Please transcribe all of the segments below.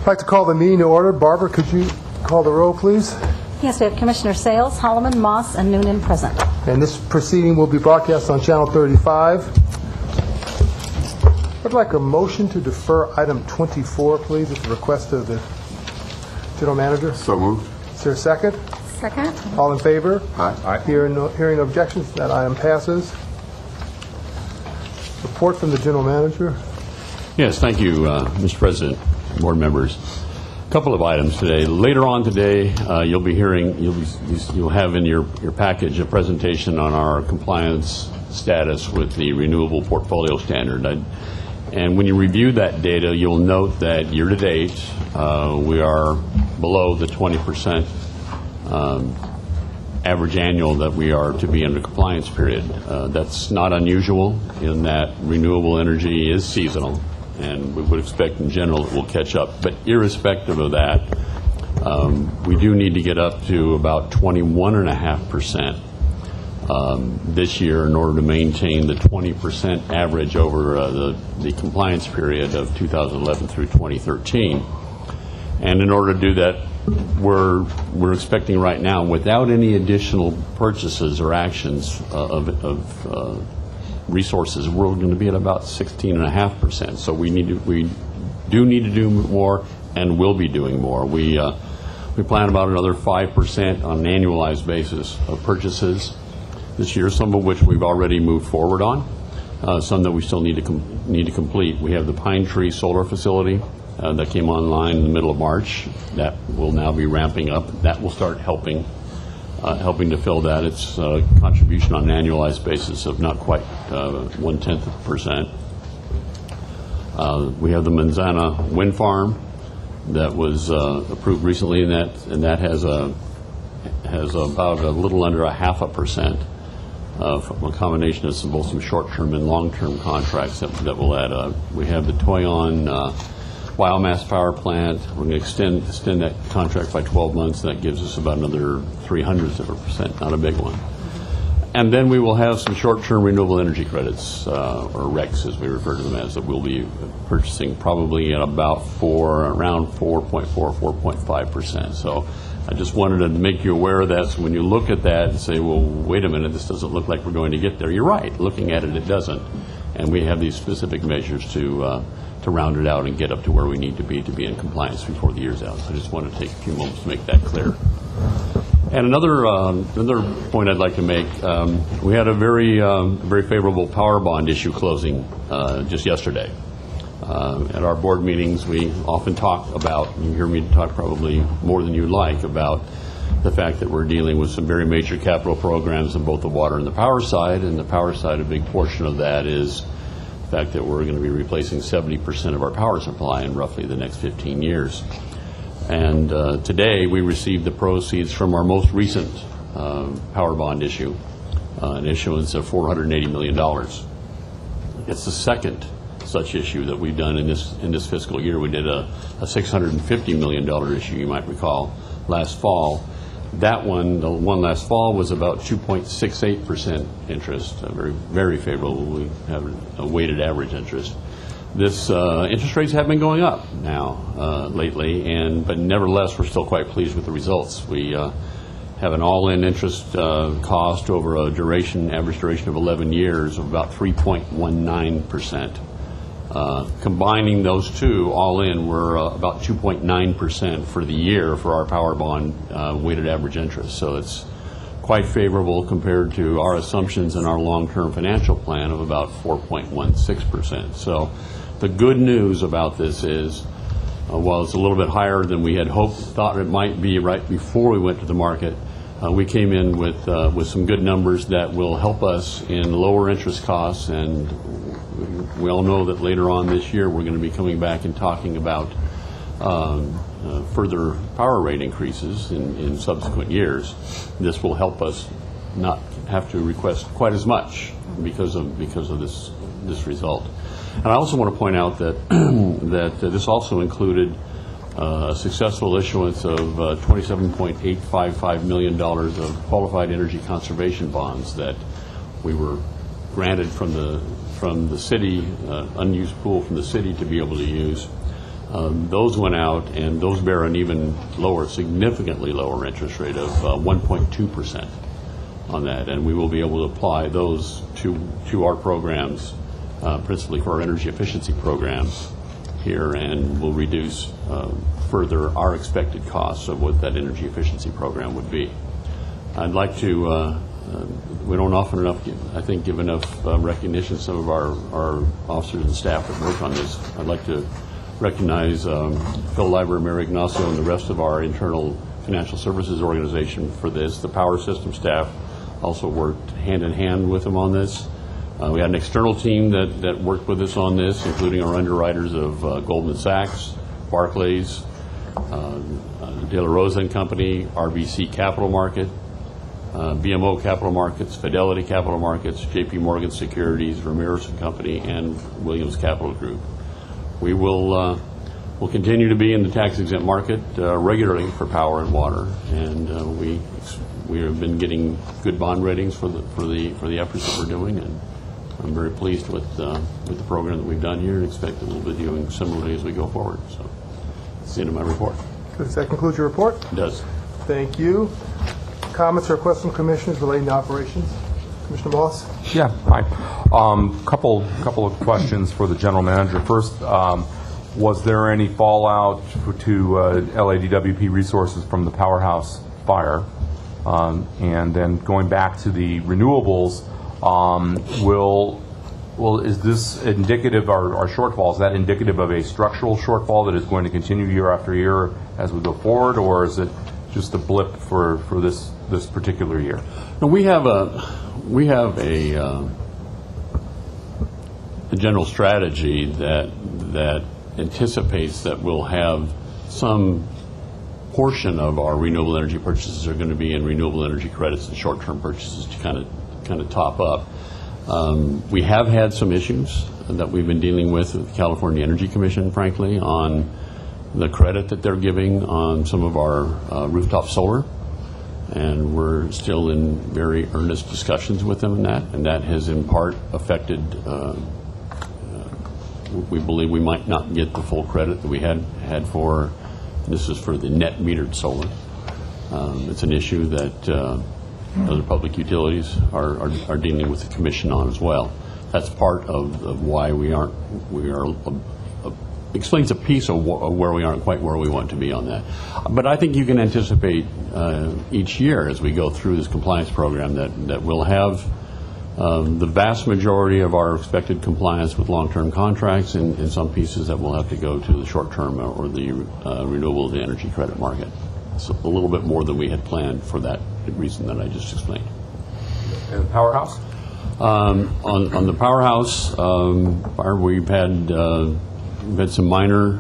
I'd like to call the meeting to order. Barbara, could you call the roll, please? Yes, we have Commissioner Sales, Holloman, Moss, and Noonan present. And this proceeding will be broadcast on Channel 35. I'd like a motion to defer item 24, please. It's a request of the General Manager. So moved. Is there a second? Second. All in favor? Aye. Hearing no objections, that item passes. Report from the General Manager. Yes, thank you, Mr. President, board members. A couple of items today. Later on today, you'll have in your package a presentation on our compliance status with the Renewable Portfolio Standard. And when you review that data, you'll note that year to date, we are below the 20% average annual that we are to be under compliance period. That's not unusual in that renewable energy is seasonal, and we would expect in general it will catch up. But irrespective of that, we do need to get up to about 21.5% this year in order to maintain the 20% average over the compliance period of 2011 through 2013. And in order to do that, we're expecting right now, without any additional purchases or actions of resources, we're going to be at about 16.5%. So we do need to do more, and will be doing more. We plan about another 5% on an annualized basis of purchases this year, some of which we've already moved forward on, some that we still need to complete. We have the Pine Tree Solar Facility that came online in the middle of March. That will now be ramping up. That will start helping to fill that. It's a contribution on an annualized basis of not quite 0.1%. We have the Manzana Wind Farm that was approved recently, and that has about a little under 0.5%. From a combination of both some short-term and long-term contracts that will add up. We have the Toyon biomass power plant. We're going to extend that contract by 12 months. That gives us about another 0.03%, not a big one. And then we will have some short-term renewable energy credits, or RECs as we refer to them as, that we'll be purchasing probably at about around 4.5%. So I just wanted to make you aware of that. So when you look at that and say, well, wait a minute, this doesn't look like we're going to get there. You're right. Looking at it, it doesn't. And we have these specific measures to round it out and get up to where we need to be in compliance before the year's out. So I just want to take a few moments to make that clear. And another point I'd like to make, we had a very favorable power bond issue closing just yesterday. At our board meetings, we often talk about, you hear me talk probably more than you'd like, about the fact that we're dealing with some very major capital programs on both the water and the power side. And the power side, a big portion of that is the fact that we're going to be replacing 70% of our power supply in roughly the next 15 years. And today we received the proceeds from our most recent power bond issue, an issuance of $480 million. It's the second such issue that we've done in this fiscal year. We did a $650 million issue, you might recall, last fall. That one, the one last fall, was about 2.68% interest, very, very favorable. We have a weighted average interest. This interest rates have been going up now lately, but nevertheless, we're still quite pleased with the results. We have an all-in interest cost over a average duration of 11 years of about 3.19%. Combining those two all in, we're about 2.9% for the year for our power bond weighted average interest. So it's quite favorable compared to our assumptions in our long-term financial plan of about 4.16%. So the good news about this is, while it's a little bit higher than we had thought it might be right before we went to the market, we came in with some good numbers that will help us in lower interest costs. And we all know that later on this year we're going to be coming back and talking about further power rate increases in subsequent years. This will help us not have to request quite as much because of this result. And I also want to point out that that this also included a successful issuance of $27.855 million of qualified energy conservation bonds that we were granted from the city, unused pool from the city to be able to use Those went out, and those bear an even lower, significantly lower interest rate of 1.2% on that, and we will be able to apply those to our programs, principally for our energy efficiency programs here, and will reduce further our expected costs of what that energy efficiency program would be. I'd like to, we don't often enough, give enough recognition to some of our officers and staff that work on this. I'd like to recognize Phil Liber, Mary Ignacio, and the rest of our internal financial services organization for this. The power system staff also worked hand in hand with them on this. We had an external team that worked with us on this, including our underwriters of Goldman Sachs, Barclays, De La Rosa and Company, RBC Capital Market, BMO Capital Markets, Fidelity Capital Markets, JP Morgan Securities, Ramirez and Company, and Williams Capital Group. We will continue to be in the tax-exempt market regularly for power and water, and we have been getting good bond ratings for the efforts that we're doing, and I'm very pleased with the program that we've done here, and expect that we'll be doing similarly as we go forward. So that's the end of my report. Does that conclude your report? It does. Thank you. Comments or questions from commissioners relating to operations? Commissioner Moss? Yeah, hi. Couple of questions for the general manager. First, was there any fallout to LADWP resources from the powerhouse fire? And then going back to the renewables, is this indicative, our shortfall, is that indicative of a structural shortfall that is going to continue year after year as we go forward, or is it just a blip for this particular year? No, we have a general strategy that anticipates that we'll have some portion of our renewable energy purchases are going to be in renewable energy credits and short-term purchases to kind of top up. We have had some issues that we've been dealing with the California Energy Commission, frankly, on the credit that they're giving on some of our rooftop solar, and we're still in very earnest discussions with them on that, and that has in part affected, we believe we might not get the full credit that we had for, this is for the net metered solar. It's an issue that other public utilities are dealing with the commission on as well. That's part of why we are explains a piece of where we aren't quite where we want to be on that. But I think you can anticipate each year as we go through this compliance program that we'll have the vast majority of our expected compliance with long-term contracts, and in some pieces that will have to go to the short-term or the renewable energy credit market. It's a little bit more than we had planned for that reason that I just explained. And the powerhouse? On the powerhouse, we've had some minor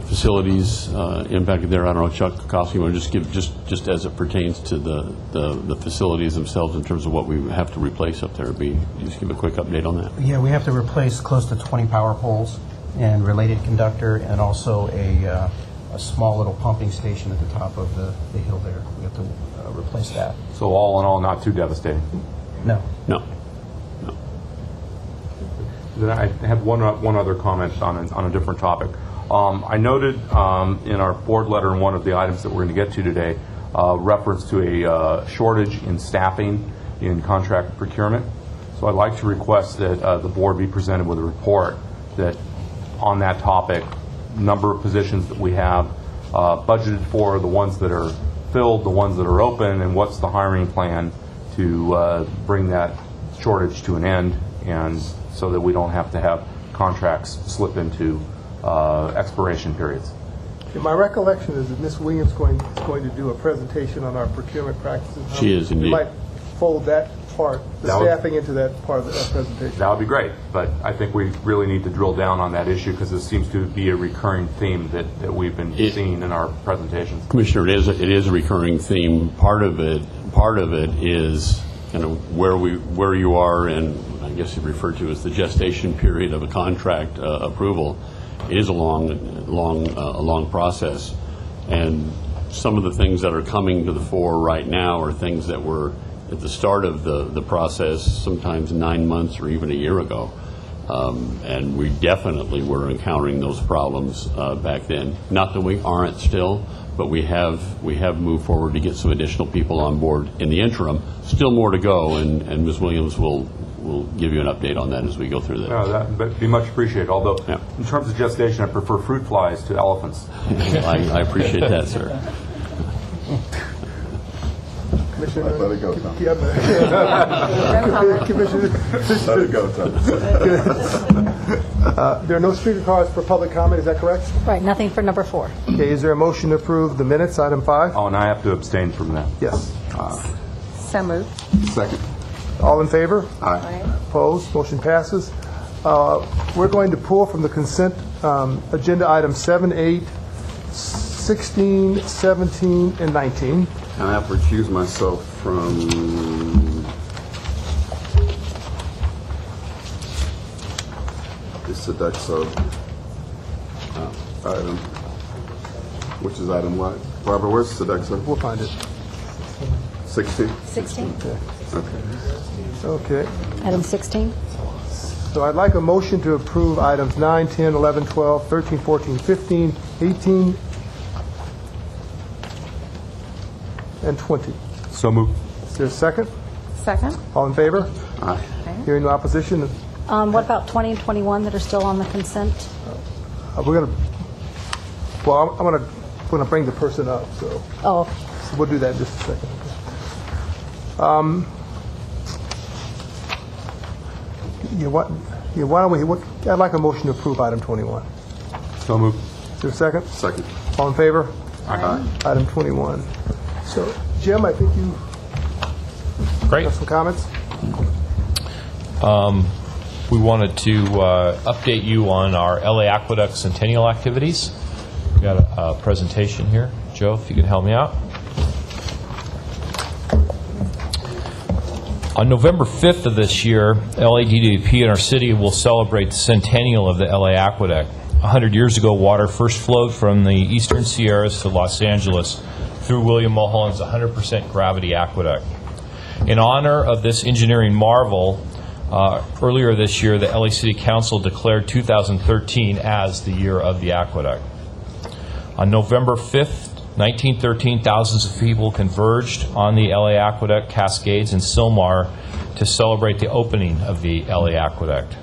facilities impacted there. I don't know, Chuck Kokoski, you want to just give just as it pertains to the facilities themselves in terms of what we have to replace up there. Just give a quick update on that. Yeah, we have to replace close to 20 power poles and related conductor, and also a small little pumping station at the top of the hill there. We have to replace that. So all in all, not too devastating. No. No. Then I have one other comment on a different topic. I noted in our board letter, in one of the items that we're going to get to today, reference to a shortage in staffing in contract procurement. So I'd like to request that the board be presented with a report that on that topic, number of positions that we have budgeted for, the ones that are filled, the ones that are open, and what's the hiring plan to bring that shortage to an end, and so that we don't have to have contracts slip into expiration periods. My recollection is that Ms. Williams is going to do a presentation on our procurement practices. She is indeed. We might fold that part, staffing into that part of that presentation. That would be great, but I think we really need to drill down on that issue because it seems to be a recurring theme that we've been seeing in our presentations. Commissioner, it is a recurring theme. Part of it is kind of where you are, and I guess you referred to as the gestation period of a contract approval. It is a long process, and some of the things that are coming to the fore right now are things that were at the start of the process, sometimes 9 months or even a year ago. And we definitely were encountering those problems back then. Not that we aren't still, but we have moved forward to get some additional people on board in the interim. Still more to go, and Ms. Williams will give you an update on that as we go through that. That would be much appreciated, although Yeah. in terms of gestation, I prefer fruit flies to elephants. I appreciate that, sir. Commissioner, Let it go, Tom. Commissioner, Let it go, Tom. there are no speaker cards for public comment, is that correct? Right, nothing for number 4. Okay, is there a motion to approve the minutes, item 5? Oh, and I have to abstain from that. Yes. So moved. Second. All in favor? Aye. Opposed? Motion passes. We're going to pull from the consent agenda items 7, 8, 16, 17, and 19. And I have to recuse myself from the Sodexo item, which is item what? Barbara, where's Sodexo? We'll find it. 16? 16. Okay. Okay. Item 16. So I'd like a motion to approve items 9, 10, 11, 12, 13, 14, 15, 18, and 20. So moved. Is there a second? Second. All in favor? Aye. Hearing no opposition, What about 20 and 21 that are still on the consent? we're going to, well, I'm going to bring the person up, so Oh, we'll do that in just a second. Why don't we, I'd like a motion to approve item 21. So moved. Is there a second? Second. All in favor? Aye. Item 21. So, Jim, I think you Great. have some comments? We wanted to update you on our LA Aqueduct Centennial activities. We've got a presentation here. Joe, if you could help me out. On November 5th of this year, LADWP and our city will celebrate the centennial of the LA Aqueduct. 100 years ago, water first flowed from the eastern Sierras to Los Angeles through William Mulholland's 100% gravity aqueduct. In honor of this engineering marvel, earlier this year, the LA City Council declared 2013 as the year of the aqueduct. On November 5th, 1913, thousands of people converged on the LA Aqueduct, Cascades, and Sylmar to celebrate the opening of the LA Aqueduct.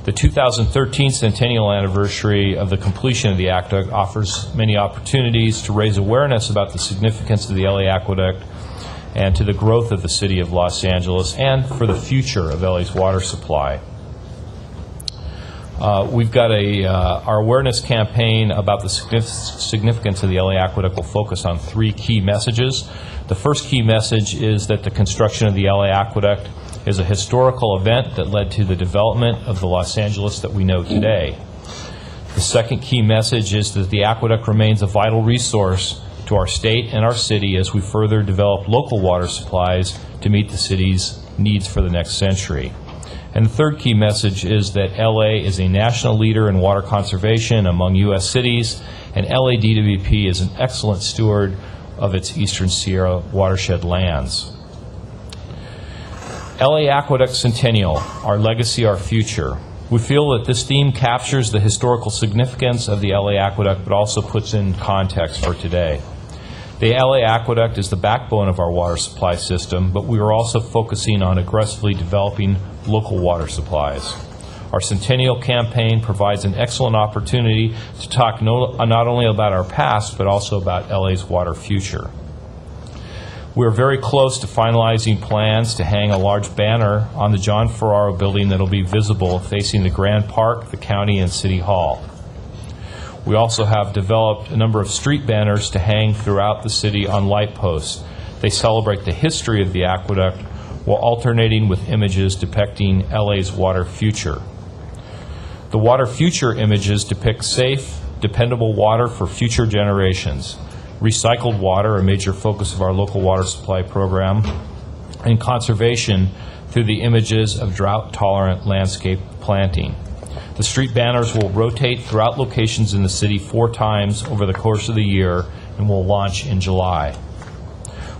The 2013 centennial anniversary of the completion of the aqueduct offers many opportunities to raise awareness about the significance of the LA Aqueduct and to the growth of the city of Los Angeles and for the future of LA's water supply. We've got our awareness campaign about the significance of the LA Aqueduct will focus on 3 key messages. The first key message is that the construction of the LA Aqueduct is a historical event that led to the development of the Los Angeles that we know today. The second key message is that the aqueduct remains a vital resource to our state and our city as we further develop local water supplies to meet the city's needs for the next century. And the third key message is that LA is a national leader in water conservation among U.S. cities, and LADWP is an excellent steward of its Eastern Sierra watershed lands. LA Aqueduct Centennial, Our Legacy, Our Future. We feel that this theme captures the historical significance of the LA Aqueduct, but also puts in context for today. The LA Aqueduct is the backbone of our water supply system, but we are also focusing on aggressively developing local water supplies. Our Centennial campaign provides an excellent opportunity to talk not only about our past, but also about LA's water future. We're very close to finalizing plans to hang a large banner on the John Ferraro building that will be visible facing the Grand Park, the county, and City Hall. We also have developed a number of street banners to hang throughout the city on light posts. They celebrate the history of the aqueduct while alternating with images depicting LA's water future. The water future images depict safe, dependable water for future generations, recycled water, a major focus of our local water supply program, and conservation through the images of drought-tolerant landscape planting. The street banners will rotate throughout locations in the city 4 times over the course of the year and will launch in July.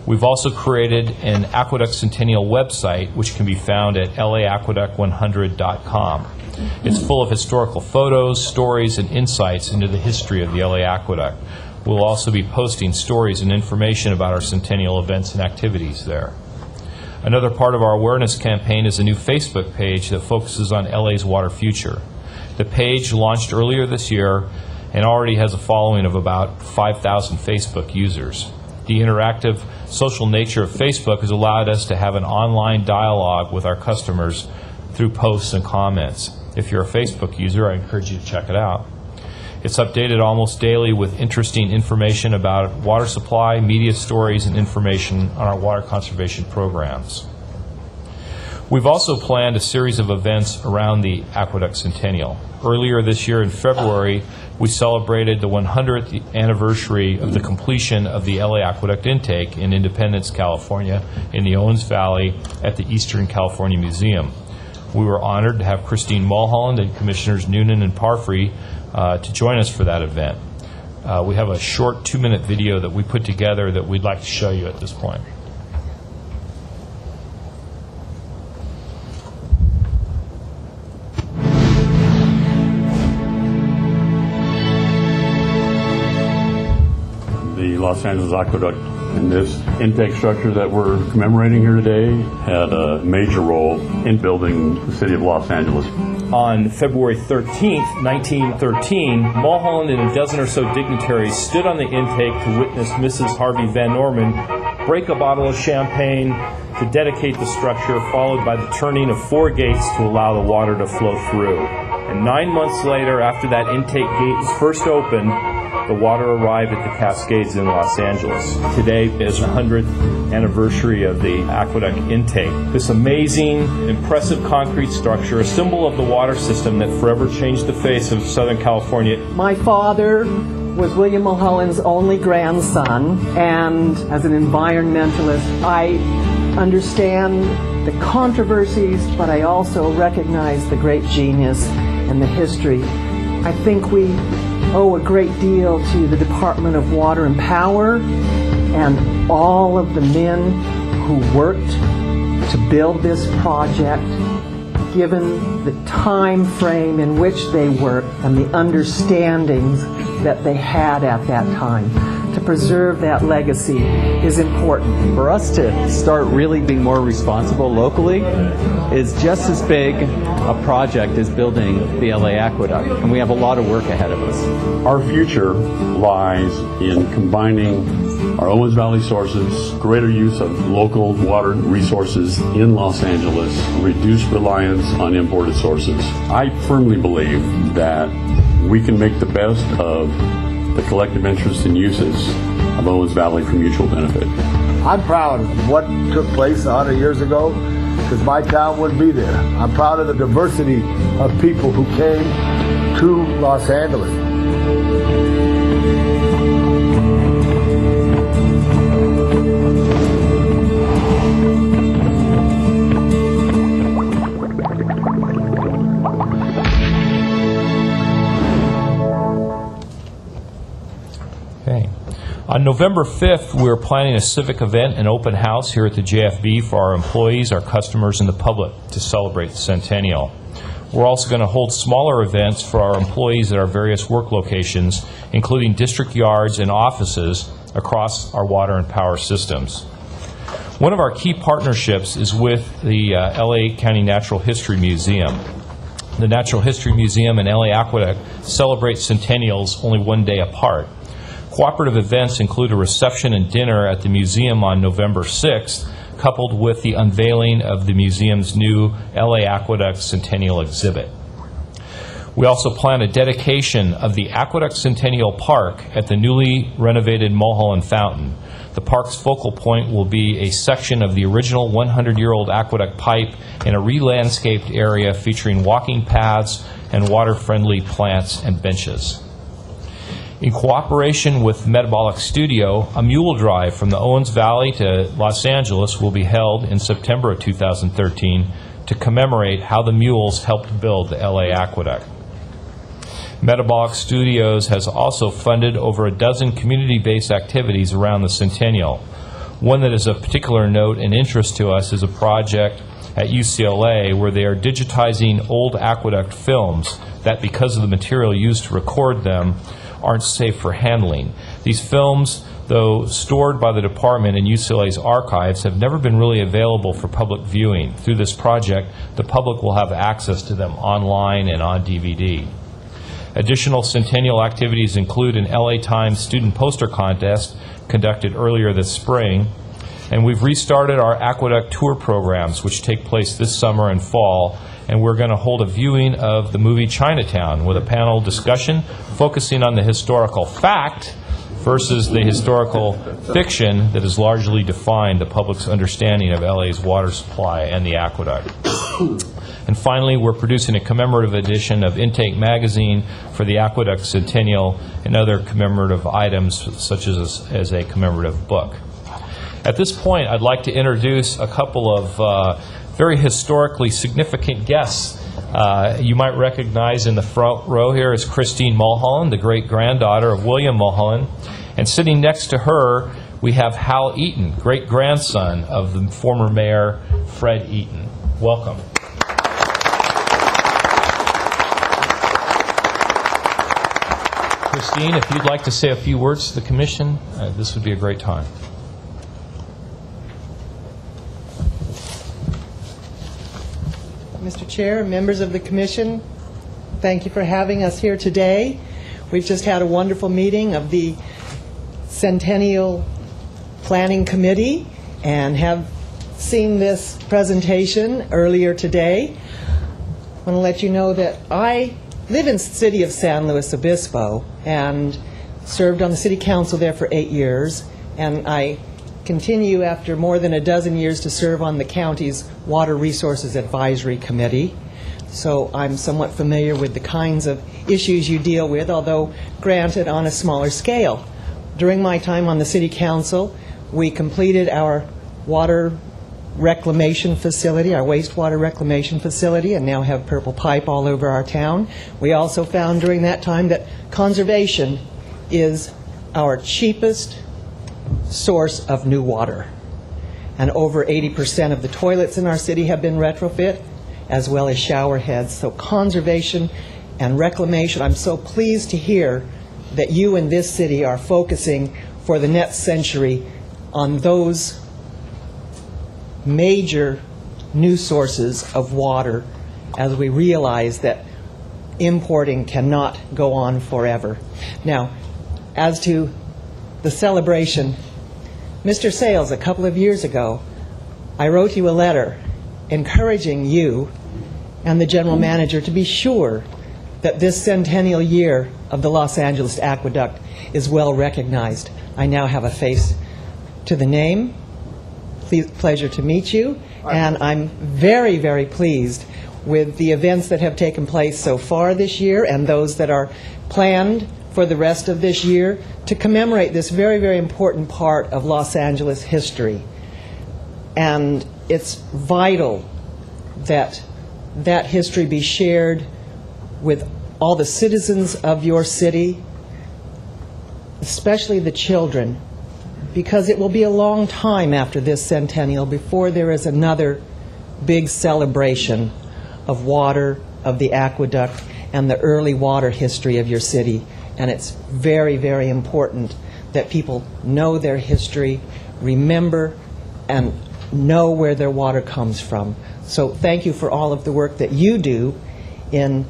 We've also created an Aqueduct Centennial website, which can be found at laaqueduct100.com. It's full of historical photos, stories, and insights into the history of the LA Aqueduct. We'll also be posting stories and information about our centennial events and activities there. Another part of our awareness campaign is a new Facebook page that focuses on LA's water future. The page launched earlier this year and already has a following of about 5,000 Facebook users. The interactive social nature of Facebook has allowed us to have an online dialogue with our customers through posts and comments. If you're a Facebook user, I encourage you to check it out. It's updated almost daily with interesting information about water supply, media stories, and information on our water conservation programs. We've also planned a series of events around the Aqueduct Centennial. Earlier this year in February, we celebrated the 100th anniversary of the completion of the LA Aqueduct intake in Independence, California, in the Owens Valley at the Eastern California Museum. We were honored to have Christine Mulholland and Commissioners Noonan and Parfrey to join us for that event. We have a short 2-minute video that we put together that we'd like to show you at this point. The Los Angeles Aqueduct and this intake structure that we're commemorating here today had a major role in building the city of Los Angeles. On February 13th, 1913, Mulholland and a dozen or so dignitaries stood on the intake to witness Mrs. Harvey Van Norman break a bottle of champagne to dedicate the structure, followed by the turning of 4 gates to allow the water to flow through. And 9 months later, after that intake gate was first opened, the water arrived at the Cascades in Los Angeles. Today is the 100th anniversary of the aqueduct intake. This amazing, impressive concrete structure, a symbol of the water system that forever changed the face of Southern California. My father was William Mulholland's only grandson, and as an environmentalist, I understand the controversies, but I also recognize the great genius and the history. I think we owe a great deal to the Department of Water and Power and all of the men who worked to build this project, given the time frame in which they worked and the understandings that they had at that time. To preserve that legacy is important. For us to start really being more responsible locally is just as big a project as building the LA Aqueduct, and we have a lot of work ahead of us. Our future lies in combining our Owens Valley sources, greater use of local water resources in Los Angeles, reduced reliance on imported sources. I firmly believe that we can make the best of the collective interests and uses of Owens Valley for mutual benefit. I'm proud of what took place 100 years ago, because my town wouldn't be there. I'm proud of the diversity of people who came to Los Angeles. On November 5th, we're planning a civic event and open house here at the JFB for our employees, our customers, and the public to celebrate the centennial. We're also going to hold smaller events for our employees at our various work locations, including district yards and offices across our water and power systems. One of our key partnerships is with the LA County Natural History Museum. The Natural History Museum and LA Aqueduct celebrate centennials only one day apart. Cooperative events include a reception and dinner at the museum on November 6th, coupled with the unveiling of the museum's new LA Aqueduct Centennial exhibit. We also plan a dedication of the Aqueduct Centennial Park at the newly renovated Mulholland Fountain. The park's focal point will be a section of the original 100-year-old aqueduct pipe in a re-landscaped area featuring walking paths and water-friendly plants and benches. In cooperation with Metabolic Studio, a mule drive from the Owens Valley to Los Angeles will be held in September of 2013 to commemorate how the mules helped build the LA Aqueduct. Metabolic Studios has also funded over a dozen community-based activities around the centennial. One that is of particular note and interest to us is a project at UCLA where they are digitizing old aqueduct films that, because of the material used to record them, aren't safe for handling. These films, though stored by the department in UCLA's archives, have never been really available for public viewing. Through this project, the public will have access to them online and on DVD. Additional centennial activities include an LA Times student poster contest conducted earlier this spring, and we've restarted our aqueduct tour programs, which take place this summer and fall, and we're going to hold a viewing of the movie Chinatown with a panel discussion focusing on the historical fact versus the historical fiction that has largely defined the public's understanding of LA's water supply and the aqueduct. And finally, we're producing a commemorative edition of Intake Magazine for the Aqueduct Centennial and other commemorative items, such as a commemorative book. At this point, I'd like to introduce a couple of very historically significant guests. You might recognize in the front row here is Christine Mulholland, the great-granddaughter of William Mulholland. And sitting next to her, we have Hal Eaton, great-grandson of the former mayor, Fred Eaton. Welcome. Christine, if you'd like to say a few words to the commission, this would be a great time. Mr. Chair, members of the commission, thank you for having us here today. We've just had a wonderful meeting of the Centennial Planning Committee and have seen this presentation earlier today. I want to let you know that I live in the city of San Luis Obispo and served on the city council there for 8 years, and I continue after more than a dozen years to serve on the county's Water Resources Advisory Committee. So I'm somewhat familiar with the kinds of issues you deal with, although granted on a smaller scale. During my time on the city council, we completed our water reclamation facility, our wastewater reclamation facility, and now have purple pipe all over our town. We also found during that time that conservation is our cheapest source of new water. And over 80% of the toilets in our city have been retrofit, as well as shower heads. So conservation and reclamation, I'm so pleased to hear that you in this city are focusing for the next century on those major new sources of water, as we realize that importing cannot go on forever. Now, as to the celebration, Mr. Sales, a couple of years ago, I wrote you a letter encouraging you and the general manager to be sure that this centennial year of the Los Angeles Aqueduct is well recognized. I now have a face to the name. Pleasure to meet you, and I'm very, very pleased with the events that have taken place so far this year and those that are planned for the rest of this year to commemorate this very, very important part of Los Angeles history. And it's vital that that history be shared with all the citizens of your city, especially the children, because it will be a long time after this centennial before there is another big celebration of water, of the aqueduct, and the early water history of your city. And it's very, very important that people know their history, remember, and know where their water comes from. So thank you for all of the work that you do in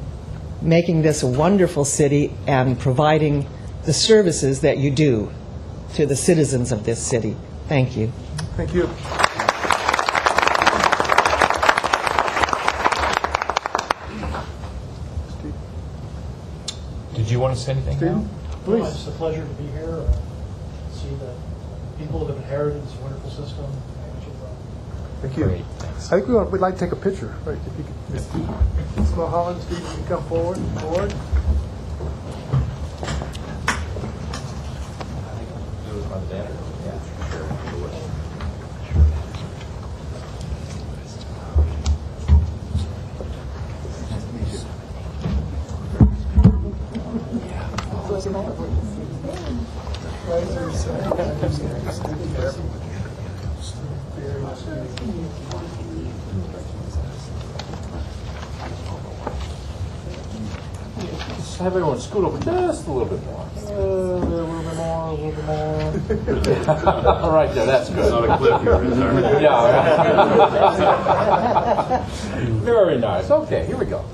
making this a wonderful city and providing the services that you do to the citizens of this city. Thank you. Thank you. Did you want to say anything now? Please. It's a pleasure to be here, see the people that have inherited this wonderful system. Thank you. Great, thanks. I think we'd like to take a picture. Right, if you could, Ms. Mulholland, Steve, you can come forward. Just have everyone scoot over just a little bit more. A little bit more, a little bit more. All right, there, that's good. Not a cliff here, is there? Yeah. Very nice. Okay, here we go.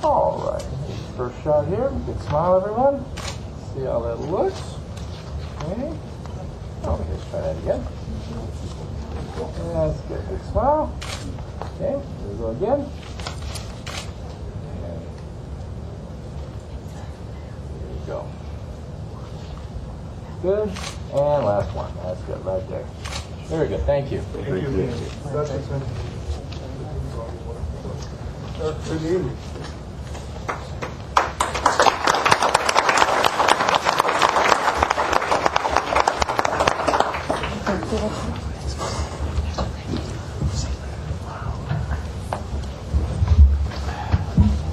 All right. First shot here. Good smile, everyone. See how that looks. Okay. Okay, let's try that again. That's good. Big smile. Okay, here we go again. And here we go. Good. And last one. That's good right there. Very good. Thank you. Thank you.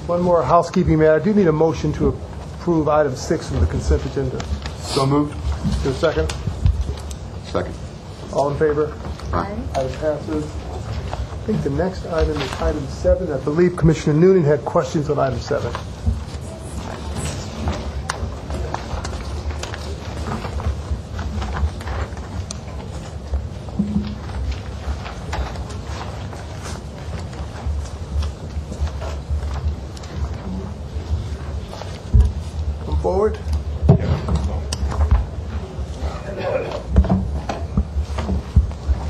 One more housekeeping matter. I do need a motion to approve item 6 of the consent agenda. So moved. Is there a second? Second. All in favor? Aye. Item passes. I think the next item is item 7. I believe Commissioner Noonan had questions on item 7. Come forward.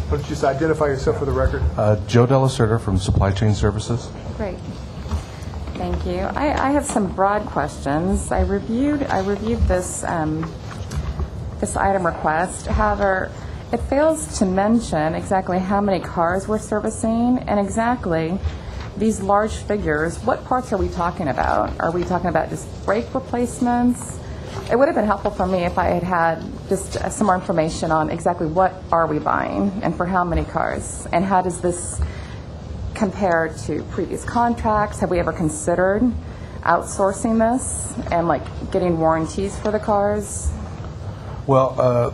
Why don't you just identify yourself for the record? Joe Delacerda from Supply Chain Services. Great. Thank you. I have some broad questions. I reviewed this this item request. However, it fails to mention exactly how many cars we're servicing and exactly these large figures. What parts are we talking about? Are we talking about just brake replacements? It would have been helpful for me if I had had just some more information on exactly what are we buying and for how many cars, and how does this compare to previous contracts? Have we ever considered outsourcing this and like getting warranties for the cars? Well,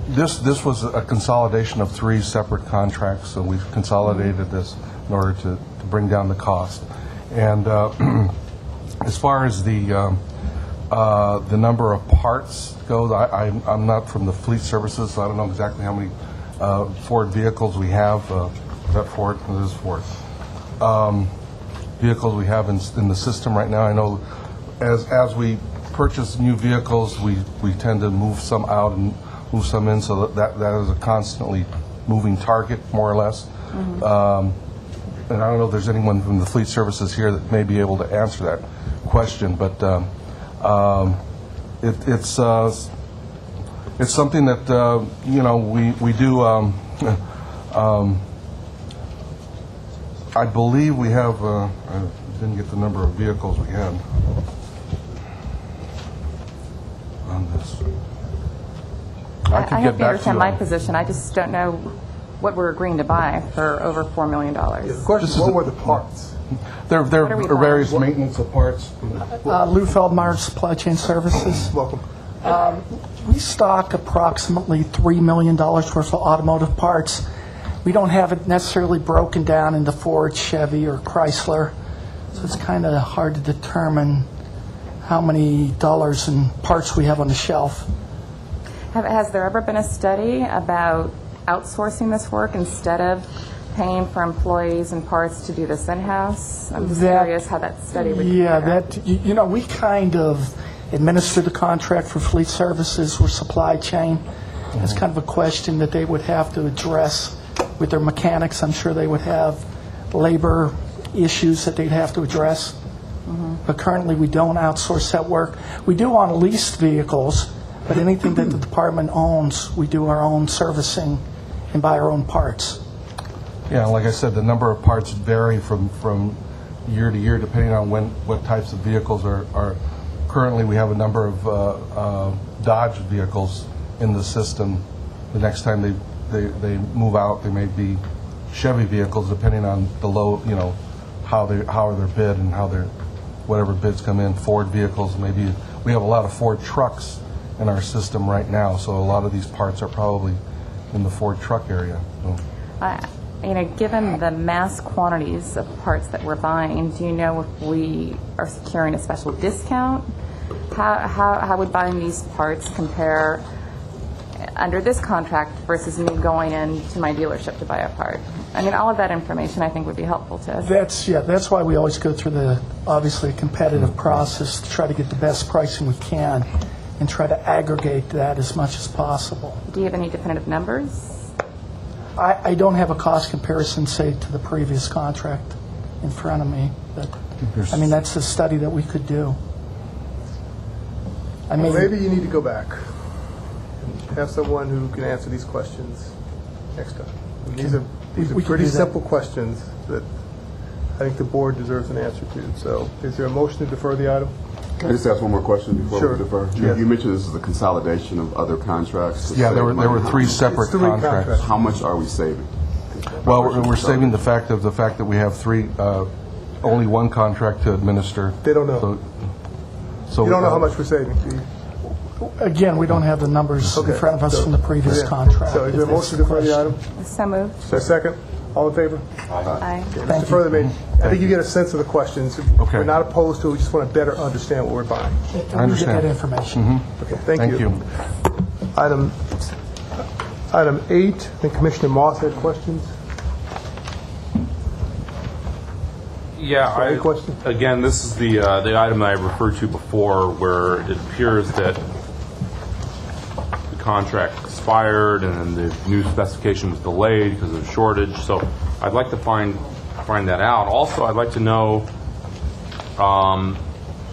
this was a consolidation of 3 separate contracts, so we've consolidated this in order to bring down the cost. And as far as the number of parts goes, I'm not from the fleet services, so I don't know exactly how many Ford vehicles we have. Is that Ford? It is Ford. Vehicles we have in the system right now. I know as we purchase new vehicles, we tend to move some out and move some in, so that is a constantly moving target, more or less. Mm-hmm. And I don't know if there's anyone from the fleet services here that may be able to answer that question, but it's something that we do. I believe we have. I didn't get the number of vehicles we had on this. I hope you understand my position. I just don't know what we're agreeing to buy for over $4 million. The question is, what were the parts? There are various maintenance of parts. Lou Feldmeyer, Supply Chain Services. Welcome. We stock approximately $3 million worth of automotive parts. We don't have it necessarily broken down into Ford, Chevy, or Chrysler, so it's kind of hard to determine how many dollars in parts we have on the shelf. Has there ever been a study about outsourcing this work instead of paying for employees and parts to do this in-house? I'm just curious how that study would compare. We kind of administer the contract for fleet services or supply chain. Mm-hmm. It's kind of a question that they would have to address with their mechanics. I'm sure they would have labor issues that they'd have to address. Mm-hmm. But currently we don't outsource that work. We do on leased vehicles, but anything that the department owns, we do our own servicing and buy our own parts. Yeah, like I said, the number of parts vary from year to year depending on what types of vehicles are. Currently, we have a number of Dodge vehicles in the system. The next time they move out, they may be Chevy vehicles, depending on the low, how they're bid and how whatever bids come in. Ford vehicles, maybe we have a lot of Ford trucks in our system right now. So a lot of these parts are probably in the Ford truck area. So. Given the mass quantities of parts that we're buying, do you know if we are securing a special discount? How would buying these parts compare under this contract versus me going into my dealership to buy a part? All of that information I think would be helpful to us. That's why we always go through obviously a competitive process to try to get the best pricing we can and try to aggregate that as much as possible. Do you have any definitive numbers? I don't have a cost comparison, say, to the previous contract in front of me, but that's a study that we could do. Maybe you need to go back and have someone who can answer these questions next time. These are pretty simple questions that I think the board deserves an answer to. So is there a motion to defer the item? Can I just ask one more question before we defer? Yes. You mentioned this is a consolidation of other contracts. Yeah, there were three separate contracts. How much are we saving? Well, we're saving the fact that we have only one contract to administer. They don't know. So you don't know how much we're saving. Again, we don't have the numbers in front of us from the previous contract. So is there a motion to defer the item? So moved. Is there a second? All in favor? Aye. Mr. Furtherman, I think you get a sense of the questions. Okay. We're not opposed to it. We just want to better understand what we're buying. I understand that information. Mm-hmm. Okay, thank you. Item 8, I think Commissioner Moss had questions. Yeah, Any questions? Again, this is the item that I referred to before, where it appears that the contract expired and then the new specification was delayed because of a shortage. So I'd like to find that out. Also, I'd like to know.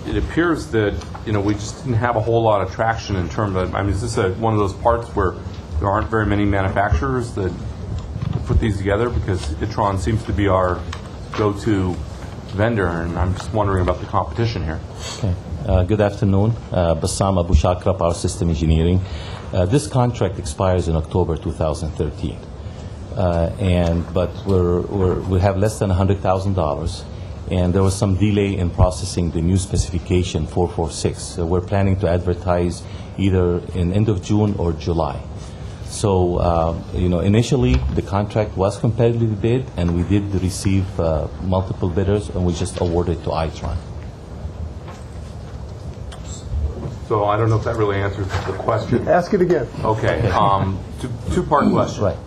It appears that we just didn't have a whole lot of traction in terms of. Is this one of those parts where there aren't very many manufacturers that put these together? Because Itron seems to be our go-to vendor, and I'm just wondering about the competition here. Okay. Good afternoon. Bassam Abu Shakra, Power System Engineering. This contract expires in October 2013, but we have less than $100,000, and there was some delay in processing the new specification 446. So we're planning to advertise either in end of June or July. So, initially the contract was competitively bid, and we did receive multiple bidders, and we just awarded to Itron. So I don't know if that really answers the question. Ask it again. Okay. Two-part question. Right.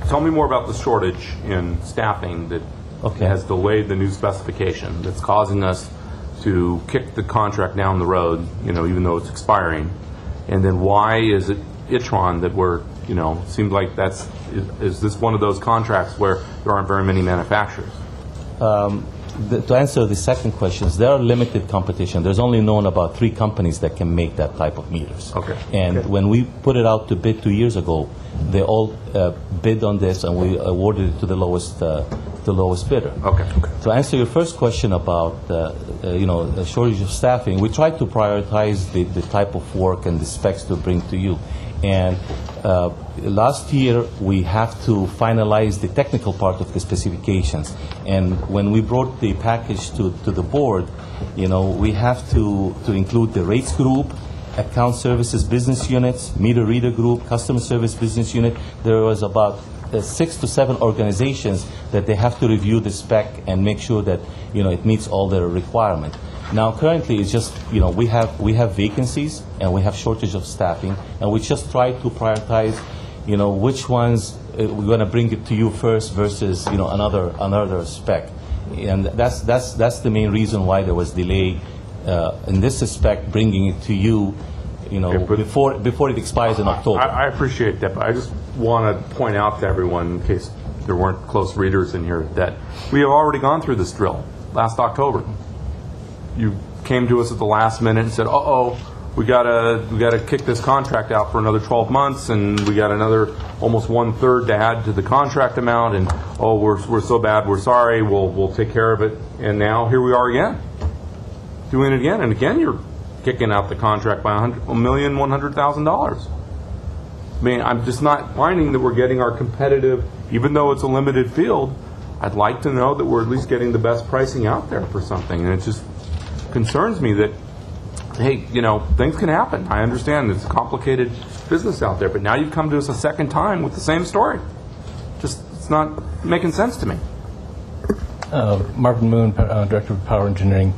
Tell me more about the shortage in staffing that has delayed the new specification that's causing us to kick the contract down the road, even though it's expiring. And then why is it Itron that seems like is this one of those contracts where there aren't very many manufacturers? To answer the second question, there are limited competition. There's only known about 3 companies that can make that type of meters. Okay. And when we put it out to bid 2 years ago, they all bid on this, and we awarded it to the lowest bidder. Okay. To answer your first question about the shortage of staffing, we tried to prioritize the type of work and the specs to bring to you. And last year, we have to finalize the technical part of the specifications. And when we brought the package to the board, we have to include the rates group, account services business units, meter reader group, customer service business unit. There was about 6 to 7 organizations that they have to review the spec and make sure that it meets all their requirements. Now, currently, it's just we have vacancies and we have shortage of staffing, and we just try to prioritize which ones we're going to bring it to you first versus another spec, and that's the main reason why there was delay in this spec bringing it to you. Before it expires in October. I appreciate that, but I just want to point out to everyone, in case there weren't close readers in here, that we have already gone through this drill last October. You came to us at the last minute and said, we gotta kick this contract out for another 12 months, and we got another almost 1/3 to add to the contract amount, and we're so bad, we're sorry, we'll take care of it. And now here we are again, doing it again, and again you're kicking out the contract by $1,100,000. I'm just not finding that we're getting our competitive, even though it's a limited field. I'd like to know that we're at least getting the best pricing out there for something, and it just concerns me that hey, things can happen. I understand it's a complicated business out there, but now you've come to us a second time with the same story. It's not making sense to me. Marvin Moon, Director of Power Engineering.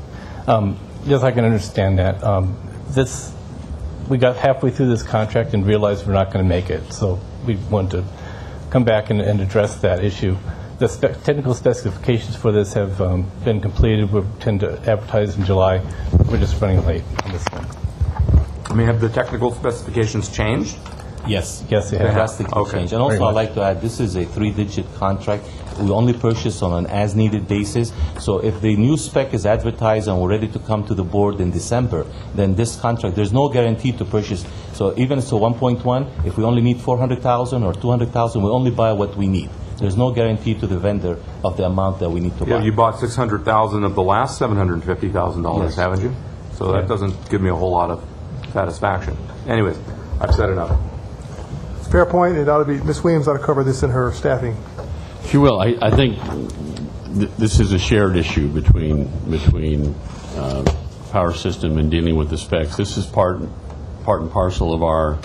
Yes, I can understand that. We got halfway through this contract and realized we're not going to make it, so we want to come back and address that issue. The technical specifications for this have been completed. We intend to advertise in July. We're just running late on this one. Have the technical specifications changed? Yes, they have. Drastically changed. And also, I'd like to add, this is a 3-digit contract. We only purchase on an as-needed basis. So if the new spec is advertised and we're ready to come to the board in December, then this contract, there's no guarantee to purchase. So even so 1.1, if we only need 400,000 or 200,000, we only buy what we need. There's no guarantee to the vendor of the amount that we need to buy. Yeah, you bought $600,000 of the last $750,000, Yes. haven't you? So that doesn't give me a whole lot of satisfaction. Anyways, I've said enough. Fair point. It ought to be, Ms. Williams ought to cover this in her staffing. She will. I think this is a shared issue between power system and dealing with the specs. This is part and parcel of our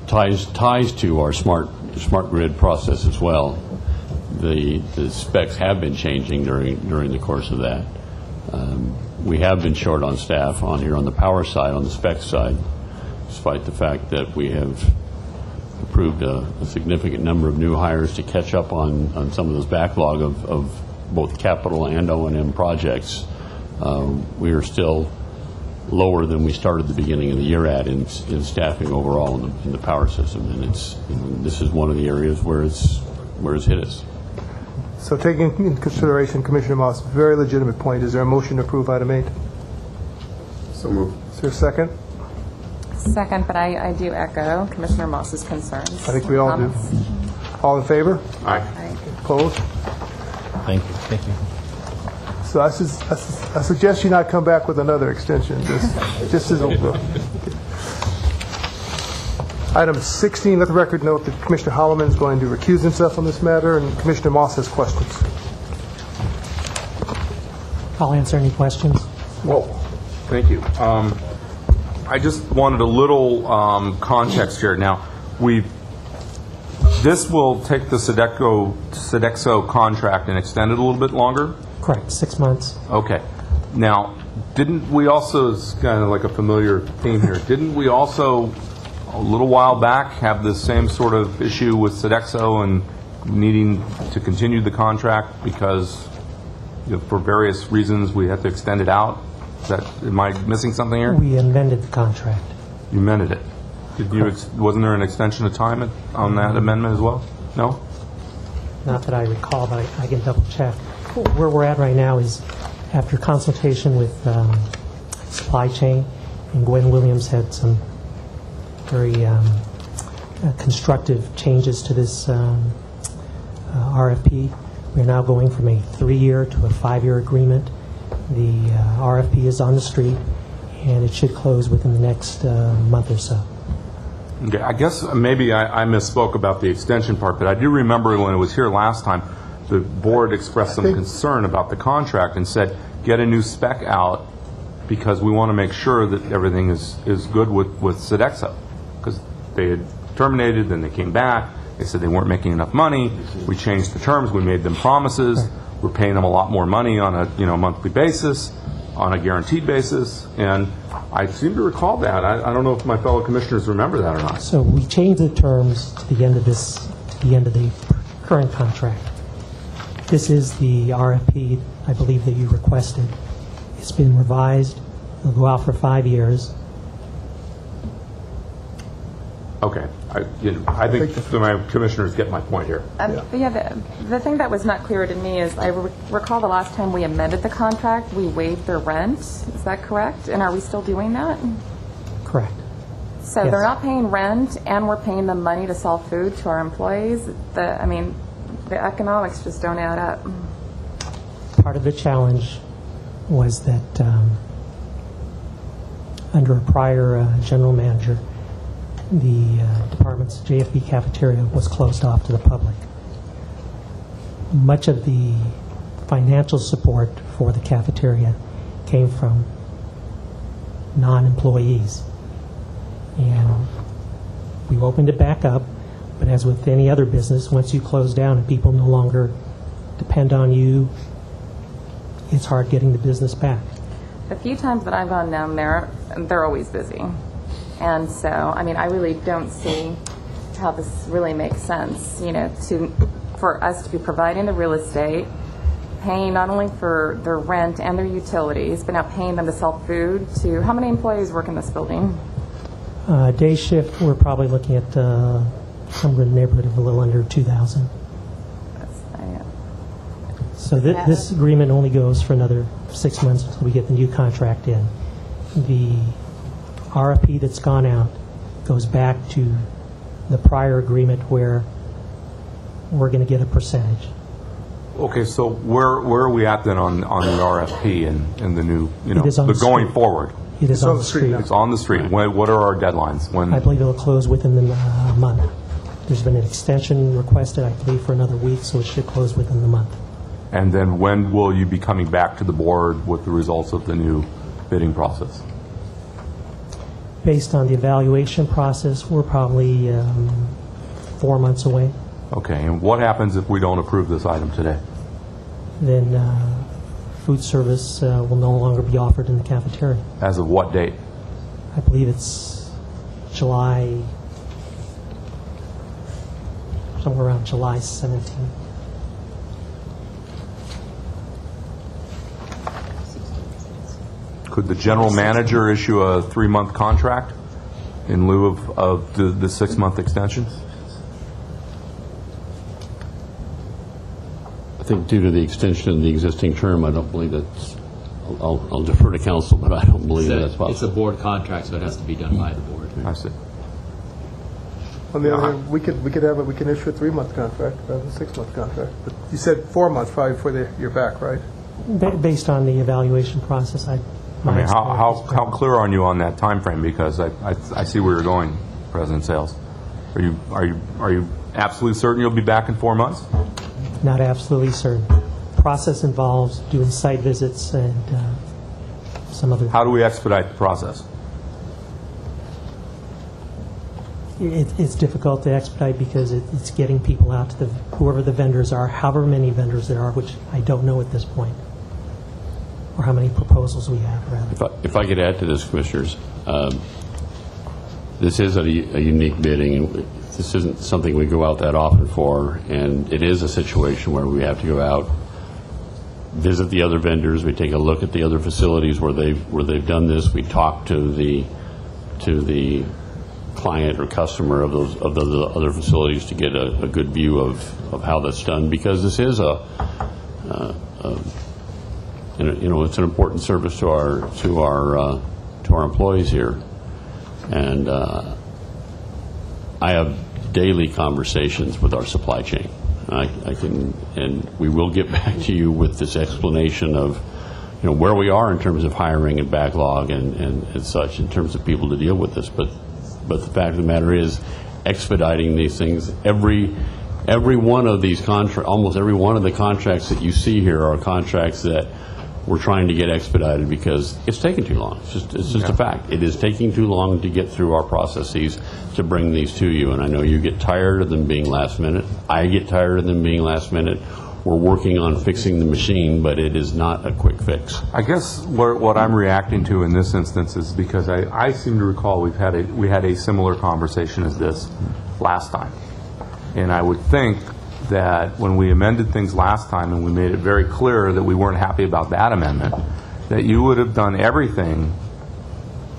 ties to our smart grid process as well. The specs have been changing during the course of that. We have been short on staff on here on the power side, on the spec side, despite the fact that we have approved a significant number of new hires to catch up on some of those backlog of both capital and O&M projects. We are still lower than we started the beginning of the year at in staffing overall in the power system, and this is one of the areas where it's hit us. So taking into consideration Commissioner Moss' very legitimate point, is there a motion to approve item 8? So moved. Is there a second? Second, but I do echo Commissioner Moss's concerns. I think we all do. All in favor? Aye. Opposed? Thank you. So I suggest you not come back with another extension. Just as a Item 16, let the record note that Commissioner Holloman is going to recuse himself on this matter, and Commissioner Moss has questions. I'll answer any questions. Whoa. Thank you. I just wanted a little context here. Now, this will take the Sodexo contract and extend it a little bit longer? Correct, 6 months. Okay. Now, didn't we also, it's kind of like a familiar theme here, didn't we also, a little while back, have the same sort of issue with Sodexo and needing to continue the contract because for various reasons we had to extend it out? Am I missing something here? We amended the contract. You amended it. Wasn't there an extension of time on that amendment as well? No? Not that I recall, but I can double check. Where we're at right now is after consultation with supply chain, and Gwen Williams had some very constructive changes to this RFP. We're now going from a 3-year to a 5-year agreement. The RFP is on the street, and it should close within the next month or so. Okay, I guess maybe I misspoke about the extension part, but I do remember when it was here last time, the board expressed some concern about the contract and said, get a new spec out because we want to make sure that everything is good with Sodexo. Because they had terminated, then they came back, they said they weren't making enough money, we changed the terms, we made them promises, we're paying them a lot more money on a monthly basis, on a guaranteed basis, and I seem to recall that. I don't know if my fellow commissioners remember that or not. So we changed the terms to the end of the current contract. This is the RFP, I believe, that you requested. It's been revised. It'll go out for 5 years. Okay. I think my commissioners get my point here. The thing that was not clear to me is I recall the last time we amended the contract, we waived their rent. Is that correct? And are we still doing that? Correct. So Yes. they're not paying rent, and we're paying them money to sell food to our employees. The economics just don't add up. Part of the challenge was that under a prior general manager, the department's JFB cafeteria was closed off to the public. Much of the financial support for the cafeteria came from non-employees. And we've opened it back up, but as with any other business, once you close down and people no longer depend on you, it's hard getting the business back. The few times that I've gone down there, they're always busy. And so, I mean, I really don't see how this really makes sense, you know, for us to be providing the real estate, paying not only for their rent and their utilities, but now paying them to sell food to, how many employees work in this building? Day shift, we're probably looking at somewhere in the neighborhood of a little under 2,000. So this agreement only goes for another 6 months until we get the new contract in. The RFP that's gone out goes back to the prior agreement where we're going to get a percentage. Okay, so where are we at then on the RFP and the new, you know, It is on the the going street. forward? It is on the street. It's on the street. What are our deadlines? When? I believe it'll close within the month. There's been an extension requested, I believe, for another week, so it should close within the month. And then when will you be coming back to the board with the results of the new bidding process? Based on the evaluation process, we're probably 4 months away. Okay, and what happens if we don't approve this item today? Then food service will no longer be offered in the cafeteria. As of what date? I believe it's July, somewhere around July 17th. Could the general manager issue a 3-month contract in lieu of the 6-month extension? I think due to the extension of the existing term, I don't believe that's, I'll defer to council, but I don't believe that's possible. It's a board contract, so it has to be done by the board. I see. On the other hand, we can issue a 3-month contract rather than a 6-month contract. But you said 4 months probably before you're back, right? Based on the evaluation process, I mean, how clear are you on that time frame? Because I see where you're going, President Sales. Are you absolutely certain you'll be back in 4 months? Not absolutely certain. Process involves doing site visits and some other. How do we expedite the process? It's difficult to expedite because it's getting people out to whoever the vendors are, however many vendors there are, which I don't know at this point, or how many proposals we have, rather. If I could add to this, Commissioners, this is a unique bidding, and this isn't something we go out that often for, and it is a situation where we have to go out, visit the other vendors, we take a look at the other facilities where they've done this, we talk to the client or customer of those other facilities to get a good view of how that's done, because this is it's an important service to our employees here, and I have daily conversations with our supply chain. And we will get back to you with this explanation of where we are in terms of hiring and backlog and such in terms of people to deal with this. But the fact of the matter is, expediting these things, every one of these almost every one of the contracts that you see here are contracts that we're trying to get expedited because it's taking too long. It's just a fact. It is taking too long to get through our processes to bring these to you. And I know you get tired of them being last minute. I get tired of them being last minute. We're working on fixing the machine, but it is not a quick fix. I guess what I'm reacting to in this instance is because I seem to recall we had a similar conversation as this last time. And I would think that when we amended things last time and we made it very clear that we weren't happy about that amendment, that you would have done everything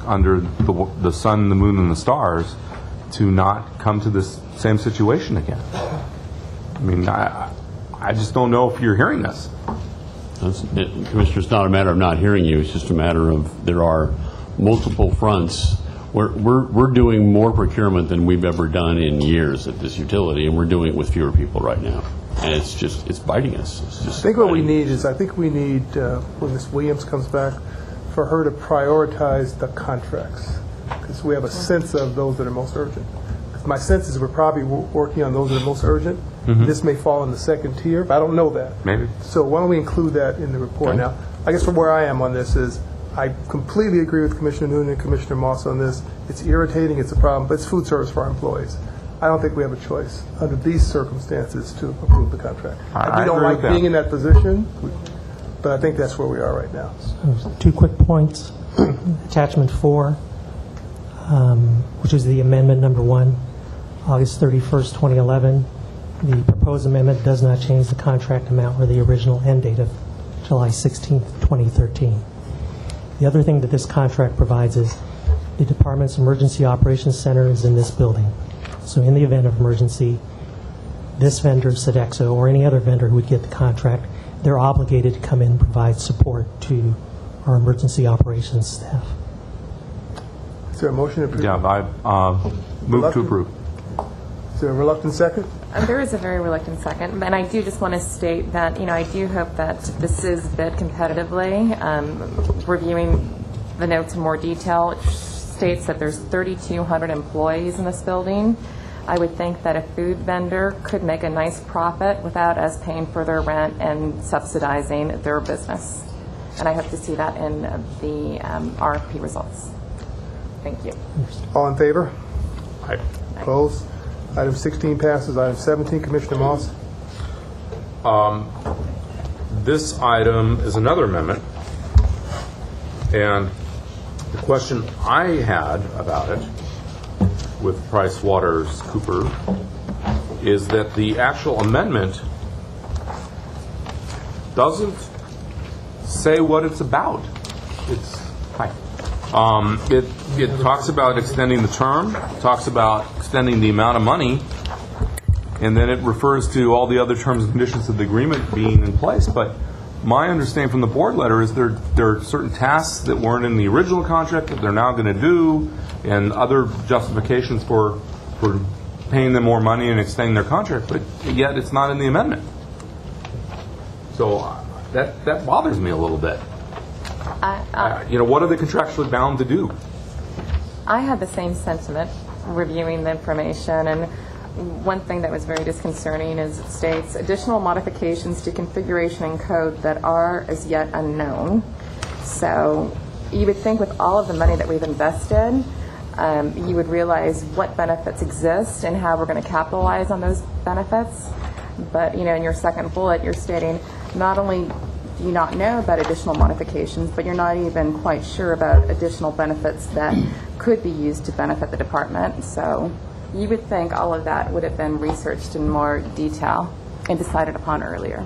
under the sun, the moon, and the stars to not come to this same situation again. I mean, I just don't know if you're hearing this. Commissioner, it's not a matter of not hearing you. It's just a matter of there are multiple fronts. We're doing more procurement than we've ever done in years at this utility, and we're doing it with fewer people right now. And it's biting us. I think what we need is, when Ms. Williams comes back, for her to prioritize the contracts, because we have a sense of those that are most urgent. My sense is we're probably working on those that are most urgent. Mm-hmm. This may fall in the second tier, but I don't know that. Maybe. So why don't we include that in the report? Okay. Now, I guess from where I am on this is, I completely agree with Commissioner Noonan and Commissioner Moss on this. It's irritating, it's a problem, but it's food service for our employees. I don't think we have a choice under these circumstances to approve the contract. I We don't agree like with that. being in that position, but I think that's where we are right now. Two quick points. Attachment 4, which is the amendment number 1, August 31st, 2011. The proposed amendment does not change the contract amount or the original end date of July 16th, 2013. The other thing that this contract provides is the department's emergency operations center is in this building. So in the event of emergency, this vendor, Sodexo, or any other vendor who would get the contract, they're obligated to come in and provide support to our emergency operations staff. Is there a motion to approve? Yeah, I move to approve. Is there a reluctant second? There is a very reluctant second, and I do just want to state that, I do hope that this is bid competitively. Reviewing the notes in more detail, it states that there's 3,200 employees in this building. I would think that a food vendor could make a nice profit without us paying for their rent and subsidizing their business. And I hope to see that in the RFP results. Thank you. All in favor? Aye. Opposed? Item 16 passes. Item 17, Commissioner Moss. This item is another amendment, and the question I had about it with PricewaterhouseCoopers is that the actual amendment doesn't say what it's about. It talks about extending the term, talks about extending the amount of money, and then it refers to all the other terms and conditions of the agreement being in place. But my understanding from the board letter is there are certain tasks that weren't in the original contract that they're now going to do, and other justifications for paying them more money and extending their contract, but yet it's not in the amendment. So that bothers me a little bit. What are they contractually bound to do? I had the same sentiment reviewing the information, and one thing that was very disconcerting is it states additional modifications to configuration and code that are as yet unknown. So you would think with all of the money that we've invested, you would realize what benefits exist and how we're going to capitalize on those benefits. But in your second bullet, you're stating not only do you not know about additional modifications, but you're not even quite sure about additional benefits that could be used to benefit the department. So you would think all of that would have been researched in more detail and decided upon earlier.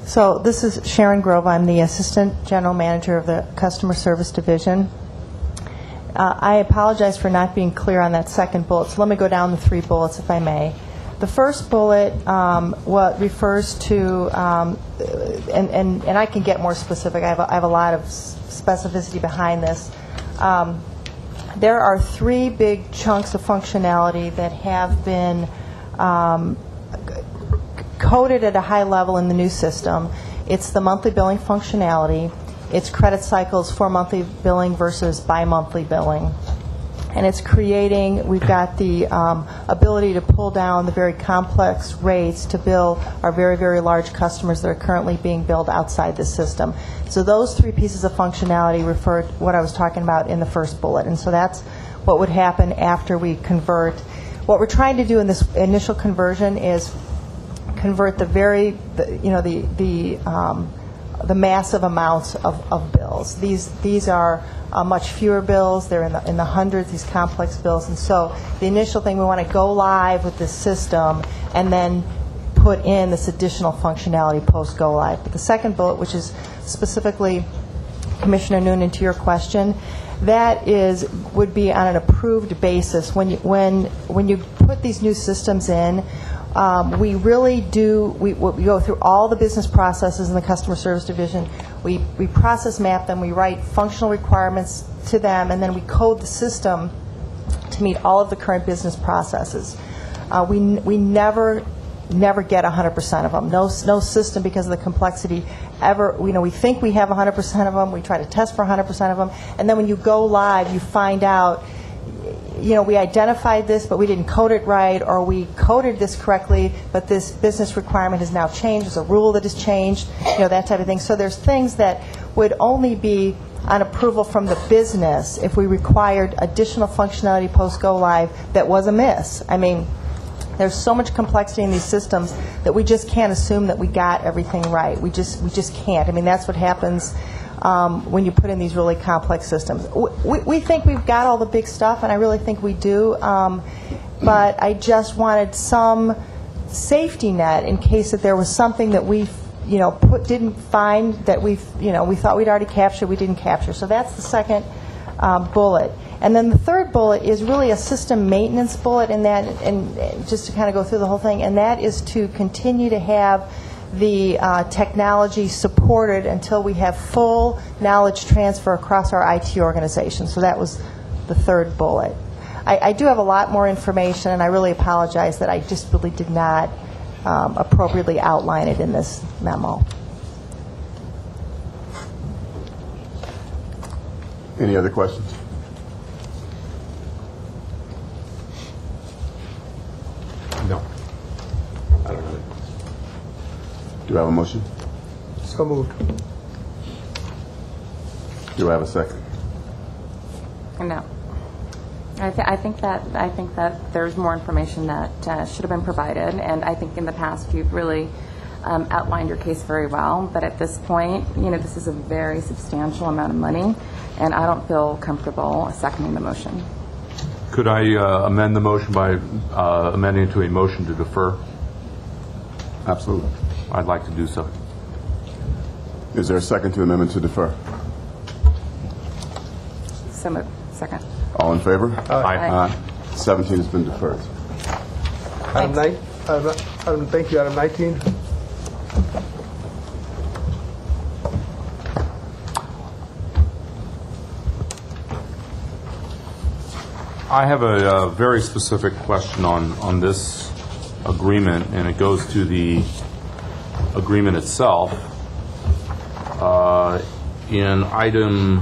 So this is Sharon Grove. I'm the Assistant General Manager of the Customer Service Division. I apologize for not being clear on that second bullet, so let me go down the 3 bullets if I may. The first bullet what refers to, and I can get more specific, I have a lot of specificity behind this. There are 3 big chunks of functionality that have been coded at a high level in the new system. It's the monthly billing functionality, it's credit cycles for monthly billing versus bi-monthly billing. And it's creating, we've got the ability to pull down the very complex rates to bill our very, very large customers that are currently being billed outside the system. So those 3 pieces of functionality refer to what I was talking about in the first bullet. And so that's what would happen after we convert. What we're trying to do in this initial conversion is convert the massive amounts of bills. These are much fewer bills. They're in the hundreds, these complex bills. And so the initial thing, we want to go live with this system and then put in this additional functionality post-go live. But the second bullet, which is specifically, Commissioner Noonan, to your question, that would be on an approved basis. When you put these new systems in, we really do, we go through all the business processes in the customer service division. We process map them, we write functional requirements to them, and then we code the system to meet all of the current business processes. We never get 100% of them. No system, because of the complexity, ever, we think we have 100% of them, we try to test for 100% of them, and then when you go live, you find out, we identified this, but we didn't code it right, or we coded this correctly, but this business requirement has now changed. There's a rule that has changed, that type of thing. So there's things that would only be on approval from the business if we required additional functionality post-go-live that was amiss. I mean, there's so much complexity in these systems that we just can't assume that we got everything right. We just can't. I mean, that's what happens when you put in these really complex systems. We think we've got all the big stuff, and I really think we do, but I just wanted some safety net in case that there was something that we didn't find that we thought we'd already captured, we didn't capture. So that's the second bullet. And then the third bullet is really a system maintenance bullet, and just to kind of go through the whole thing, and that is to continue to have the technology supported until we have full knowledge transfer across our IT organization. So that was the third bullet. I do have a lot more information, and I really apologize that I just really did not appropriately outline it in this memo. Any other questions? No. I don't know. Do I have a motion? So moved. Do I have a second? No. I think that there's more information that should have been provided, and I think in the past you've really outlined your case very well. But at this point, this is a very substantial amount of money, and I don't feel comfortable seconding the motion. Could I amend the motion by amending it to a motion to defer? Absolutely. I'd like to do so. Is there a second to amendment to defer? So moved. Second. All in favor? Aye. 17 has been deferred. Thank you. Item 19. I have a very specific question on this agreement, and it goes to the agreement itself. In item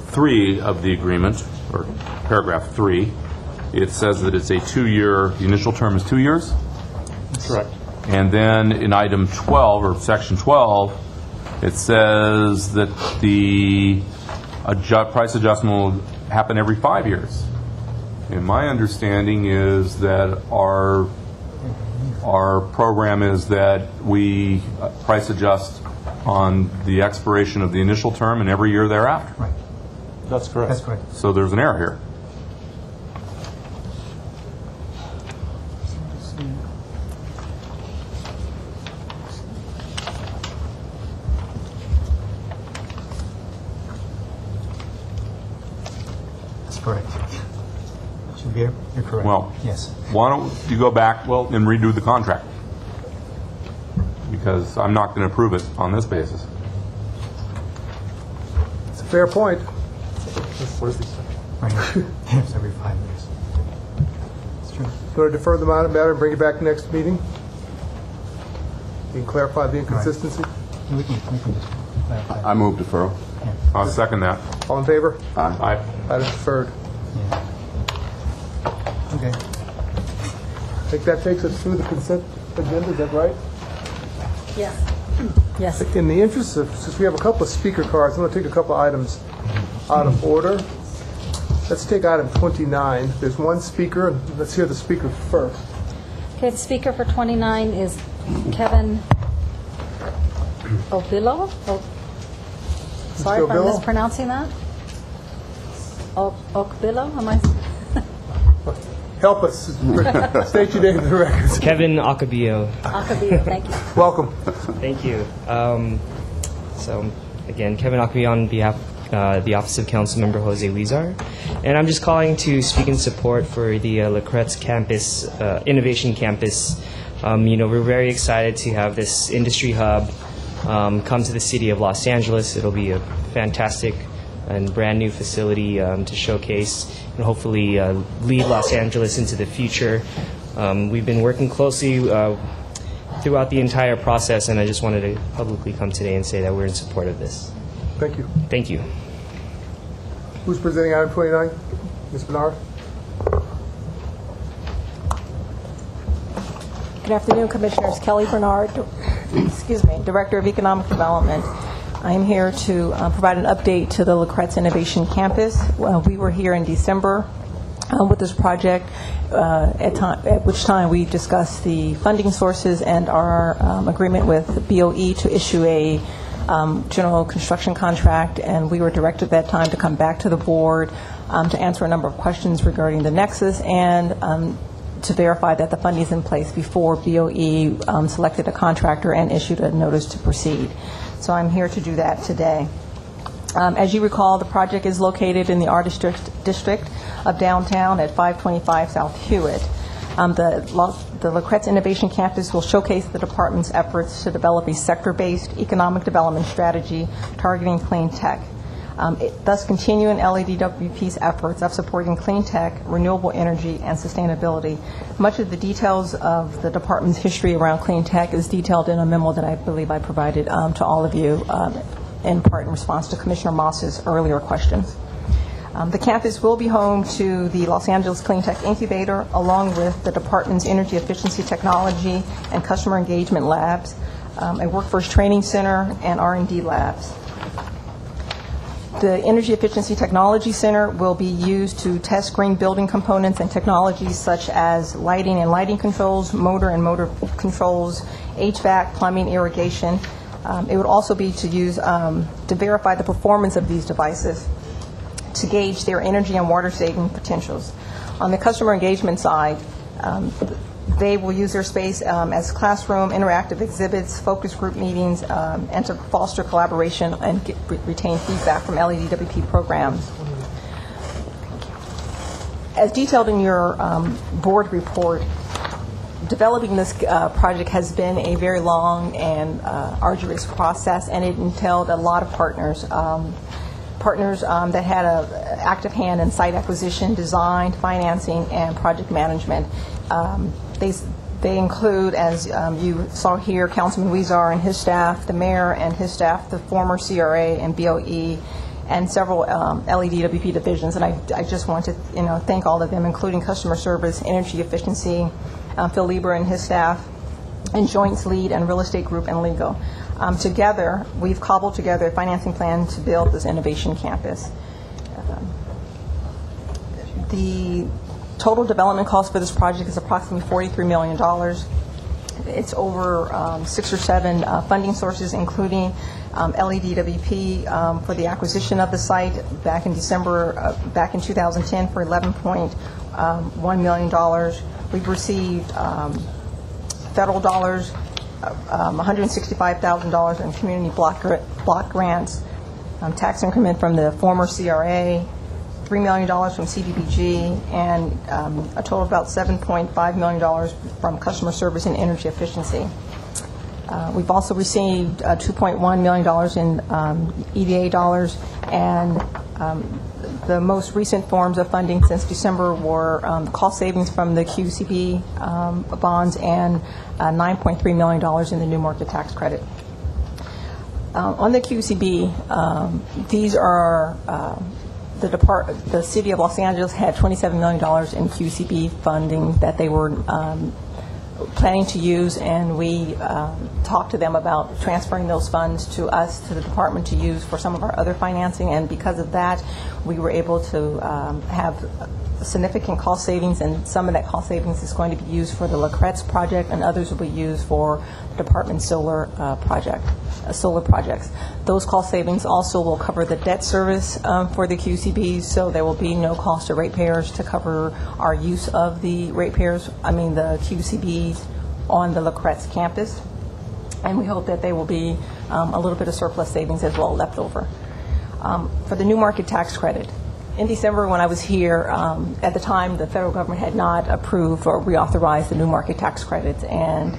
3 of the agreement, or paragraph 3, it says that it's a 2-year, the initial term is 2 years? That's correct. And then in item 12, or section 12, it says that the price adjustment will happen every 5 years. And my understanding is that our program is that we price adjust on the expiration of the initial term and every year thereafter. Right. That's correct. That's correct. So there's an error here. That's correct. Should be, you're correct. Well, yes. Why don't you go back, and redo the contract? Because I'm not going to approve it on this basis. It's a fair point. What is this? Right here. It's every 5 years. It's true. You want to defer the matter and bring it back next meeting? You can clarify the inconsistency? Right. We can just clarify. I move deferral. Yeah. I'll second that. All in favor? Aye. Item deferred. Yeah. Okay. I think that takes us through the consent agenda. Is that right? Yes. Yes. In the interest of, since we have a couple of speaker cards, I'm going to take a couple of items out of order. Let's take item 29. There's one speaker. Let's hear the speaker first. Okay, the speaker for 29 is Kevin Obillo. Sorry if I'm mispronouncing that. Okbillo, am I? Help us. State your name for the records. Kevin Akabillo. Akabillo, thank you. Welcome. Thank you. So, again, Kevin Akabillo on behalf of the Office of Councilmember Jose Huizar. And I'm just calling to speak in support for the La Cretz Campus, Innovation Campus. We're very excited to have this industry hub come to the city of Los Angeles. It'll be a fantastic and brand new facility to showcase and hopefully lead Los Angeles into the future. We've been working closely throughout the entire process, and I just wanted to publicly come today and say that we're in support of this. Thank you. Thank you. Who's presenting item 29? Ms. Bernard? Good afternoon, Commissioners. Kelly Bernard, excuse me, Director of Economic Development. I'm here to provide an update to the Lacrette's Innovation Campus. We were here in December with this project, at which time we discussed the funding sources and our agreement with BOE to issue a general construction contract, and we were directed at that time to come back to the board to answer a number of questions regarding the nexus and to verify that the funding is in place before BOE selected a contractor and issued a notice to proceed. So I'm here to do that today. As you recall, the project is located in the R District of downtown at 525 South Hewitt. The Lacrette's Innovation Campus will showcase the department's efforts to develop a sector-based economic development strategy targeting clean tech, thus continuing LADWP's efforts of supporting clean tech, renewable energy, and sustainability. Much of the details of the department's history around clean tech is detailed in a memo that I believe I provided to all of you in part in response to Commissioner Moss's earlier questions. The campus will be home to the Los Angeles Clean Tech Incubator, along with the department's energy efficiency technology and customer engagement labs, a workforce training center, and R&D labs. The Energy Efficiency Technology Center will be used to test green building components and technologies such as lighting and lighting controls, motor and motor controls, HVAC, plumbing, irrigation. It would also be to use to verify the performance of these devices, to gauge their energy and water saving potentials. On the customer engagement side, they will use their space as classroom, interactive exhibits, focus group meetings, and to foster collaboration and retain feedback from LADWP programs. As detailed in your board report, developing this project has been a very long and arduous process, and it entailed a lot of partners. Partners that had an active hand in site acquisition, design, financing, and project management. They include, as you saw here, Councilman Weezar and his staff, the mayor and his staff, the former CRA and BOE, and several LADWP divisions. And I just want to thank all of them, including customer service, energy efficiency, Phil Lieber and his staff, and Joints Lead and Real Estate Group and Legal. Together, we've cobbled together a financing plan to build this innovation campus. The total development cost for this project is approximately $43 million. It's over 6 or 7 funding sources, including LADWP for the acquisition of the site back in December, back in 2010 for $11.1 million. We've received federal dollars, $165,000 in community block grants, tax increment from the former CRA, $3 million from CDBG, and a total of about $7.5 million from customer service and energy efficiency. We've also received $2.1 million in EDA dollars, and the most recent forms of funding since December were cost savings from the QCB bonds and $9.3 million in the new market tax credit. On the QCB, these are the City of Los Angeles had $27 million in QCB funding that they were planning to use, and we talked to them about transferring those funds to us, to the department, to use for some of our other financing, and because of that, we were able to have significant cost savings, and some of that cost savings is going to be used for the Lacrette's project, and others will be used for the department's solar projects. Those cost savings also will cover the debt service for the QCBs, so there will be no cost to ratepayers to cover our use of the the QCBs on the Lacrette's campus, and we hope that there will be a little bit of surplus savings as well left over. For the new market tax credit, in December when I was here, at the time the federal government had not approved or reauthorized the new market tax credits, and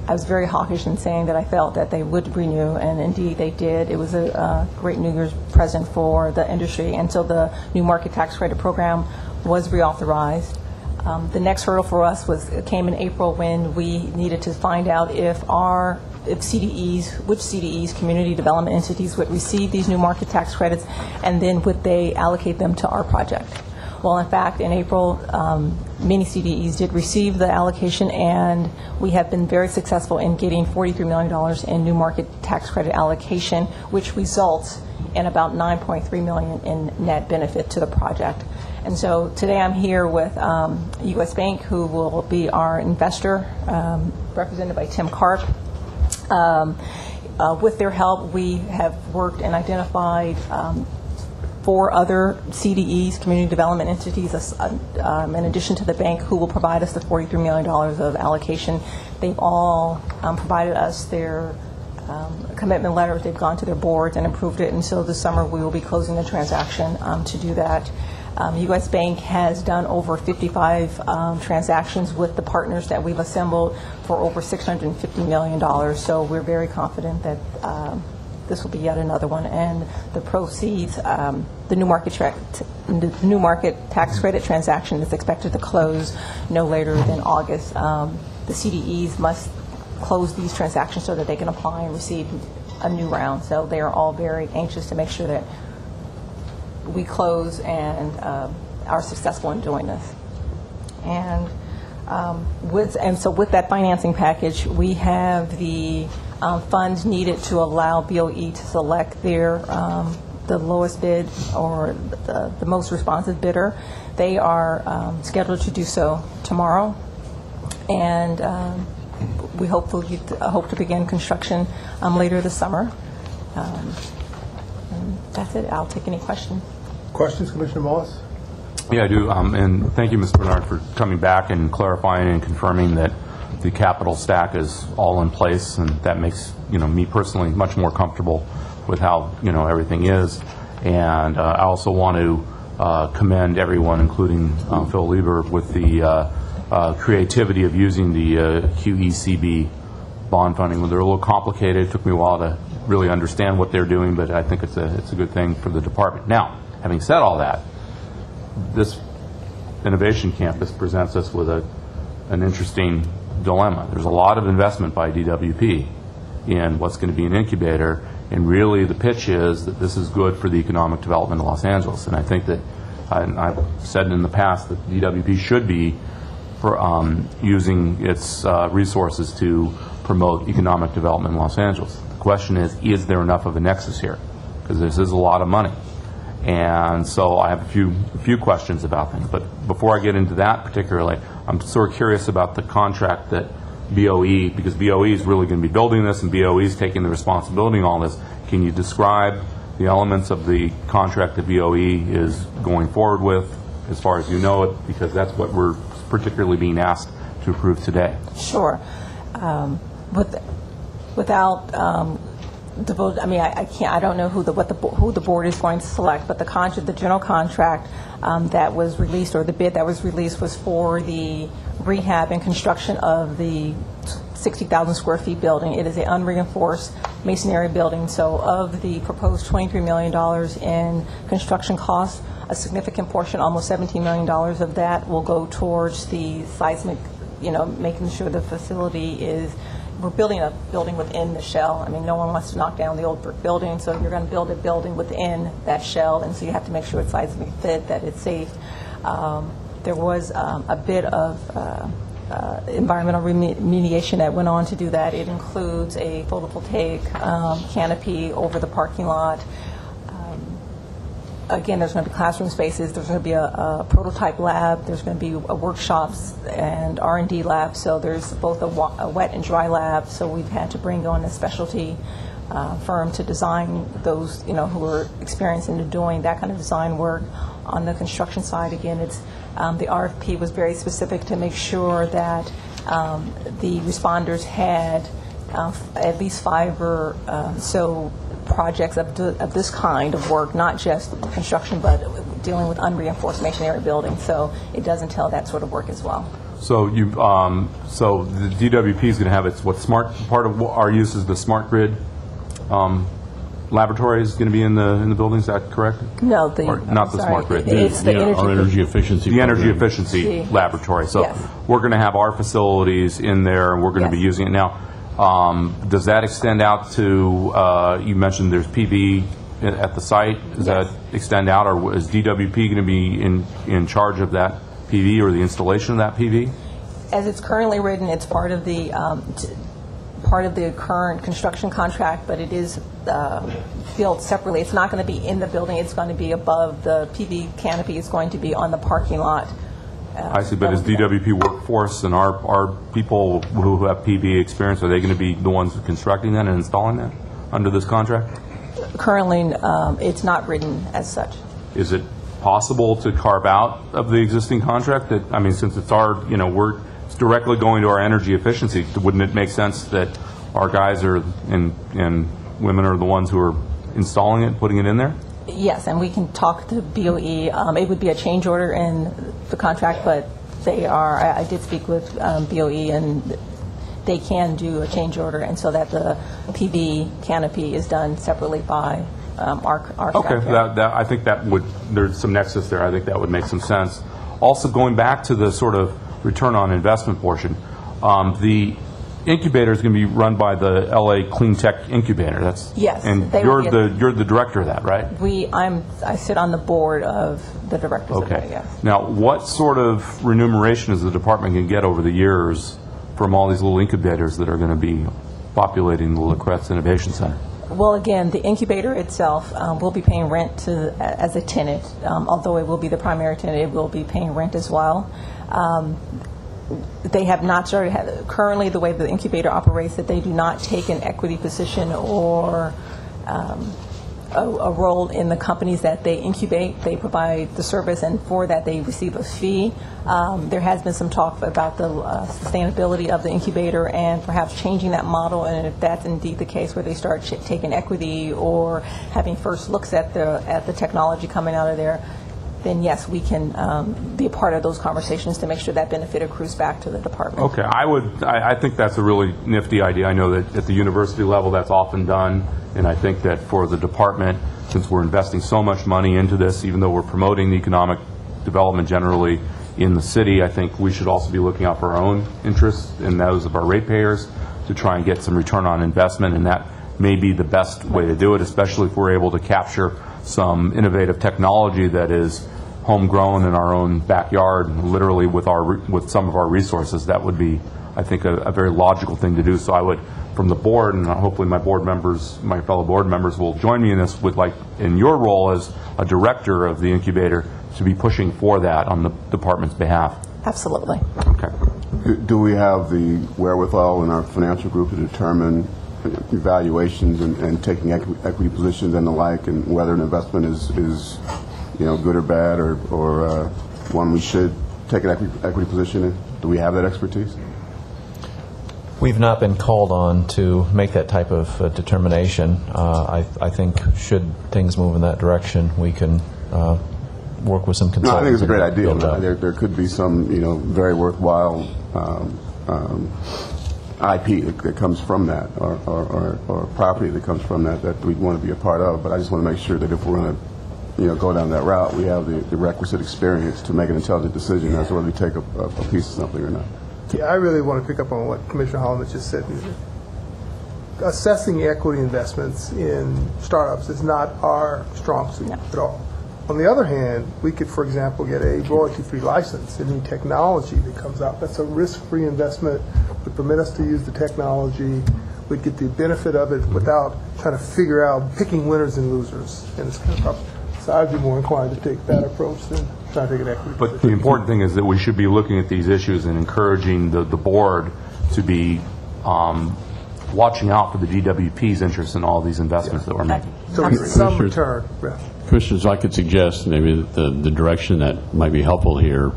I was very hawkish in saying that I felt that they would renew, and indeed they did. It was a great New Year's present for the industry, and so the new market tax credit program was reauthorized. The next hurdle for us came in April when we needed to find out if which CDEs, community development entities, would receive these new market tax credits, and then would they allocate them to our project. Well, in fact, in April, many CDEs did receive the allocation, and we have been very successful in getting $43 million in new market tax credit allocation, which results in about $9.3 million in net benefit to the project. And so today I'm here with U.S. Bank, who will be our investor, represented by Tim Karp. With their help, we have worked and identified 4 other CDEs, community development entities, in addition to the bank, who will provide us the $43 million of allocation. They've all provided us their commitment letters. They've gone to their boards and approved it, and so this summer we will be closing the transaction to do that. U.S. Bank has done over 55 transactions with the partners that we've assembled for over $650 million, so we're very confident that this will be yet another one. And the proceeds, the new market tax credit transaction is expected to close no later than August. The CDEs must close these transactions so that they can apply and receive a new round. So they are all very anxious to make sure that we close and are successful in doing this. And so with that financing package, we have the funds needed to allow BOE to select their the lowest bid or the most responsive bidder. They are scheduled to do so tomorrow, and we hope to begin construction later this summer. And that's it. I'll take any questions. Questions, Commissioner Moss? Yeah, I do. And thank you, Mr. Bernard, for coming back and clarifying and confirming that the capital stack is all in place, and that makes me personally much more comfortable with how everything is. And I also want to commend everyone, including Phil Lieber, with the creativity of using the QECB bond funding. They're a little complicated. It took me a while to really understand what they're doing, but I think it's a good thing for the department. Now, having said all that, this innovation campus presents us with an interesting dilemma. There's a lot of investment by DWP in what's going to be an incubator, and really the pitch is that this is good for the economic development of Los Angeles. And I think that, and I've said in the past, that DWP should be using its resources to promote economic development in Los Angeles. The question is there enough of a nexus here? Because this is a lot of money. And so I have a few questions about things. But before I get into that particularly, I'm sort of curious about the contract that BOE, because BOE is really going to be building this, and BOE is taking the responsibility on all this. Can you describe the elements of the contract that BOE is going forward with, as far as you know it, because that's what we're particularly being asked to approve today? Sure. Without devote, I can't. I don't know who the board is going to select, but the general contract that was released, or the bid that was released, was for the rehab and construction of the 60,000 square feet building. It is an unreinforced masonry building. So of the proposed $23 million in construction costs, a significant portion, almost $17 million of that, will go towards the seismic, making sure the facility is. We're building a building within the shell. No one wants to knock down the old brick building, so you're going to build a building within that shell, and so you have to make sure it's seismic fit, that it's safe. There was a bit of environmental remediation that went on to do that. It includes a photovoltaic canopy over the parking lot. Again, there's going to be classroom spaces. There's going to be a prototype lab. There's going to be workshops and R&D lab. So there's both a wet and dry lab. So we've had to bring on a specialty firm to design those, who are experienced in doing that kind of design work. On the construction side, again, it's the RFP was very specific to make sure that the responders had at least 5 or so projects of this kind of work, not just construction, but dealing with unreinforced masonry buildings. So it does entail that sort of work as well. So so the DWP is going to have its smart part of our use is the smart grid laboratory is going to be in the building. Is that correct? No, not the smart grid. It's the energy efficiency. The energy efficiency laboratory. So yes. We're going to have our facilities in there, and we're going to be using it now. Does that extend out to, you mentioned there's PV at the site, does that extend out, or is DWP going to be in charge of that PV or the installation of that PV? As it's currently written, it's part of the current construction contract, but it is built separately. It's not going to be in the building. It's going to be above the PV canopy. It's going to be on the parking lot. I see, but is DWP workforce and our people who have PV experience, are they going to be the ones constructing that and installing that under this contract? Currently, it's not written as such. Is it possible to carve out of the existing contract that, I mean, since it's our, it's directly going to our energy efficiency, wouldn't it make sense that our guys are and women are the ones who are installing it, putting it in there? Yes, and we can talk to BOE. It would be a change order in the contract, but they are, I did speak with BOE, and they can do a change order, and so that the PV canopy is done separately by our Okay, I think that would, there's some nexus there. I think that would make some sense. Also, going back to the sort of return on investment portion, the incubator is going to be run by the LA Clean Tech Incubator. That's yes, and they you're will the director of that, right? I sit on the board of the directors. Okay. Of that, yes. Now, what sort of remuneration is the department going to get over the years from all these little incubators that are going to be populating the Lacrette's Innovation Center? Well, again, the incubator itself will be paying rent as a tenant. Although it will be the primary tenant, it will be paying rent as well. They have not started, currently the way the incubator operates, that they do not take an equity position or a role in the companies that they incubate. They provide the service, and for that they receive a fee. There has been some talk about the sustainability of the incubator and perhaps changing that model, and if that's indeed the case where they start taking equity or having first looks at the technology coming out of there, then yes, we can be a part of those conversations to make sure that benefit accrues back to the department. Okay, I think that's a really nifty idea. I know that at the university level that's often done, and I think that for the department, since we're investing so much money into this, even though we're promoting the economic development generally in the city, I think we should also be looking out for our own interests and those of our ratepayers to try and get some return on investment, and that may be the best way to do it, especially if we're able to capture some innovative technology that is homegrown in our own backyard, literally with some of our resources. That would be, I think, a very logical thing to do. So I would, from the board, and hopefully my fellow board members will join me in this, would like, in your role as a director of the incubator, to be pushing for that on the department's behalf. Absolutely. Okay. Do we have the wherewithal in our financial group to determine evaluations and taking equity positions and the like, and whether an investment is good or bad, or one we should take an equity position in? Do we have that expertise? We've not been called on to make that type of determination. I think should things move in that direction, we can work with some consultants. No, I think it's a great idea. There could be some very worthwhile IP that comes from that, or property that comes from that we'd want to be a part of. But I just want to make sure that if we're going to go down that route, we have the requisite experience to make an intelligent decision as to whether we take a piece of something or not. Yeah, I really want to pick up on what Commissioner Holloman just said. Assessing equity investments in startups is not our strong suit at all. On the other hand, we could, for example, get a royalty-free license in new technology that comes out. That's a risk-free investment, would permit us to use the technology. We'd get the benefit of it without trying to figure out picking winners and losers in this kind of problem. So I'd be more inclined to take that approach than trying to take an equity But the important thing is that we should be looking at these issues and encouraging the board to be watching out for the DWP's interest in all these investments that we're making. So we get some return. Yeah. Commissioners, I could suggest maybe the direction that might be helpful here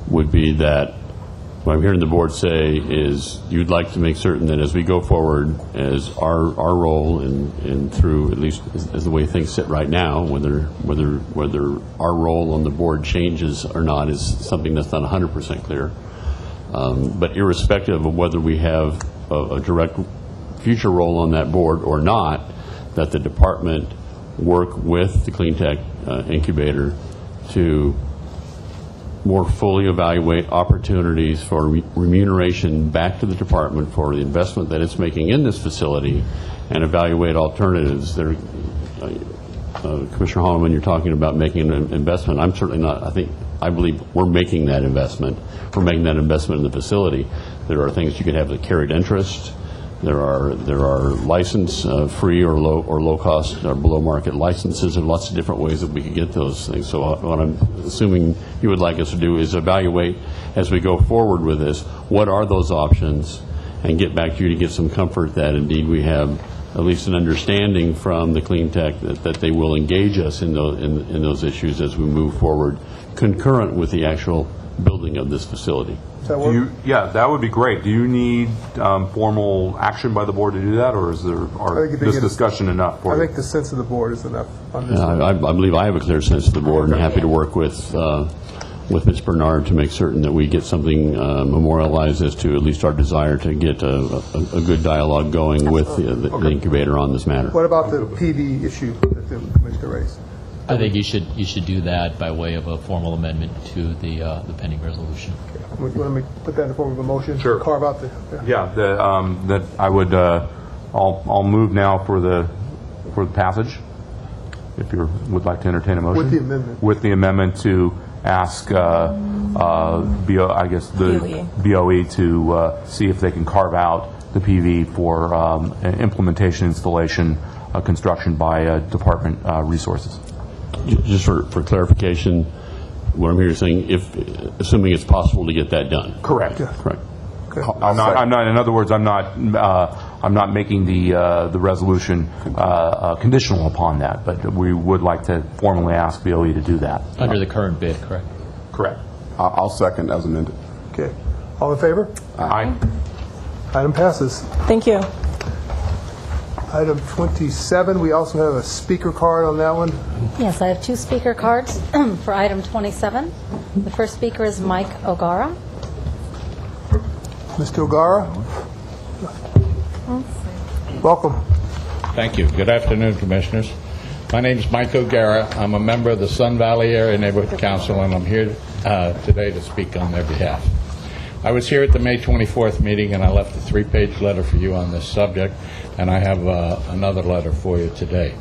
would be that what I'm hearing the board say is you'd like to make certain that as we go forward, as our role and through, at least as the way things sit right now, whether our role on the board changes or not is something that's not 100% clear. But irrespective of whether we have a direct future role on that board or not, that the department work with the Clean Tech Incubator to more fully evaluate opportunities for remuneration back to the department for the investment that it's making in this facility, and evaluate alternatives. Commissioner Holloman, you're talking about making an investment. I'm certainly not. I believe we're making that investment. We're making that investment in the facility. There are things you can have that carried interest. There are license free or low cost or below market licenses. There are lots of different ways that we can get those things. So what I'm assuming you would like us to do is evaluate as we go forward with this, what are those options, and get back to you to get some comfort that indeed we have at least an understanding from the clean tech that they will engage us in those issues as we move forward, concurrent with the actual building of this facility. Yeah, that would be great. Do you need formal action by the board to do that, or is this discussion enough for you? I think the sense of the board is enough on this. I believe I have a clear sense of the board, and happy to work with Ms. Bernard to make certain that we get something memorialized as to at least our desire to get a good dialogue going with the incubator on this matter. What about the PV issue that the Commissioner raised? I think you should do that by way of a formal amendment to the pending resolution. Okay. Let me put that in the form of a motion. Sure. Carve out the. Yeah, that I would. I'll move now for the passage. If you would like to entertain a motion With the amendment. With the amendment to ask BOE to see if they can carve out the PV for implementation, installation, construction by department resources. Just for clarification, what I'm hearing is saying, assuming it's possible to get that done. Correct. Yeah. Correct. Okay. I'm not. In other words, I'm not making the resolution conditional upon that, but we would like to formally ask BOE to do that Under the current bid, correct? Correct. I'll second as amended. Okay. All in favor? Aye. Item passes. Thank you. Item 27, we also have a speaker card on that one. Yes, I have 2 speaker cards for item 27. The first speaker is Mike O'Gara. Mr. O'Gara? Welcome. Thank you. Good afternoon, Commissioners. My name is Mike O'Gara. I'm a member of the Sun Valley Area Neighborhood Council, and I'm here today to speak on their behalf. I was here at the May 24th meeting, and I left a 3-page letter for you on this subject, and I have another letter for you today.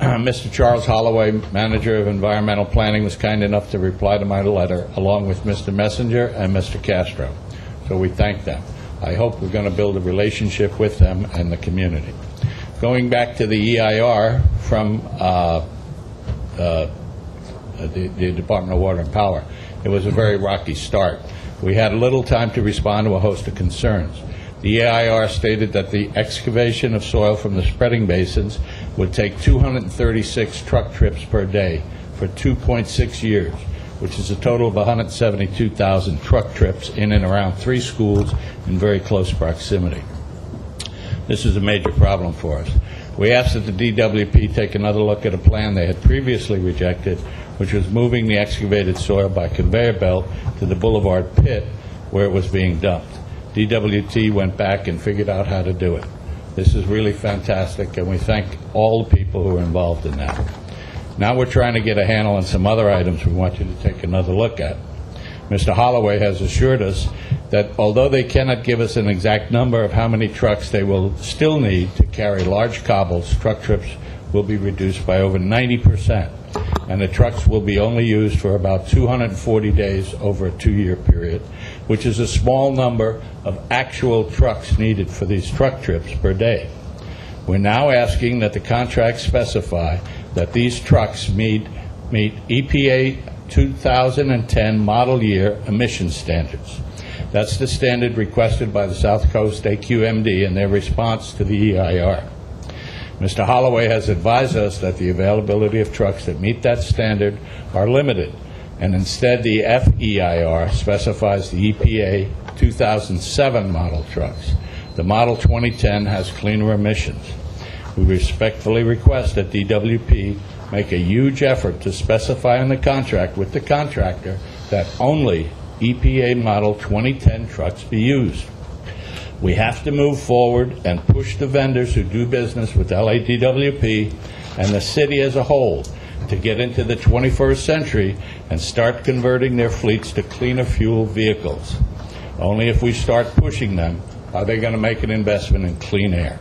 Mr. Charles Holloway, Manager of Environmental Planning, was kind enough to reply to my letter, along with Mr. Messenger and Mr. Castro. So we thank them. I hope we're going to build a relationship with them and the community. Going back to the EIR from the Department of Water and Power, it was a very rocky start. We had little time to respond to a host of concerns. The EIR stated that the excavation of soil from the spreading basins would take 236 truck trips per day for 2.6 years, which is a total of 172,000 truck trips in and around 3 schools in very close proximity. This is a major problem for us. We asked that the DWP take another look at a plan they had previously rejected, which was moving the excavated soil by conveyor belt to the Boulevard pit where it was being dumped. DWT went back and figured out how to do it. This is really fantastic, and we thank all the people who are involved in that. Now we're trying to get a handle on some other items we want you to take another look at. Mr. Holloway has assured us that although they cannot give us an exact number of how many trucks they will still need to carry large cobbles, truck trips will be reduced by over 90%, and the trucks will be only used for about 240 days over a 2-year period, which is a small number of actual trucks needed for these truck trips per day. We're now asking that the contract specify that these trucks meet EPA 2010 model year emission standards. That's the standard requested by the South Coast AQMD in their response to the EIR. Mr. Holloway has advised us that the availability of trucks that meet that standard are limited, and instead the FEIR specifies the EPA 2007 model trucks. The model 2010 has cleaner emissions. We respectfully request that DWP make a huge effort to specify in the contract with the contractor that only EPA model 2010 trucks be used. We have to move forward and push the vendors who do business with LADWP and the city as a whole to get into the 21st century and start converting their fleets to cleaner fuel vehicles. Only if we start pushing them are they going to make an investment in clean air.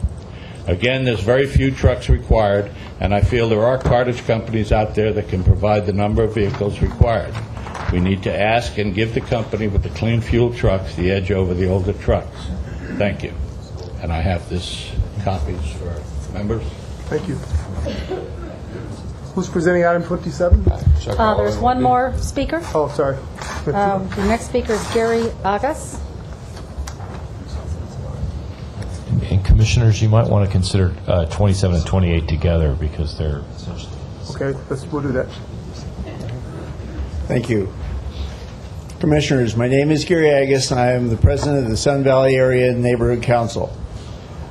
Again, there's very few trucks required, and I feel there are cartage companies out there that can provide the number of vehicles required. We need to ask and give the company with the clean fuel trucks the edge over the older trucks. Thank you. And I have this copies for members. Thank you. Who's presenting item 27? There's one more speaker. Oh, sorry. The next speaker is Gary Agas. And Commissioners, you might want to consider 27 and 28 together because they're... Okay, we'll do that. Thank you. Commissioners, my name is Gary Agus, and I am the president of the Sun Valley Area Neighborhood Council.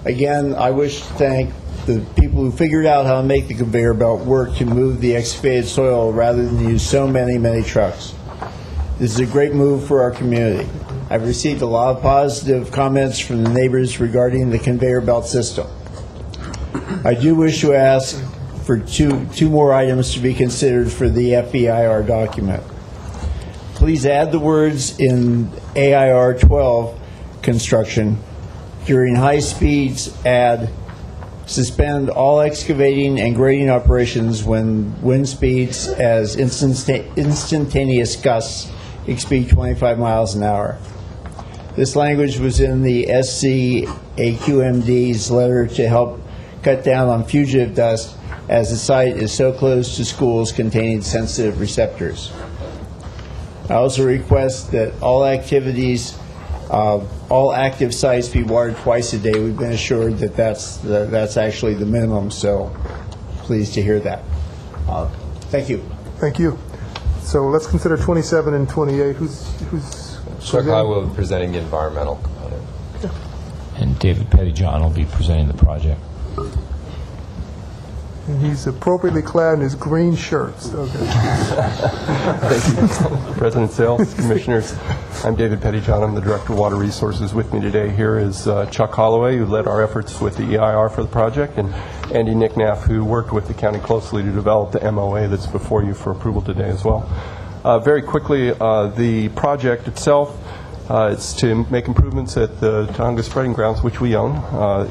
Again, I wish to thank the people who figured out how to make the conveyor belt work to move the excavated soil rather than use so many trucks. This is a great move for our community. I've received a lot of positive comments from the neighbors regarding the conveyor belt system. I do wish to ask for two more items to be considered for the FEIR document. Please add the words in AIR 12 construction, during high speeds, suspend all excavating and grading operations when wind speeds as instantaneous gusts exceed 25 miles an hour. This language was in the SCAQMD's letter to help cut down on fugitive dust, as the site is so close to schools containing sensitive receptors. I also request that all active sites be watered twice a day. We've been assured that that's actually the minimum, so pleased to hear that. Thank you. Thank you. So let's consider 27 and 28. Who's Chuck High will be presenting the environmental component. And David Pettyjohn will be presenting the project. And he's appropriately clad in his green shirts. Okay. Thank you, President Sales, Commissioners. I'm David Pettyjohn. I'm the Director of Water Resources. With me today here is Chuck Holloway, who led our efforts with the EIR for the project, and Andy Nicknaff, who worked with the county closely to develop the MOA that's before you for approval today as well. Very quickly, the project itself, it's to make improvements at the Tonga Spreading Grounds, which we own.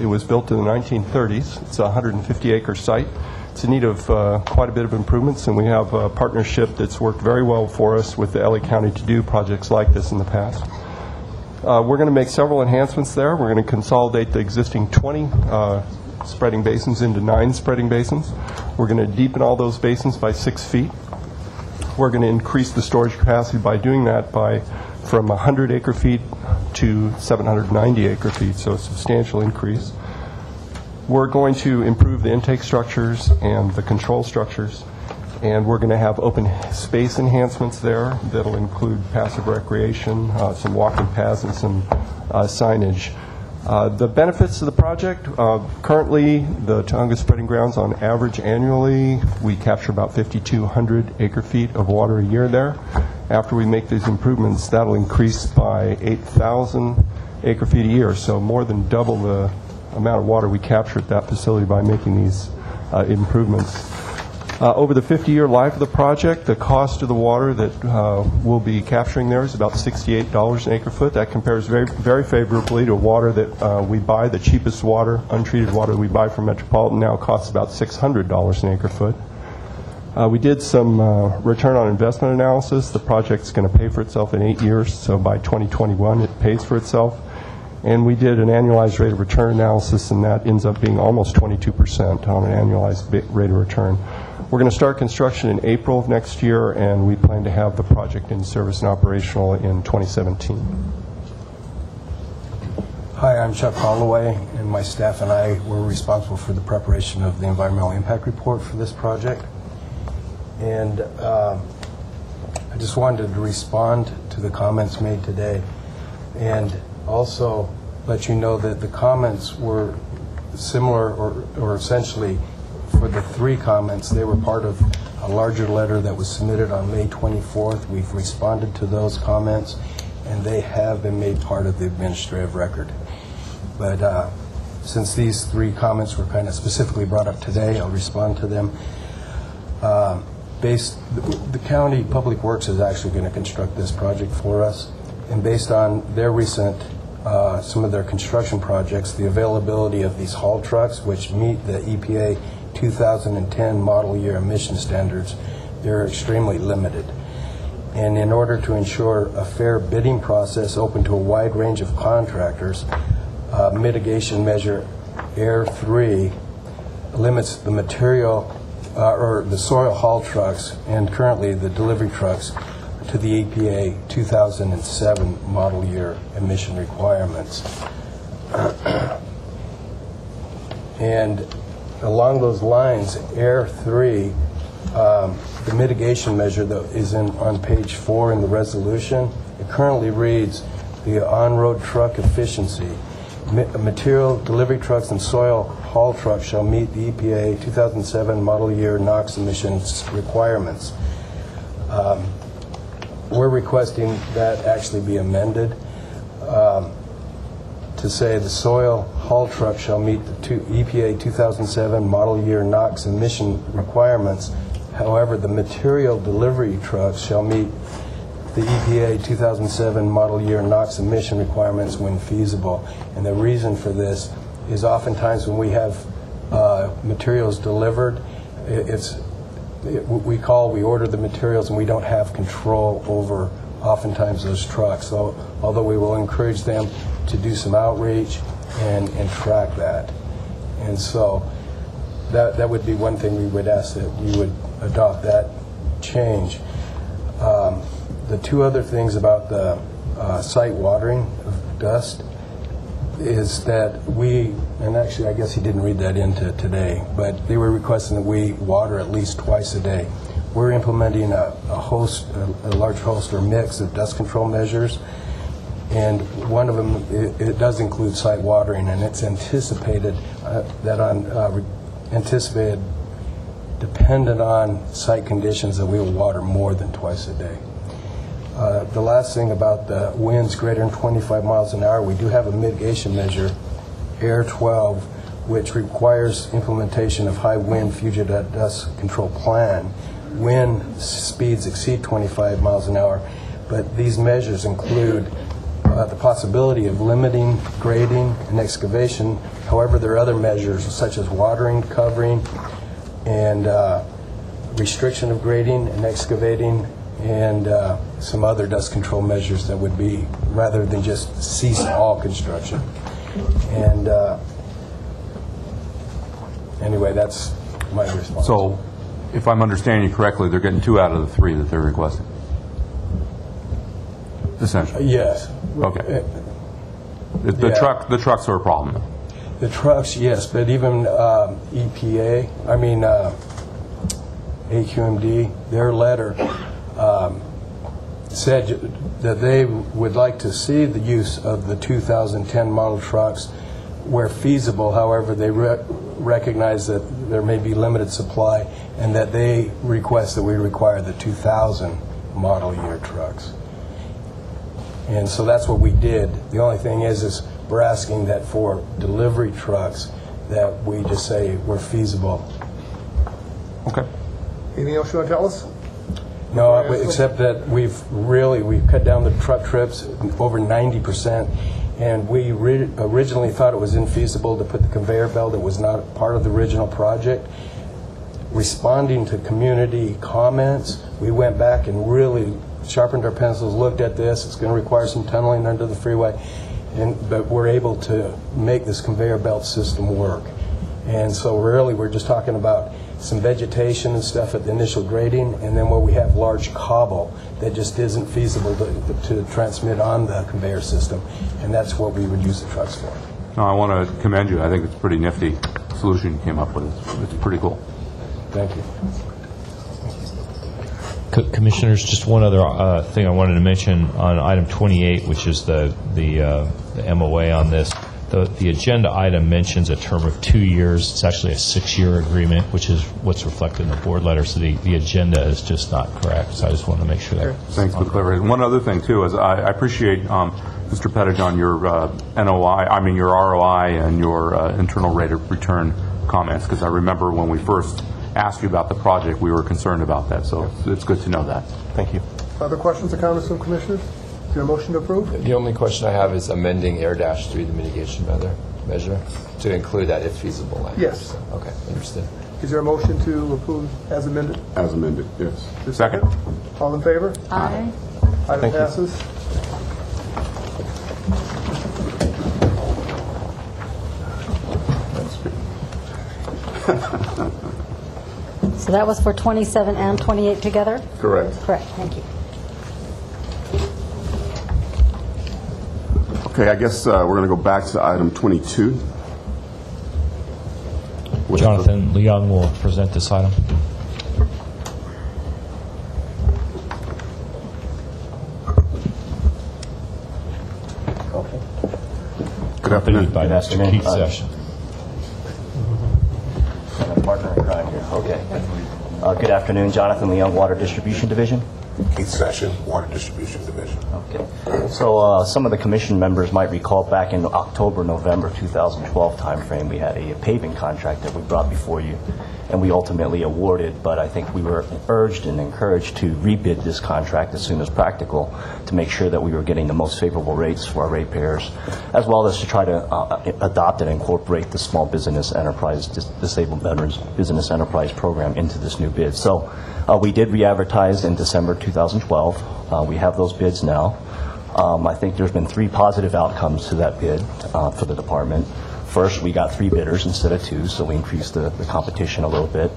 It was built in the 1930s. It's a 150-acre site. It's in need of quite a bit of improvements, and we have a partnership that's worked very well for us with the LA County to do projects like this in the past. We're going to make several enhancements there. We're going to consolidate the existing 20 spreading basins into 9 spreading basins. We're going to deepen all those basins by 6 feet. We're going to increase the storage capacity by doing that from 100 acre feet to 790 acre feet, so a substantial increase. We're going to improve the intake structures and the control structures, and we're going to have open space enhancements there that'll include passive recreation, some walking paths, and some signage. The benefits of the project, currently the Tonga Spreading Grounds, on average annually, we capture about 5,200 acre feet of water a year there. After we make these improvements, that'll increase by 8,000 acre feet a year, so more than double the amount of water we capture at that facility by making these improvements. Over the 50-year life of the project, the cost of the water that we'll be capturing there is about $68 an acre foot. That compares very favorably to water that we buy. The cheapest water, untreated water we buy from Metropolitan now costs about $600 an acre foot. We did some return on investment analysis. The project's going to pay for itself in 8 years, so by 2021 it pays for itself. And we did an annualized rate of return analysis, and that ends up being almost 22% on an annualized rate of return. We're going to start construction in April of next year, and we plan to have the project in service and operational in 2017. Hi, I'm Chuck Holloway, and my staff and I were responsible for the preparation of the environmental impact report for this project. And I just wanted to respond to the comments made today, and also let you know that the comments were similar or essentially for the 3 comments. They were part of a larger letter that was submitted on May 24th. We've responded to those comments, and they have been made part of the administrative record. But since these 3 comments were kind of specifically brought up today, I'll respond to them. The county public works is actually going to construct this project for us, and based on their recent some of their construction projects, the availability of these haul trucks, which meet the EPA 2010 model year emission standards, they're extremely limited. And in order to ensure a fair bidding process open to a wide range of contractors, mitigation measure Air 3 limits the material or the soil haul trucks and currently the delivery trucks to the EPA 2007 model year emission requirements. And along those lines, Air 3, the mitigation measure that is on page 4 in the resolution, it currently reads the on-road truck efficiency. Material delivery trucks and soil haul trucks shall meet the EPA 2007 model year NOx emissions requirements. We're requesting that actually be amended to say the soil haul truck shall meet the EPA 2007 model year NOx emission requirements. However, the material delivery trucks shall meet the EPA 2007 model year NOx emission requirements when feasible. And the reason for this is oftentimes when we have materials delivered, we order the materials and we don't have control over oftentimes those trucks. So although we will encourage them to do some outreach and track that. And so that would be one thing we would ask, that you would adopt that change. The two other things about the site watering of dust is that and actually I guess he didn't read that into today, but they were requesting that we water at least twice a day. We're implementing a large host or mix of dust control measures, and one of them, it does include site watering, and it's anticipated dependent on site conditions that we will water more than twice a day. The last thing about the winds greater than 25 miles an hour, we do have a mitigation measure, Air 12, which requires implementation of high wind fugitive dust control plan when speeds exceed 25 miles an hour. But these measures include the possibility of limiting grading and excavation. However, there are other measures such as watering, covering, and restriction of grading and excavating, and some other dust control measures that would be, rather than just cease all construction. And anyway, that's my response. So, if I'm understanding you correctly, they're getting 2 out of the 3 that they're requesting, essentially. Yes. Okay. The trucks are a problem. The trucks, yes, but even AQMD, their letter said that they would like to see the use of the 2010 model trucks where feasible. However, they recognize that there may be limited supply, and that they request that we require the 2000 model year trucks. And so that's what we did. The only thing is we're asking that for delivery trucks that we just say we're feasible. Okay. Anything else you want to tell us? No, except that we've cut down the truck trips over 90%, and we originally thought it was infeasible to put the conveyor belt. It was not part of the original project. Responding to community comments, we went back and really sharpened our pencils, looked at this. It's going to require some tunneling under the freeway, but we're able to make this conveyor belt system work. And so really we're just talking about some vegetation and stuff at the initial grading, and then where we have large cobble that just isn't feasible to transmit on the conveyor system, and that's what we would use the trucks for. No, I want to commend you. I think it's a pretty nifty solution you came up with. It's pretty cool. Thank you. Commissioners, just one other thing I wanted to mention on item 28, which is the MOA on this. The agenda item mentions a term of 2 years. It's actually a 6-year agreement, which is what's reflected in the board letter. So the agenda is just not correct. So I just want to make sure that. Thanks for clarity. One other thing too is I appreciate Mr. Pettijohn, your your ROI and your internal rate of return comments, because I remember when we first asked you about the project, we were concerned about that. So it's good to know that. Thank you. Other questions or comments from commissioners? there a motion to approve? The only question I have is amending Air-3, the mitigation measure, to include that if feasible language. Yes. So, okay, understood. Is there a motion to approve as amended? As amended, yes. Second. All in favor? Aye. Item Thank you. passes. So that was for 27 and 28 together? Correct. Correct, thank you. Okay, I guess we're going to go back to item 22. Jonathan Leung will present this item. Good afternoon. By Mr. Keith Sessions. Partner in crime here. Okay. Good afternoon, Jonathan Leung, Water Distribution Division. Keith Session, Water Distribution Division. Okay. So some of the commission members might recall back in October, November 2012 timeframe, we had a paving contract that we brought before you, and we ultimately awarded, but I think we were urged and encouraged to rebid this contract as soon as practical to make sure that we were getting the most favorable rates for our ratepayers, as well as to try to adopt and incorporate the Small Business Enterprise, Disabled Veterans Business Enterprise Program into this new bid. So we did re-advertise in December 2012. We have those bids now. I think there's been 3 positive outcomes to that bid for the department. First, we got 3 bidders instead of 2, so we increased the competition a little bit.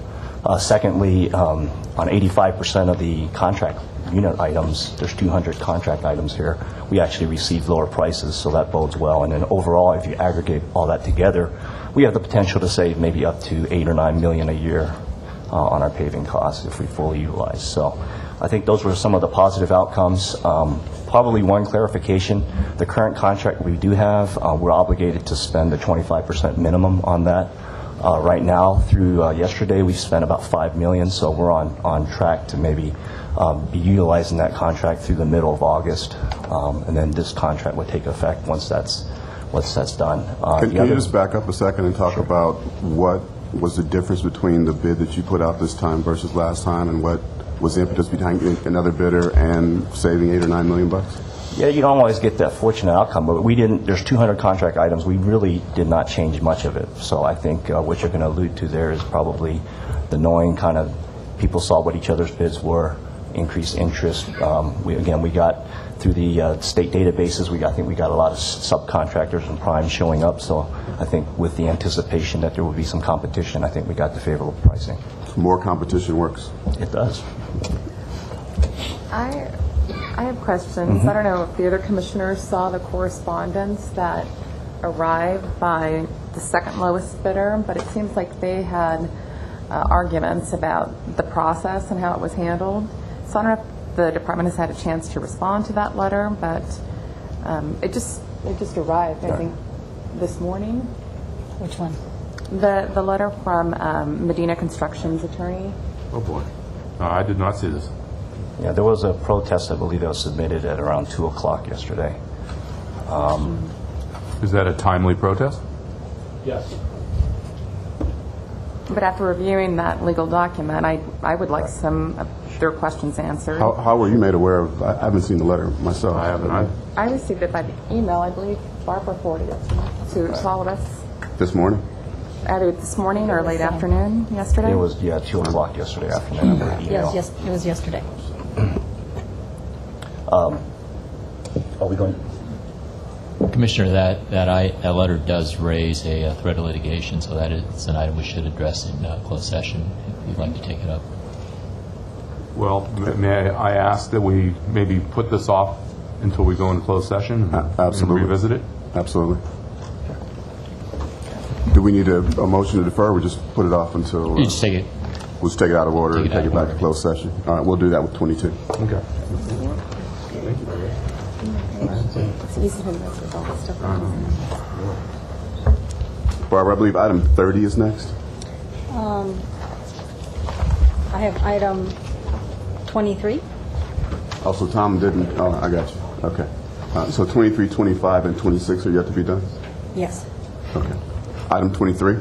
Secondly, on 85% of the contract unit items, there's 200 contract items here, we actually received lower prices, so that bodes well. And then overall, if you aggregate all that together, we have the potential to save maybe up to $8 or $9 million a year on our paving costs if we fully utilize. So I think those were some of the positive outcomes. Probably one clarification, the current contract we do have, we're obligated to spend the 25% minimum on that. Right now, through yesterday, we spent about $5 million, so we're on track to maybe be utilizing that contract through the middle of August, and then this contract would take effect once that's done. Can you just back up a second and talk about what was the difference between the bid that you put out this time versus last time, and what was the impetus behind another bidder and saving $8 or $9 million bucks? Yeah, you don't always get that fortunate outcome, but we didn't. There's 200 contract items. We really did not change much of it. So I think what you're going to allude to there is probably the knowing kind of people saw what each other's bids were, increased interest. We got through the state databases. I think we got a lot of subcontractors and primes showing up. So I think with the anticipation that there would be some competition, I think we got the favorable pricing. More competition works. It does. I have questions. I don't know if the other commissioners saw the correspondence that arrived by the second lowest bidder, but it seems like they had arguments about the process and how it was handled. So I don't know if the department has had a chance to respond to that letter, but it just arrived, I think, this morning. Which one? The letter from Medina Construction's attorney. Oh, boy. I did not see this. Yeah, there was a protest, I believe, that was submitted at around 2 o'clock yesterday. Is that a timely protest? Yes. But after reviewing that legal document, I would like some of their questions answered. How were you made aware of? I haven't seen the letter myself. I haven't. I received it by email. I believe Barbara forwarded it to all of us. This morning? Either this morning or late afternoon yesterday? It was, 2 o'clock yesterday afternoon. Email. Yes, it was yesterday. Are we going? Commissioner, that letter does raise a threat of litigation, so that is an item we should address in closed session if you'd like to take it up. Well, may I ask that we maybe put this off until we go into closed session Absolutely. and revisit it? Absolutely. Do we need a motion to defer, or we just put it off until... You just take it. We'll just take it out of order and take it back to closed session. All right, we'll do that with 22. Okay. It's easy to miss with all the stuff. Barbara, I believe item 30 is next. I have item 23. Also, Tom didn't... Oh, I got you. Okay. So 23, 25, and 26 are yet to be done? Yes. Okay. Item 23.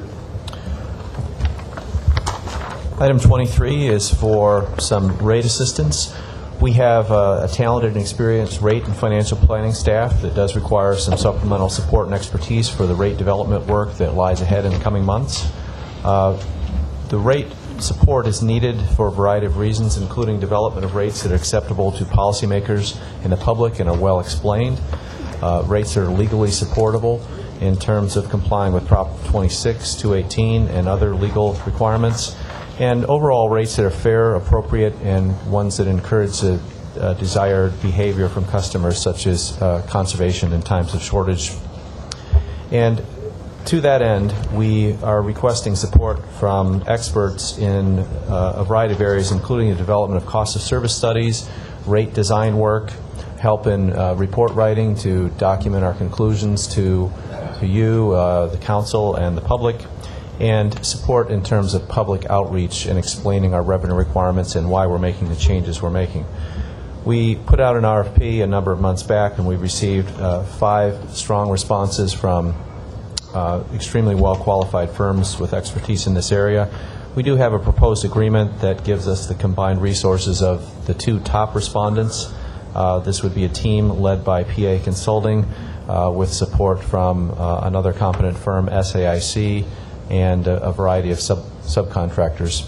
Item 23 is for some rate assistance. We have a talented and experienced rate and financial planning staff that does require some supplemental support and expertise for the rate development work that lies ahead in the coming months. The rate support is needed for a variety of reasons, including development of rates that are acceptable to policymakers and the public and are well explained, rates that are legally supportable in terms of complying with Prop 26, 218, and other legal requirements, and overall rates that are fair, appropriate, and ones that encourage the desired behavior from customers, such as conservation in times of shortage. And to that end, we are requesting support from experts in a variety of areas, including the development of cost of service studies, rate design work, help in report writing to document our conclusions to you, the council, and the public, and support in terms of public outreach and explaining our revenue requirements and why we're making the changes we're making. We put out an RFP a number of months back, and we received 5 strong responses from extremely well-qualified firms with expertise in this area. We do have a proposed agreement that gives us the combined resources of the 2 top respondents. This would be a team led by PA Consulting with support from another competent firm, SAIC, and a variety of subcontractors.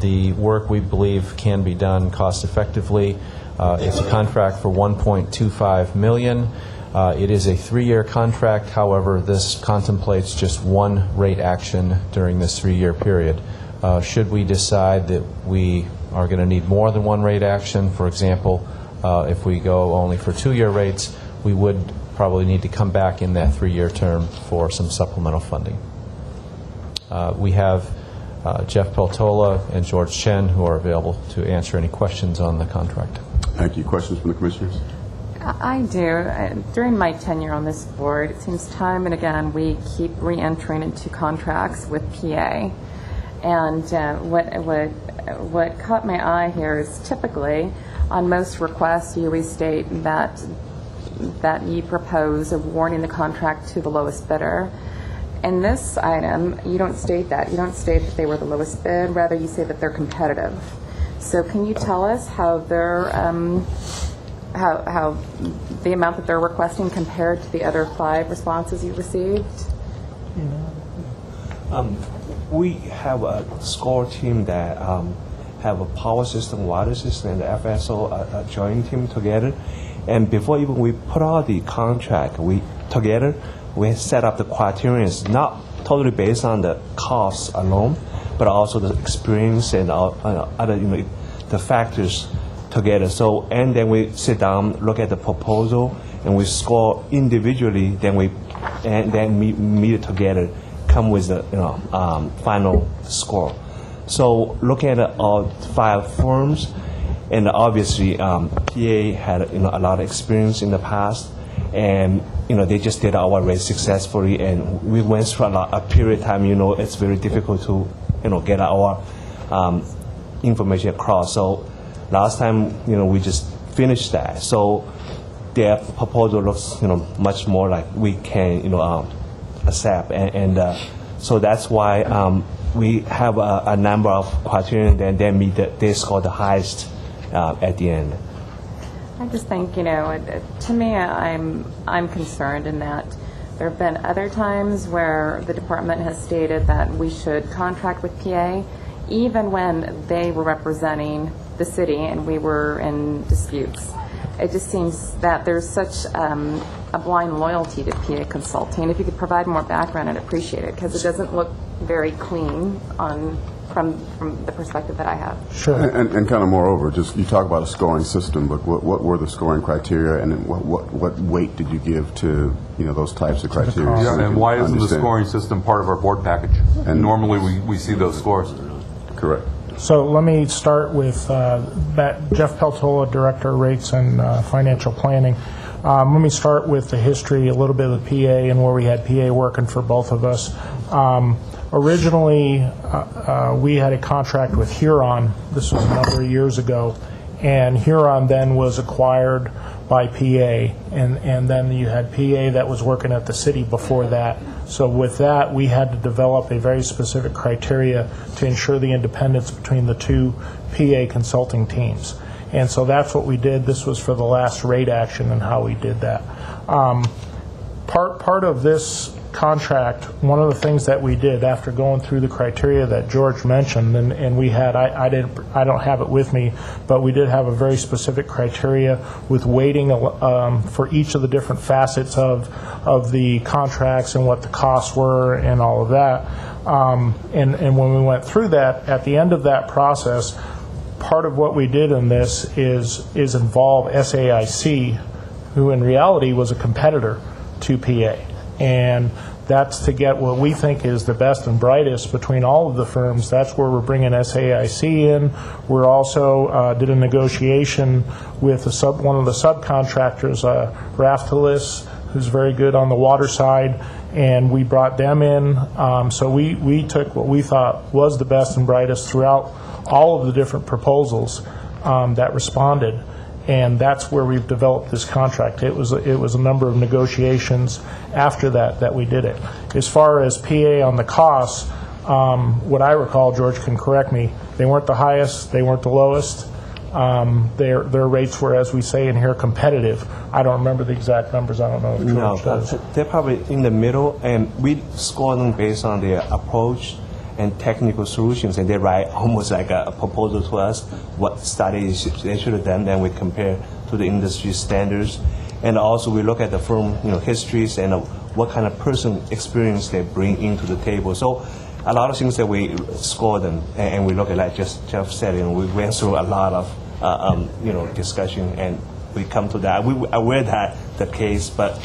The work, we believe, can be done cost-effectively. It's a contract for $1.25 million. It is a 3-year contract. However, this contemplates just 1 rate action during this 3-year period. Should we decide that we are going to need more than 1 rate action, for example, if we go only for 2-year rates, we would probably need to come back in that 3-year term for some supplemental funding. We have Jeff Peltola and George Chen who are available to answer any questions on the contract. Thank you. Questions from the commissioners? I do. During my tenure on this board, it seems time and again we keep re-entering into contracts with PA. And what caught my eye here is typically on most requests you restate that you propose awarding the contract to the lowest bidder. In this item, you don't state that. You don't state that they were the lowest bid. Rather, you say that they're competitive. So can you tell us how they're how the amount that they're requesting compared to the other 5 responses you received? We have a score team that have a power system, water system, and the FSO, a joint team together. And before even we put out the contract, we set up the criteria, not totally based on the cost alone, but also the experience and other the factors together. So, and then we sit down, look at the proposal, and we score individually. Then we meet it together, come with the final score. So, looking at all 5 firms, and obviously PA had a lot of experience in the past, and they just did our race successfully, and we went through a period of time. It's very difficult to get our information across. So last time we just finished that. So their proposal looks much more like we can accept, and so that's why we have a number of criteria, and then they score the highest at the end. I just think, to me, I'm concerned in that there have been other times where the department has stated that we should contract with PA, even when they were representing the city and we were in disputes. It just seems that there's such a blind loyalty to PA Consulting. If you could provide more background, I'd appreciate it, because it doesn't look very clean from the perspective that I have. Sure. And kind of moreover, just you talk about a scoring system, but what were the scoring criteria, and what weight did you give to those types of criteria? Yeah, and why isn't the scoring system part of our board package? And normally we see those scores. Correct. So let me start with Jeff Peltola, Director of Rates and Financial Planning. Let me start with the history, a little bit of the PA and where we had PA working for both of us. Originally, we had a contract with Huron. This was a number of years ago, and Huron then was acquired by PA, and then you had PA that was working at the city before that. So with that, we had to develop a very specific criteria to ensure the independence between the 2 PA consulting teams. And so that's what we did. This was for the last rate action and how we did that. Part of this contract, one of the things that we did after going through the criteria that George mentioned, and we had, I don't have it with me, but we did have a very specific criteria with weighting for each of the different facets of the contracts and what the costs were and all of that. And when we went through that, at the end of that process, part of what we did in this is involve SAIC, who in reality was a competitor to PA. And that's to get what we think is the best and brightest between all of the firms. That's where we're bringing SAIC in. We're also did a negotiation with one of the subcontractors, Raftalis, who's very good on the water side, and we brought them in. So we took what we thought was the best and brightest throughout all of the different proposals that responded. And that's where we've developed this contract. It was a number of negotiations after that we did it. As far as PA on the costs, what I recall, George can correct me, they weren't the highest, they weren't the lowest. Their rates were, as we say in here, competitive. I don't remember the exact numbers. I don't know if George does. They're probably in the middle, and we score them based on their approach and technical solutions, and they write almost like a proposal to us, what studies they should have done, then we compare to the industry standards. And also we look at the firm histories and what kind of person experience they bring into the table. So a lot of things that we score them, and we look at, like just Jeff said, we went through a lot of discussion, and we come to that. We are aware that the case, but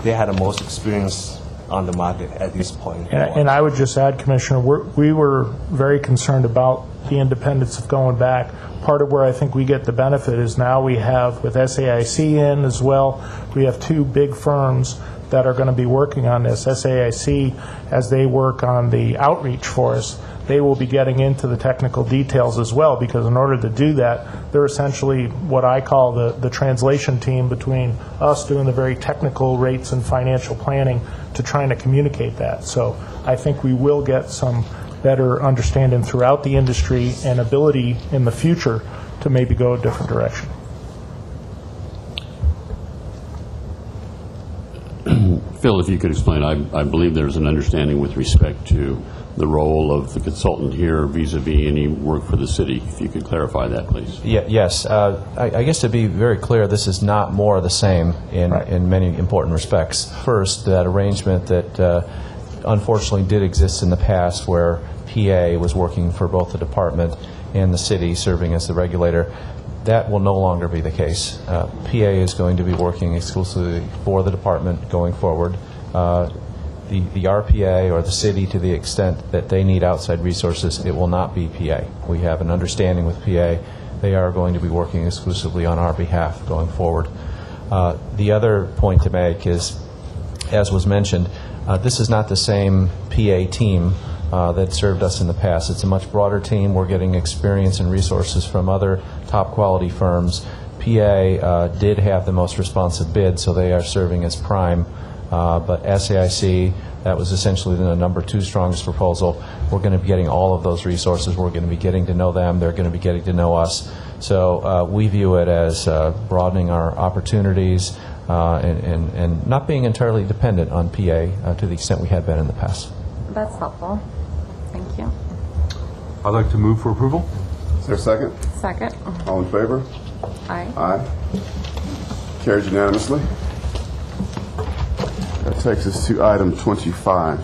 they had the most experience on the market at this point. And I would just add, Commissioner, we were very concerned about the independence of going back. Part of where I think we get the benefit is now we have, with SAIC in as well, we have two big firms that are going to be working on this. SAIC, as they work on the outreach for us, they will be getting into the technical details as well, because in order to do that, they're essentially what I call the translation team between us doing the very technical rates and financial planning to trying to communicate that. So I think we will get some better understanding throughout the industry and ability in the future to maybe go a different direction. Phil, if you could explain, I believe there's an understanding with respect to the role of the consultant here vis-a-vis any work for the city. If you could clarify that, please. Yes. I guess to be very clear, this is not more of the same in many important respects. First, that arrangement that unfortunately did exist in the past where PA was working for both the department and the city, serving as the regulator, that will no longer be the case. PA is going to be working exclusively for the department going forward. The RPA or the city, to the extent that they need outside resources, it will not be PA. We have an understanding with PA. They are going to be working exclusively on our behalf going forward. The other point to make is, as was mentioned, this is not the same PA team that served us in the past. It's a much broader team. We're getting experience and resources from other top quality firms. PA did have the most responsive bid, so they are serving as prime. But SAIC, that was essentially the number 2 strongest proposal. We're going to be getting all of those resources. We're going to be getting to know them. They're going to be getting to know us. So we view it as broadening our opportunities and not being entirely dependent on PA to the extent we had been in the past. That's helpful. Thank you. I'd like to move for approval. Is there a second? Second. All in favor? Aye. Aye. Carries unanimously. That takes us to item 25.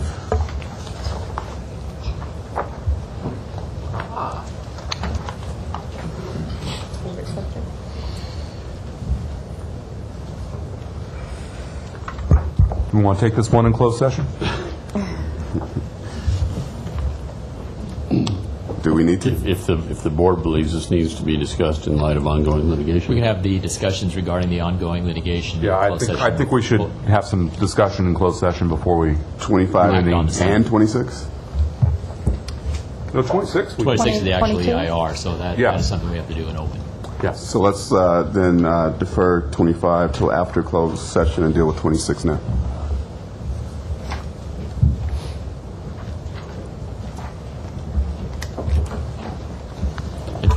We want to take this one in closed session? Do we need to? If the board believes this needs to be discussed in light of ongoing litigation? We can have the discussions regarding the ongoing litigation. Yeah, I think we should have some discussion in closed session before we... 25 and 26? No, 26. 26 is the actual 22? EIR, so that is something we have to do in open. Yes. So let's then defer 25 till after closed session and deal with 26 now.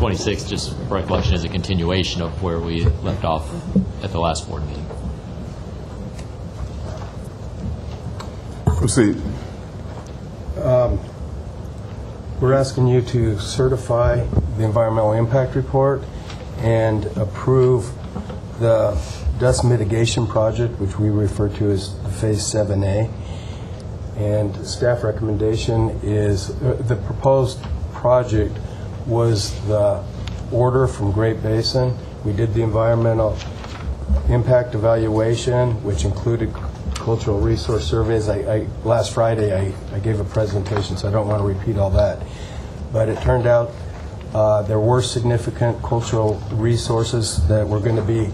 26, just for recollection, is a continuation of where we left off at the last board meeting. Proceed. We're asking you to certify the environmental impact report and approve the dust mitigation project, which we refer to as Phase 7A. And staff recommendation is the proposed project was the order from Great Basin. We did the environmental impact evaluation, which included cultural resource surveys. Last Friday I gave a presentation, so I don't want to repeat all that. But it turned out there were significant cultural resources that were going to be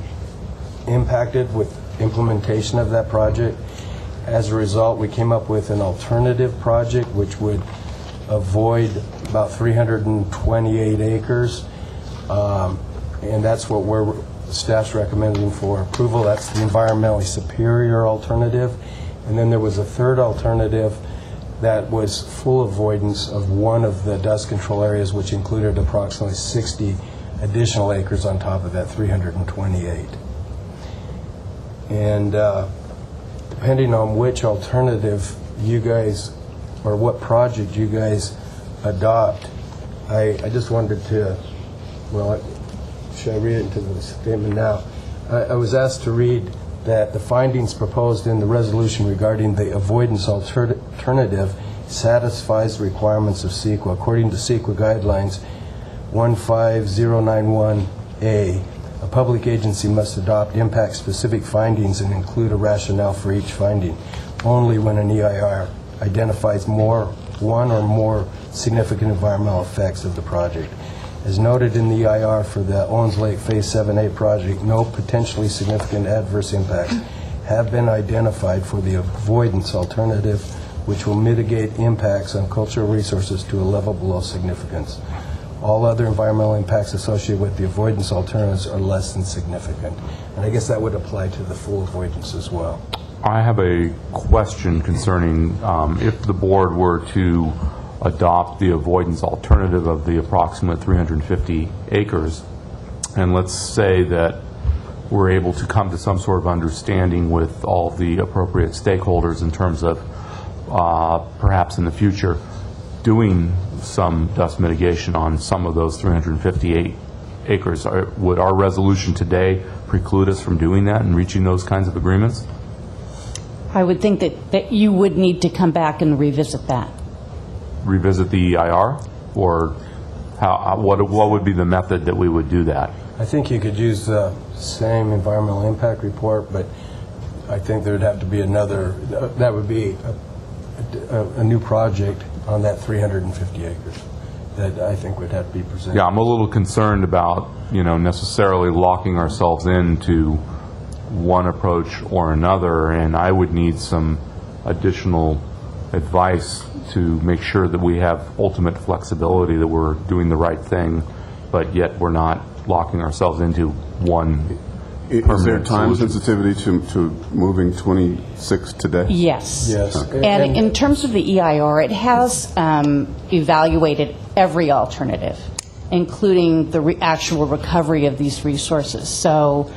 impacted with implementation of that project. As a result, we came up with an alternative project which would avoid about 328 acres, and that's what staff's recommending for approval. That's the environmentally superior alternative. And then there was a third alternative that was full avoidance of one of the dust control areas, which included approximately 60 additional acres on top of that 328. And depending on which alternative you guys, or what project you guys adopt, I just wanted to, well, should I read it into the statement now? I was asked to read that the findings proposed in the resolution regarding the avoidance alternative satisfies the requirements of CEQA. According to CEQA guidelines 15091A, a public agency must adopt impact-specific findings and include a rationale for each finding. Only when an EIR identifies one or more significant environmental effects of the project. As noted in the EIR for the Owens Lake Phase 7A project, no potentially significant adverse impacts have been identified for the avoidance alternative, which will mitigate impacts on cultural resources to a level below significance. All other environmental impacts associated with the avoidance alternatives are less than significant. And I guess that would apply to the full avoidance as well. I have a question concerning if the board were to adopt the avoidance alternative of the approximate 350 acres, and let's say that we're able to come to some sort of understanding with all the appropriate stakeholders in terms of perhaps in the future doing some dust mitigation on some of those 358 acres. Would our resolution today preclude us from doing that and reaching those kinds of agreements? I would think that you would need to come back and revisit that. Revisit the EIR? Or what would be the method that we would do that? I think you could use the same environmental impact report, but I think there would have to be another, that would be a new project on that 350 acres that I think would have to be presented. Yeah, I'm a little concerned about, necessarily locking ourselves into one approach or another, and I would need some additional advice to make sure that we have ultimate flexibility, that we're doing the right thing, but yet we're not locking ourselves into one. Is there time sensitivity to moving 26 today? Yes. Yes. And in terms of the EIR, it has evaluated every alternative, including the actual recovery of these resources. So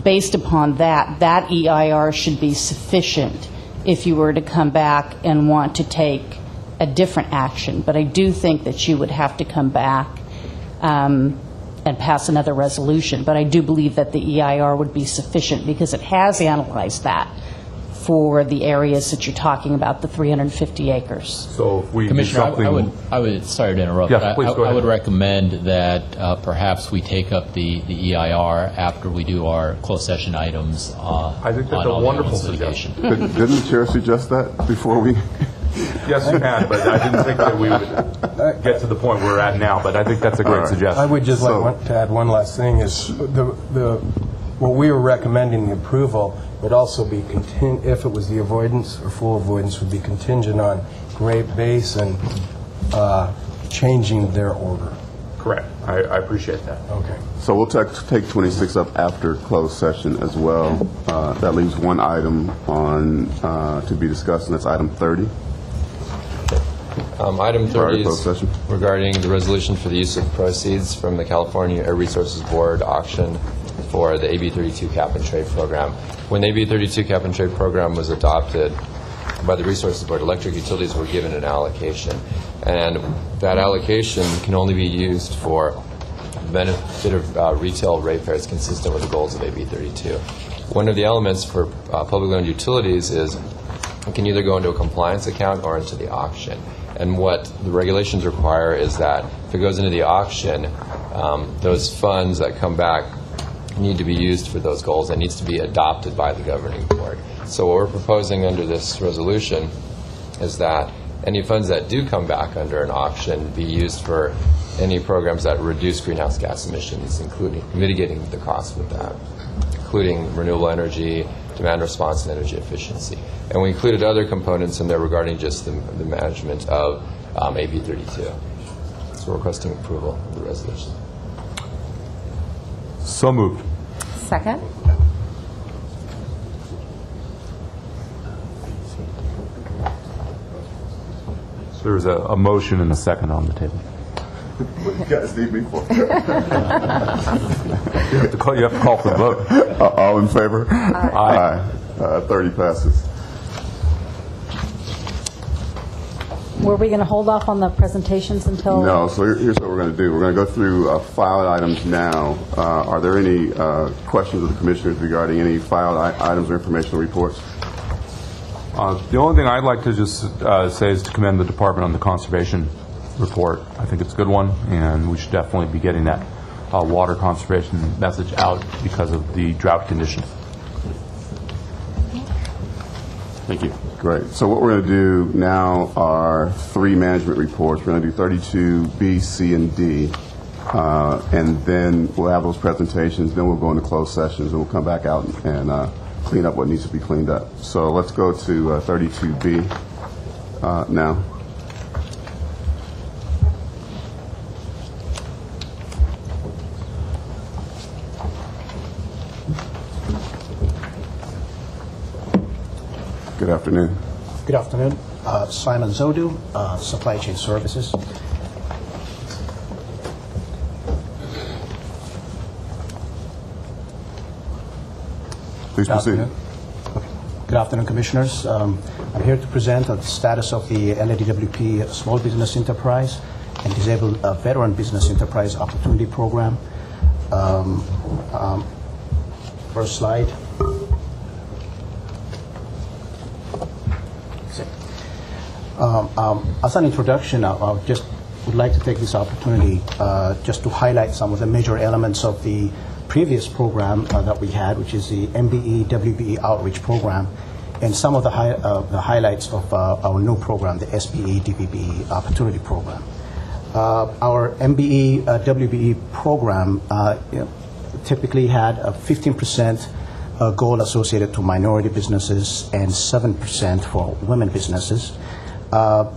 based upon that EIR should be sufficient if you were to come back and want to take a different action. But I do think that you would have to come back and pass another resolution. But I do believe that the EIR would be sufficient because it has analyzed that for the areas that you're talking about, the 350 acres. So if we Commissioner, I would sorry to interrupt, yes, but please, go ahead. I would recommend that perhaps we take up the EIR after we do our closed session items. I think that's a wonderful suggestion. Didn't the chair suggest that before we? Yes, you can, but I didn't think that we would get to the point we're at now, but I think that's a great suggestion. I would just like to add one last thing is what we were recommending the approval would also be if it was the avoidance or full avoidance would be contingent on Great Basin changing their order. Correct. I appreciate that. Okay. So we'll take 26 up after closed session as well. That leaves one item on to be discussed, and that's item 30. Item Prior to 30 closed is session. regarding the resolution for the use of proceeds from the California Air Resources Board auction for the AB 32 cap and trade program. When the AB 32 cap and trade program was adopted by the Resources Board, electric utilities were given an allocation. And that allocation can only be used for the benefit of retail ratepayers consistent with the goals of AB 32. One of the elements for publicly owned utilities is it can either go into a compliance account or into the auction. And what the regulations require is that if it goes into the auction, those funds that come back need to be used for those goals and needs to be adopted by the governing board. So what we're proposing under this resolution is that any funds that do come back under an auction be used for any programs that reduce greenhouse gas emissions, including mitigating the cost with that, including renewable energy, demand response, and energy efficiency. And we included other components in there regarding just the management of AB 32. So we're requesting approval of the resolution. So moved. Second? So there's a motion and a second on the table. What do you guys need me for? You have to call for the vote. All in favor? Aye. 30 passes. Were we going to hold off on the presentations until? No, so here's what we're going to do. We're going to go through filed items now. Are there any questions of the commissioners regarding any filed items or informational reports? The only thing I'd like to just say is to commend the department on the conservation report. I think it's a good one, and we should definitely be getting that water conservation message out because of the drought conditions. Thank you. Great. So what we're going to do now are 3 management reports. We're going to do 32, B, C, and D. And then we'll have those presentations. Then we'll go into closed sessions, and we'll come back out and clean up what needs to be cleaned up. So let's go to 32B now. Good afternoon. Good afternoon. Simon Zodu, Supply Chain Services. Please proceed. Good afternoon, Commissioners. I'm here to present the status of the LADWP Small Business Enterprise and Disabled Veteran Business Enterprise Opportunity Program. First slide. As an introduction, I just would like to take this opportunity just to highlight some of the major elements of the previous program that we had, which is the MBE WBE Outreach Program, and some of the highlights of our new program, the SBE DBBE Opportunity Program. Our MBE WBE program typically had a 15% goal associated to minority businesses and 7% for women businesses.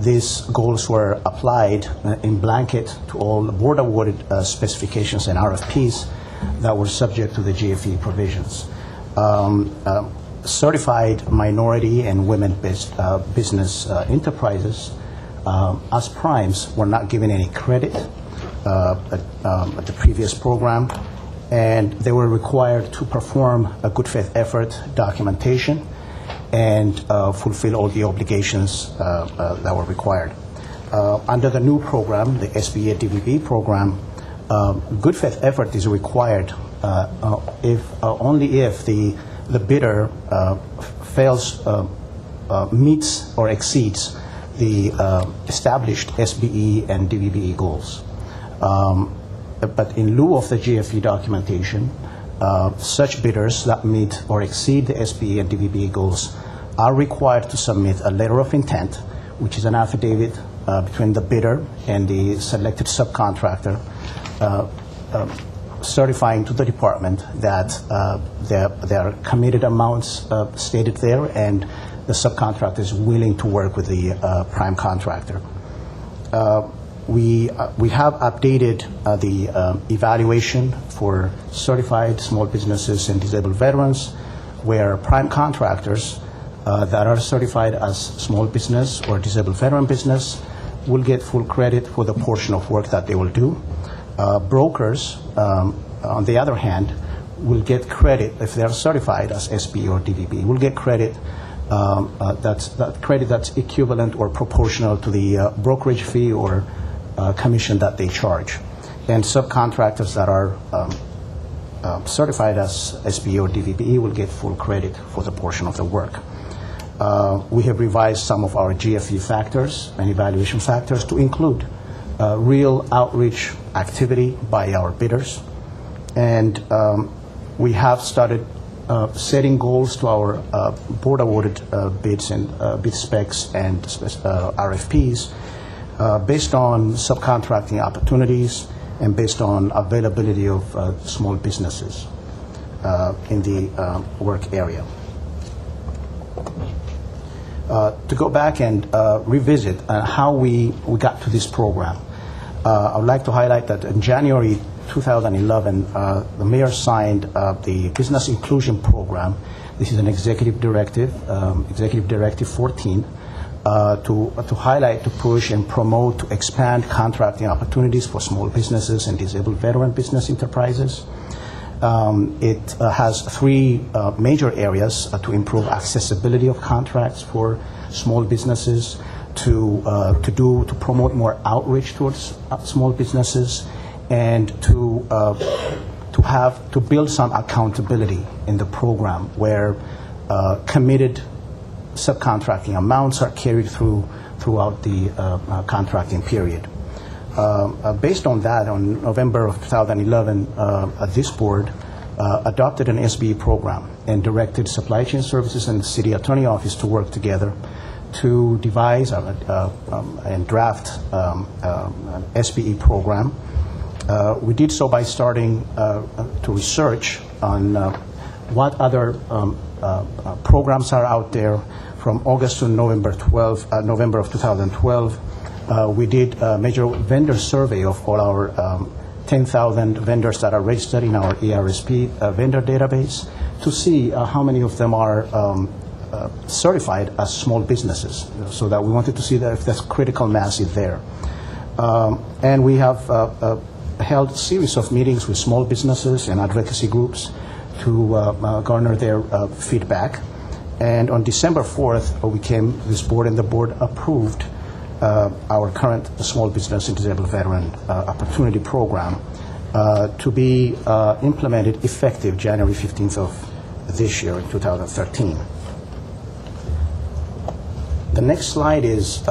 These goals were applied in blanket to all board-awarded specifications and RFPs that were subject to the GFE provisions. Certified minority and women business enterprises as primes were not given any credit at the previous program, and they were required to perform a good faith effort documentation and fulfill all the obligations that were required. Under the new program, the SBA DBB program, good faith effort is required only if the bidder meets or exceeds the established SBE and DBBE goals. But in lieu of the GFE documentation, such bidders that meet or exceed the SBE and DBBE goals are required to submit a letter of intent, which is an affidavit between the bidder and the selected subcontractor, certifying to the department that there are committed amounts stated there and the subcontractor is willing to work with the prime contractor. We have updated the evaluation for certified small businesses and disabled veterans, where prime contractors that are certified as small business or disabled veteran business will get full credit for the portion of work that they will do. Brokers, on the other hand, will get credit if they are certified as SB or DVB. Will get credit that's equivalent or proportional to the brokerage fee or commission that they charge. And subcontractors that are certified as SB or DVB will get full credit for the portion of the work. We have revised some of our GFE factors and evaluation factors to include real outreach activity by our bidders. And we have started setting goals to our board-awarded bids and bid specs and RFPs based on subcontracting opportunities and based on availability of small businesses in the work area. To go back and revisit how we got to this program, I would like to highlight that in January 2011, the mayor signed the Business Inclusion Program. This is an executive directive, Executive Directive 14, to highlight, to push, and promote, to expand contracting opportunities for small businesses and disabled veteran business enterprises. It has three major areas to improve accessibility of contracts for small businesses, to promote more outreach towards small businesses, and to build some accountability in the program where committed subcontracting amounts are carried throughout the contracting period. Based on that, on November of 2011, this board adopted an SBE program and directed Supply Chain Services and the City Attorney Office to work together to devise and draft an SBE program. We did so by starting to research on what other programs are out there. From August to November of 2012, we did a major vendor survey of all our 10,000 vendors that are registered in our ERSP vendor database to see how many of them are certified as small businesses, so that we wanted to see that if there's critical mass is there. And we have held a series of meetings with small businesses and advocacy groups to garner their feedback. And on December 4th, this board, and the board approved our current Small Business and Disabled Veteran Opportunity Program to be implemented effective January 15th of this year, in 2013. The next slide is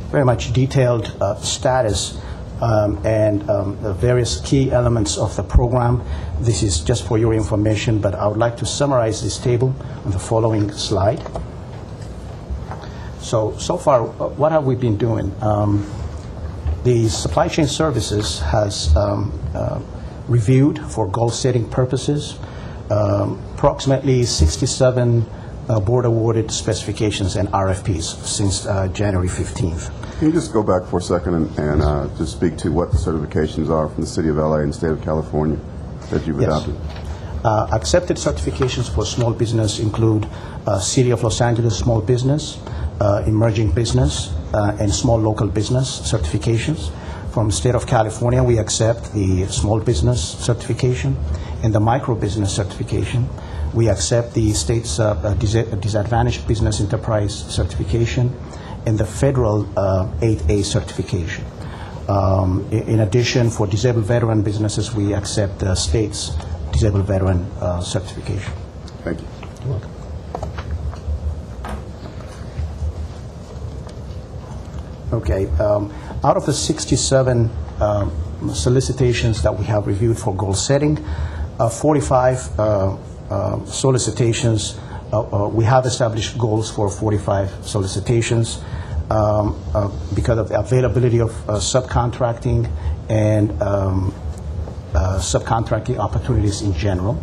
very much detailed status and the various key elements of the program. This is just for your information, but I would like to summarize this table on the following slide. So far, what have we been doing? The Supply Chain Services has reviewed, for goal-setting purposes, approximately 67 board-awarded specifications and RFPs since January 15th. Can you just go back for a second and just speak to what the certifications are from the City of LA and the State of California that you've adopted? Accepted certifications for small business include City of Los Angeles Small Business, Emerging Business, and Small Local Business certifications. From the State of California, we accept the Small Business certification and the Micro Business certification. We accept the state's Disadvantaged Business Enterprise certification and the federal 8A certification. In addition, for disabled veteran businesses, we accept the state's Disabled Veteran certification. Thank you. You're welcome. Okay. Out of the 67 solicitations that we have reviewed for goal setting, 45 solicitations, we have established goals for 45 solicitations because of the availability of subcontracting and subcontracting opportunities in general.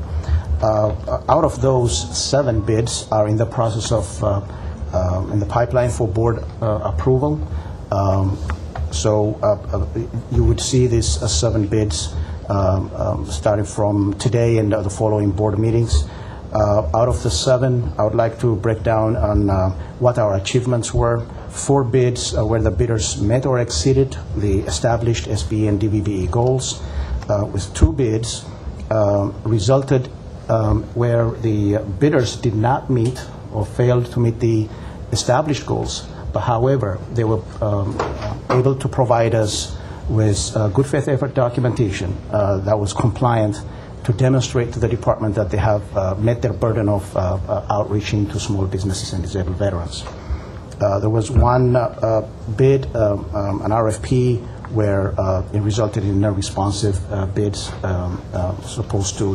Out of those, 7 bids are in the process of in the pipeline for board approval. So you would see these 7 bids starting from today and the following board meetings. Out of the 7, I would like to break down on what our achievements were 4 bids where the bidders met or exceeded the established SBE and DVBE goals, with 2 bids resulted where the bidders did not meet or failed to meet the established goals, but however, they were able to provide us with good faith effort documentation that was compliant to demonstrate to the department that they have met their burden of outreaching to small businesses and disabled veterans. There was one bid, an RFP, where it resulted in non-responsive bids as opposed to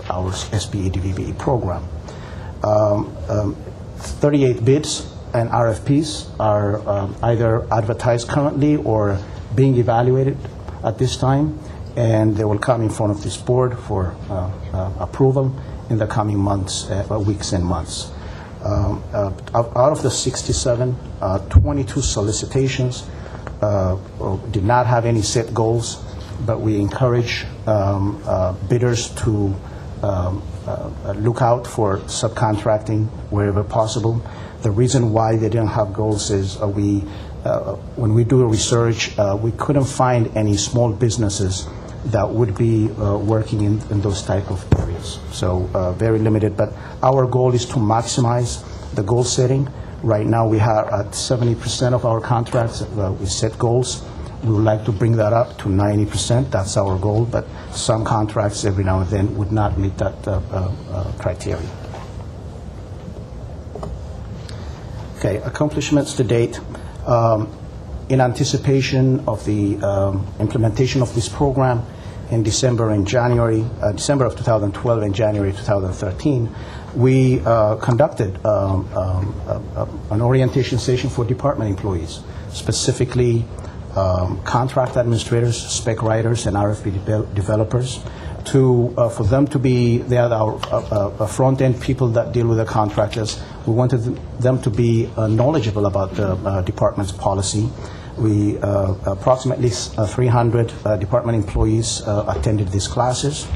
our SBE DVBE program. 38 bids and RFPs are either advertised currently or being evaluated at this time, and they will come in front of this board for approval in the coming months, weeks and months. Out of the 67, 22 solicitations did not have any set goals, but we encourage bidders to look out for subcontracting wherever possible. The reason why they didn't have goals is when we do research, we couldn't find any small businesses that would be working in those type of areas. So very limited, but our goal is to maximize the goal setting. Right now we are at 70% of our contracts, we set goals. We would like to bring that up to 90%, that's our goal, but some contracts every now and then would not meet that criteria. Okay, accomplishments to date. In anticipation of the implementation of this program in December of 2012 and January 2013, we conducted an orientation session for department employees, specifically contract administrators, spec writers, and RFP developers, for them to be, they are our front-end people that deal with the contractors. We wanted them to be knowledgeable about the department's policy. We approximately 300 department employees attended these classes.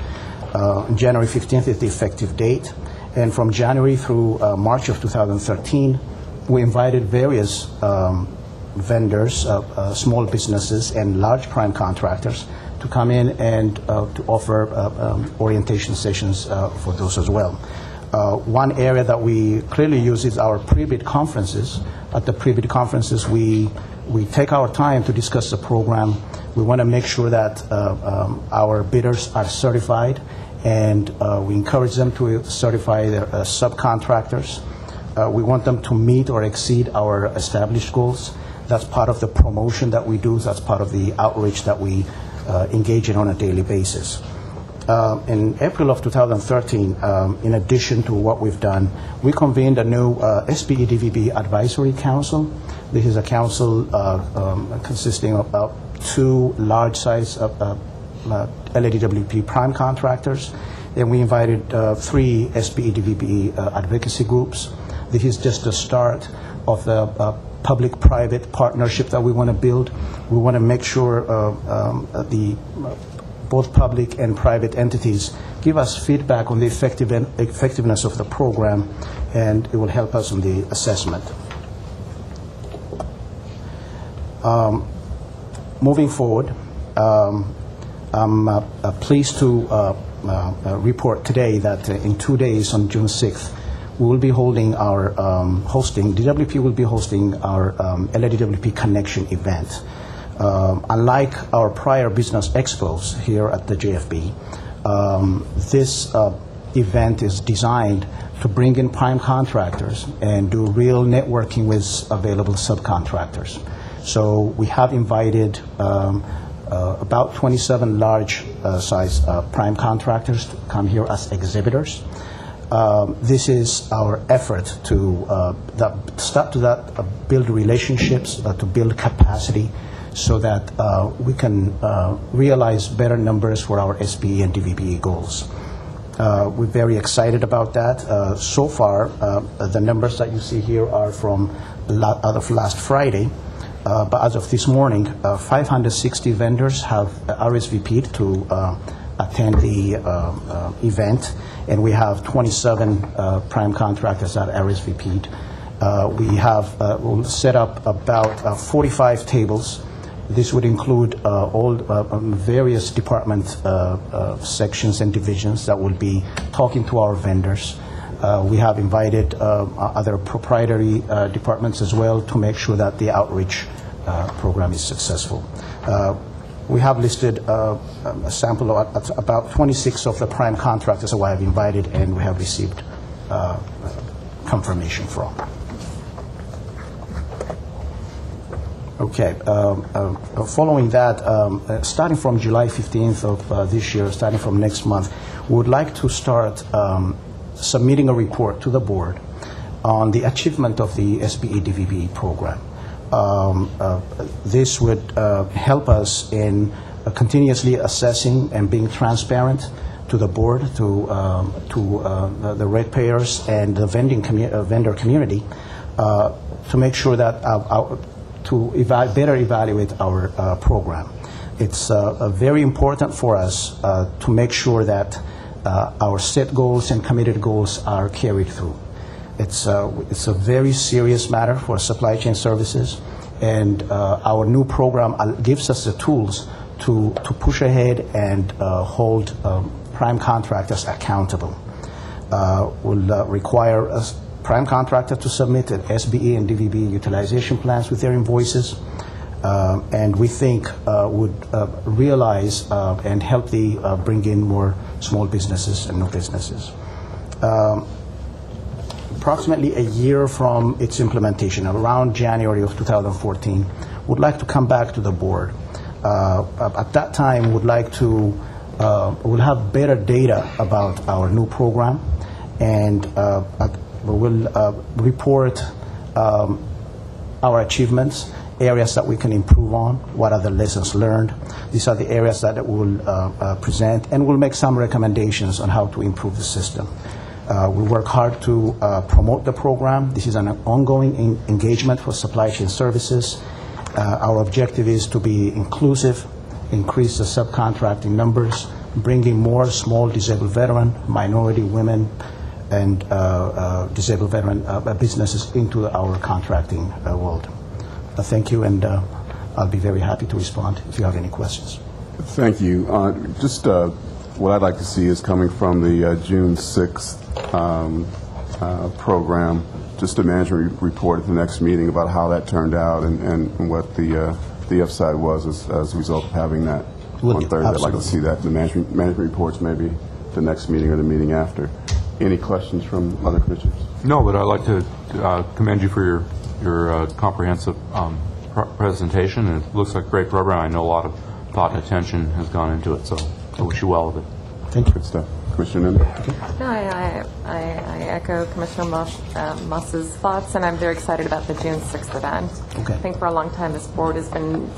January 15th is the effective date. And from January through March of 2013, we invited various vendors, small businesses, and large prime contractors to come in and to offer orientation sessions for those as well. One area that we clearly use is our pre-bid conferences. At the pre-bid conferences, we take our time to discuss the program. We want to make sure that our bidders are certified, and we encourage them to certify their subcontractors. We want them to meet or exceed our established goals. That's part of the promotion that we do. That's part of the outreach that we engage in on a daily basis. In April of 2013, in addition to what we've done, we convened a new SBE DVB Advisory Council. This is a council consisting of about 2 large-size LADWP prime contractors, and we invited 3 SBE DVB advocacy groups. This is just the start of the public-private partnership that we want to build. We want to make sure both public and private entities give us feedback on the effectiveness of the program, and it will help us in the assessment. Moving forward, I'm pleased to report today that in 2 days, on June 6th, we will be holding our DWP will be hosting our LADWP Connection event. Unlike our prior business expos here at the JFB, this event is designed to bring in prime contractors and do real networking with available subcontractors. So we have invited about 27 large size prime contractors to come here as exhibitors. This is our effort to build relationships, to build capacity, so that we can realize better numbers for our SBE and DVBE goals. We're very excited about that. So far, the numbers that you see here are from out of last Friday. But as of this morning, 560 vendors have RSVP'd to attend the event, and we have 27 prime contractors that RSVP'd. We'll set up about 45 tables. This would include all various department sections and divisions that will be talking to our vendors. We have invited other proprietary departments as well to make sure that the outreach program is successful. We have listed a sample of about 26 of the prime contractors who I have invited, and we have received confirmation from. Okay. Following that, starting from July 15th of this year, starting from next month, we would like to start submitting a report to the board on the achievement of the SBE DVB program. This would help us in continuously assessing and being transparent to the board, to the ratepayers and the vendor community, to make sure that better evaluate our program. It's very important for us to make sure that our set goals and committed goals are carried through. It's a very serious matter for supply chain services, and our new program gives us the tools to push ahead and hold prime contractors accountable. Will require a prime contractor to submit an SBE and DVB utilization plans with their invoices, and we think would realize and help bring in more small businesses and new businesses. Approximately a year from its implementation, around January of 2014, would like to come back to the board. At that time, we'll have better data about our new program, and we'll report our achievements, areas that we can improve on, what are the lessons learned. These are the areas that we'll present, and we'll make some recommendations on how to improve the system. We work hard to promote the program. This is an ongoing engagement for supply chain services. Our objective is to be inclusive, increase the subcontracting numbers, bringing more small disabled veteran, minority women, and disabled veteran businesses into our contracting world. Thank you, and I'll be very happy to respond if you have any questions. Thank you. Just what I'd like to see is coming from the June 6th program, just a management report at the next meeting about how that turned out and what the upside was as a result of having that on Thursday. I'd like to see that in the management reports, maybe the next meeting or the meeting after. Any questions from other commissioners? No, but I'd like to commend you for your comprehensive presentation. And it looks like a great program. I know a lot of thought and attention has gone into it, so I wish you well with it. Thank you. Good stuff. Commissioner Nanda? No, I echo Commissioner Muss's thoughts, and I'm very excited about the June 6th event. Okay. I think for a long time this board has been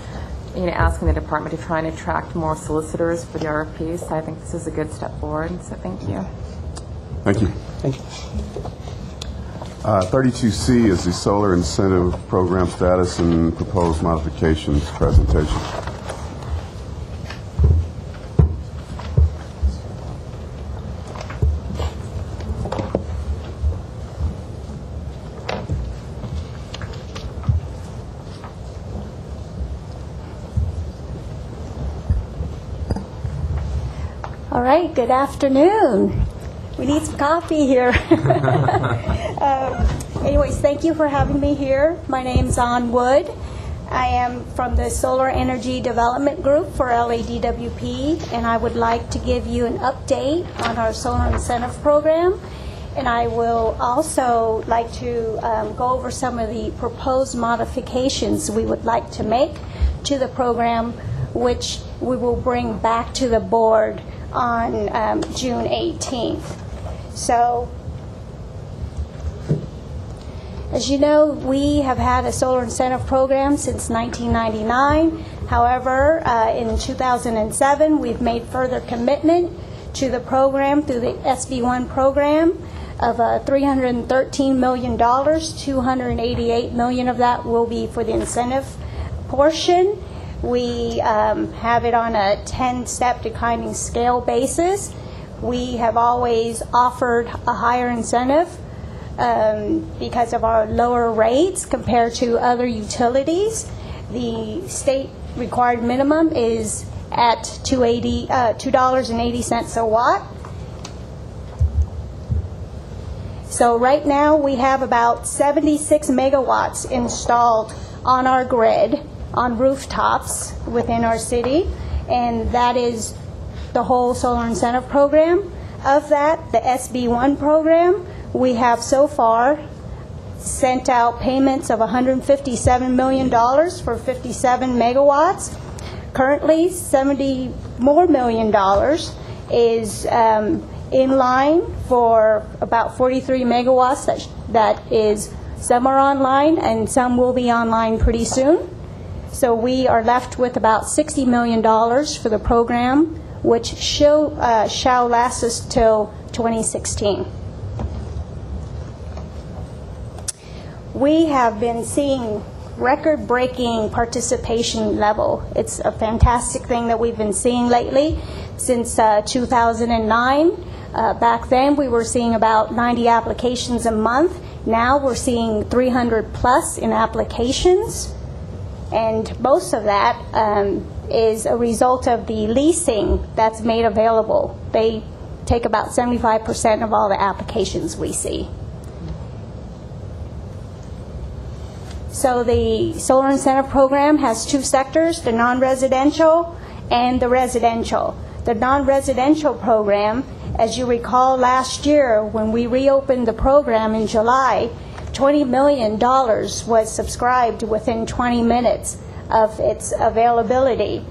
asking the department to try and attract more solicitors for the RFPs, so I think this is a good step forward, so thank you. Thank you. Thank you. 32C is the Solar Incentive Program status and proposed modifications presentation. All right, good afternoon. We need some coffee here. Anyways, thank you for having me here. My name's Ann Wood. I am from the Solar Energy Development Group for LADWP, and I would like to give you an update on our solar incentive program. And I will also like to go over some of the proposed modifications we would like to make to the program, which we will bring back to the board on June 18th. So, as you know, we have had a solar incentive program since 1999. However, in 2007, we've made further commitment to the program through the SB1 program of $313 million. $288 million of that will be for the incentive portion. We have it on a 10-step declining scale basis. We have always offered a higher incentive because of our lower rates compared to other utilities. The state required minimum is at $2.80 a watt. So right now we have about 76 megawatts installed on our grid on rooftops within our city, and that is the whole solar incentive program. Of that, the SB1 program, we have so far sent out payments of $157 million for 57 megawatts. Currently, $70 more million is in line for about 43 megawatts that is, some are online and some will be online pretty soon. So we are left with about $60 million for the program, which shall last us till 2016. We have been seeing record-breaking participation level. It's a fantastic thing that we've been seeing lately since 2009. Back then, we were seeing about 90 applications a month. Now we're seeing 300 plus in applications, and most of that is a result of the leasing that's made available. They take about 75% of all the applications we see. So the solar incentive program has two sectors, the non-residential and the residential. The non-residential program, as you recall last year when we reopened the program in July, $20 million was subscribed within 20 minutes of its availability.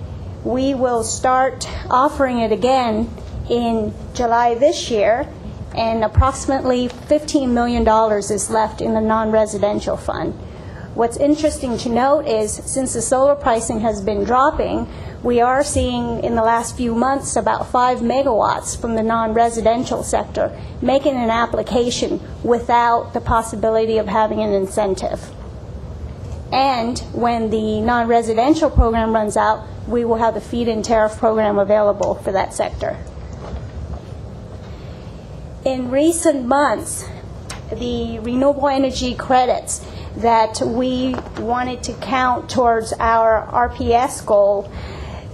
We will start offering it again in July this year, and approximately $15 million is left in the non-residential fund. What's interesting to note is since the solar pricing has been dropping, we are seeing in the last few months about 5 megawatts from the non-residential sector making an application without the possibility of having an incentive. And when the non-residential program runs out, we will have the feed-in tariff program available for that sector. In recent months, the renewable energy credits that we wanted to count towards our RPS goal,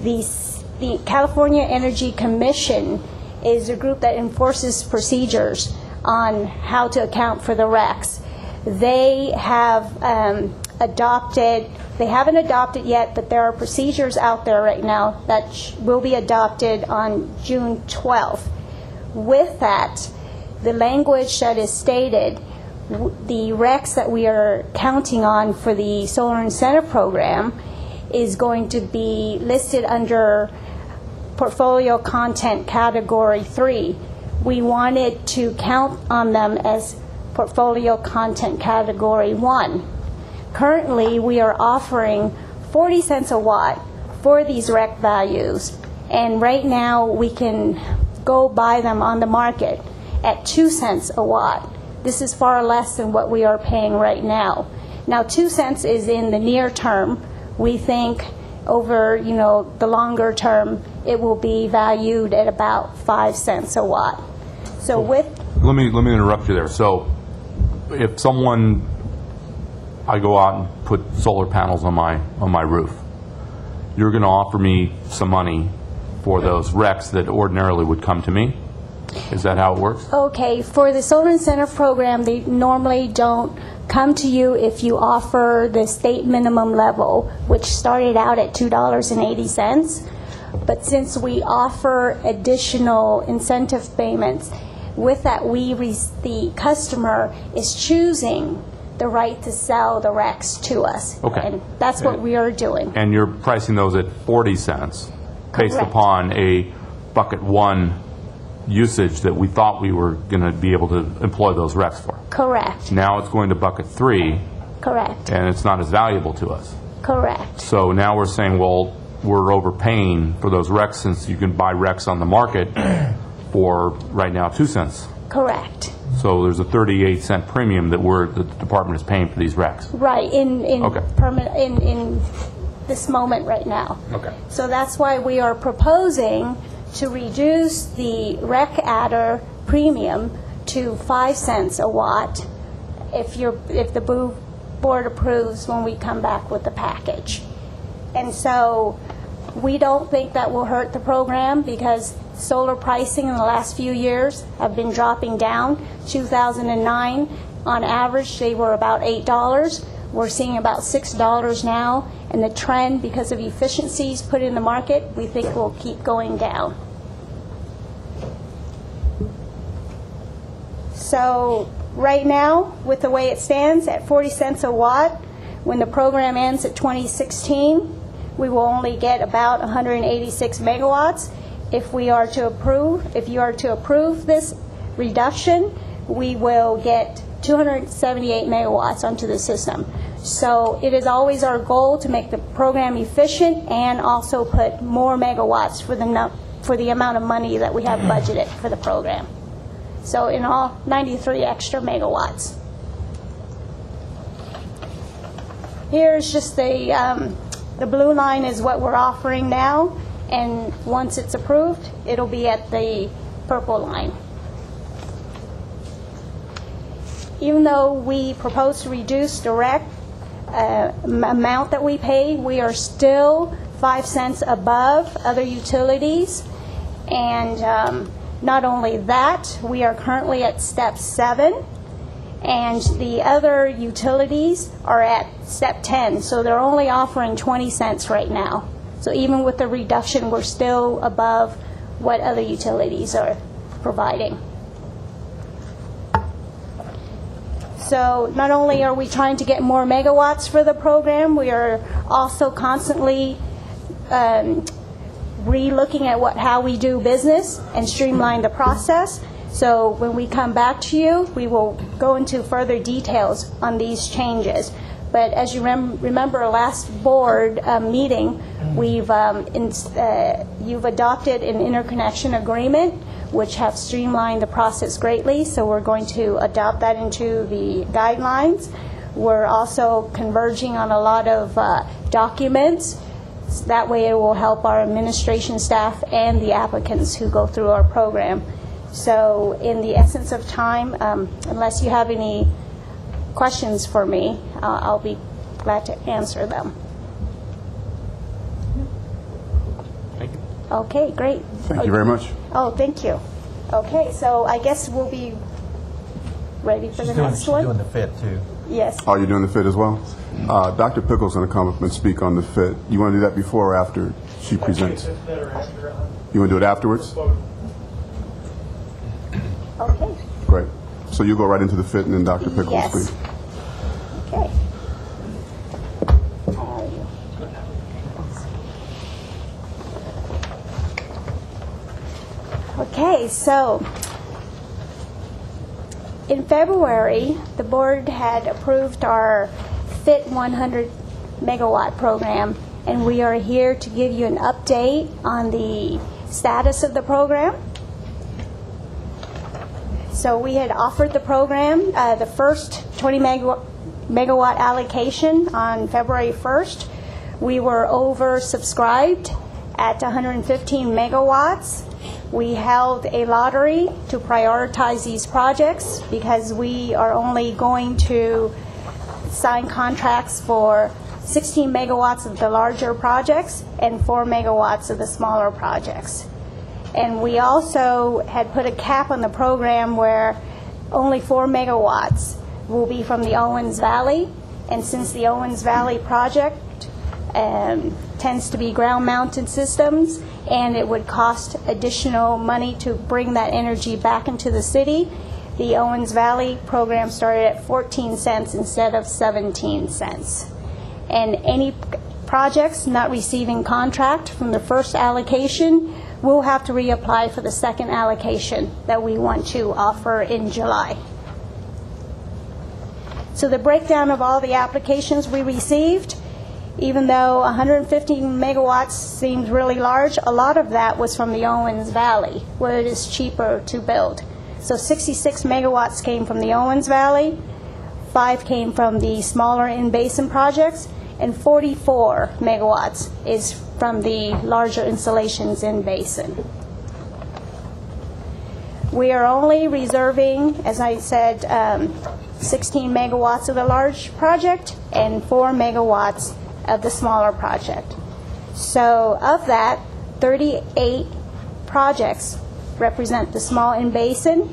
the California Energy Commission is a group that enforces procedures on how to account for the RECs. They have adopted, they haven't adopted yet, but there are procedures out there right now that will be adopted on June 12th. With that, the language that is stated, the RECs that we are counting on for the solar incentive program is going to be listed under portfolio content category 3. We wanted to count on them as portfolio content category 1. Currently, we are offering 40 cents a watt for these REC values, and right now we can go buy them on the market at 2 cents a watt. This is far less than what we are paying right now. Now, 2 cents is in the near term. We think over, the longer term, it will be valued at about 5 cents a watt. So with... Let me interrupt you there. So if I go out and put solar panels on my roof, you're going to offer me some money for those RECs that ordinarily would come to me? Is that how it works? Okay, for the solar incentive program, they normally don't come to you if you offer the state minimum level, which started out at $2.80. But since we offer additional incentive payments, with that the customer is choosing the right to sell the RECs to us. Okay. And that's what we are doing. And you're pricing those at 40 cents based Correct. upon a bucket 1 usage that we thought we were going to be able to employ those RECs for. Correct. Now it's going to bucket 3. Correct. And it's not as valuable to us. Correct. So now we're saying, well, we're overpaying for those RECs since you can buy RECs on the market for right now 2 cents. Correct. So there's a 38-cent premium that the department is paying for these RECs. Right, in this moment right now. Okay. So that's why we are proposing to reduce the REC adder premium to 5 cents a watt if the board approves when we come back with the package. And so we don't think that will hurt the program because solar pricing in the last few years have been dropping down. 2009, on average, they were about $8. We're seeing about $6 now, and the trend, because of efficiencies put in the market, we think will keep going down. So right now, with the way it stands, at 40 cents a watt, when the program ends at 2016, we will only get about 186 megawatts. If you are to approve this reduction, we will get 278 megawatts onto the system. So it is always our goal to make the program efficient and also put more megawatts for the amount of money that we have budgeted for the program. So in all, 93 extra megawatts. Here's just the blue line is what we're offering now, and once it's approved, it'll be at the purple line. Even though we propose to reduce direct amount that we pay, we are still 5 cents above other utilities. And not only that, we are currently at step 7, and the other utilities are at step 10. So they're only offering 20 cents right now. So even with the reduction, we're still above what other utilities are providing. So not only are we trying to get more megawatts for the program, we are also constantly re-looking at how we do business and streamline the process. So when we come back to you, we will go into further details on these changes. But as you remember last board meeting, you've adopted an interconnection agreement, which have streamlined the process greatly. So we're going to adopt that into the guidelines. We're also converging on a lot of documents. That way it will help our administration staff and the applicants who go through our program. So in the essence of time, unless you have any questions for me, I'll be glad to answer them. Thank you. Okay, great. Thank you very much. Oh, thank you. Okay, so I guess we'll be ready for the next one. She's doing the FIT too. Yes. Are you doing the FIT as well? Dr. Pickle's going to come up and speak on the FIT. You want to do that before or after she presents? You want to do it afterwards? Okay. Great. So you go right into the FIT and then Dr. Pickle will Yes. speak. Okay. Okay, so in February, the board had approved our FIT 100 megawatt program, and we are here to give you an update on the status of the program. So we had offered the program, the first 20 megawatt allocation on February 1st. We were oversubscribed at 115 megawatts. We held a lottery to prioritize these projects because we are only going to sign contracts for 16 megawatts of the larger projects and 4 megawatts of the smaller projects. And we also had put a cap on the program where only 4 megawatts will be from the Owens Valley. And since the Owens Valley project tends to be ground-mounted systems, and it would cost additional money to bring that energy back into the city, the Owens Valley program started at 14 cents instead of 17 cents. And any projects not receiving contract from the first allocation will have to reapply for the second allocation that we want to offer in July. So the breakdown of all the applications we received, even though 150 megawatts seemed really large, a lot of that was from the Owens Valley, where it is cheaper to build. So 66 megawatts came from the Owens Valley, 5 came from the smaller in-basin projects, and 44 megawatts is from the larger installations in basin. We are only reserving, as I said, 16 megawatts of the large project and 4 megawatts of the smaller project. So of that, 38 projects represent the small in-basin,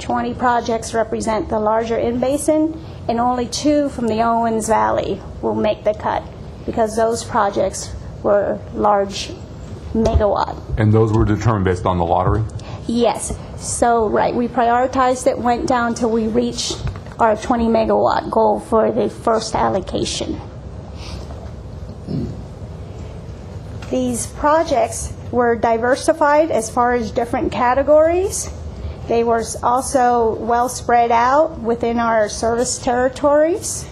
20 projects represent the larger in-basin, and only 2 from the Owens Valley will make the cut because those projects were large megawatt. And those were determined based on the lottery? Yes. So, right, we prioritized it, went down till we reached our 20 megawatt goal for the first allocation. These projects were diversified as far as different categories. They were also well spread out within our service territories.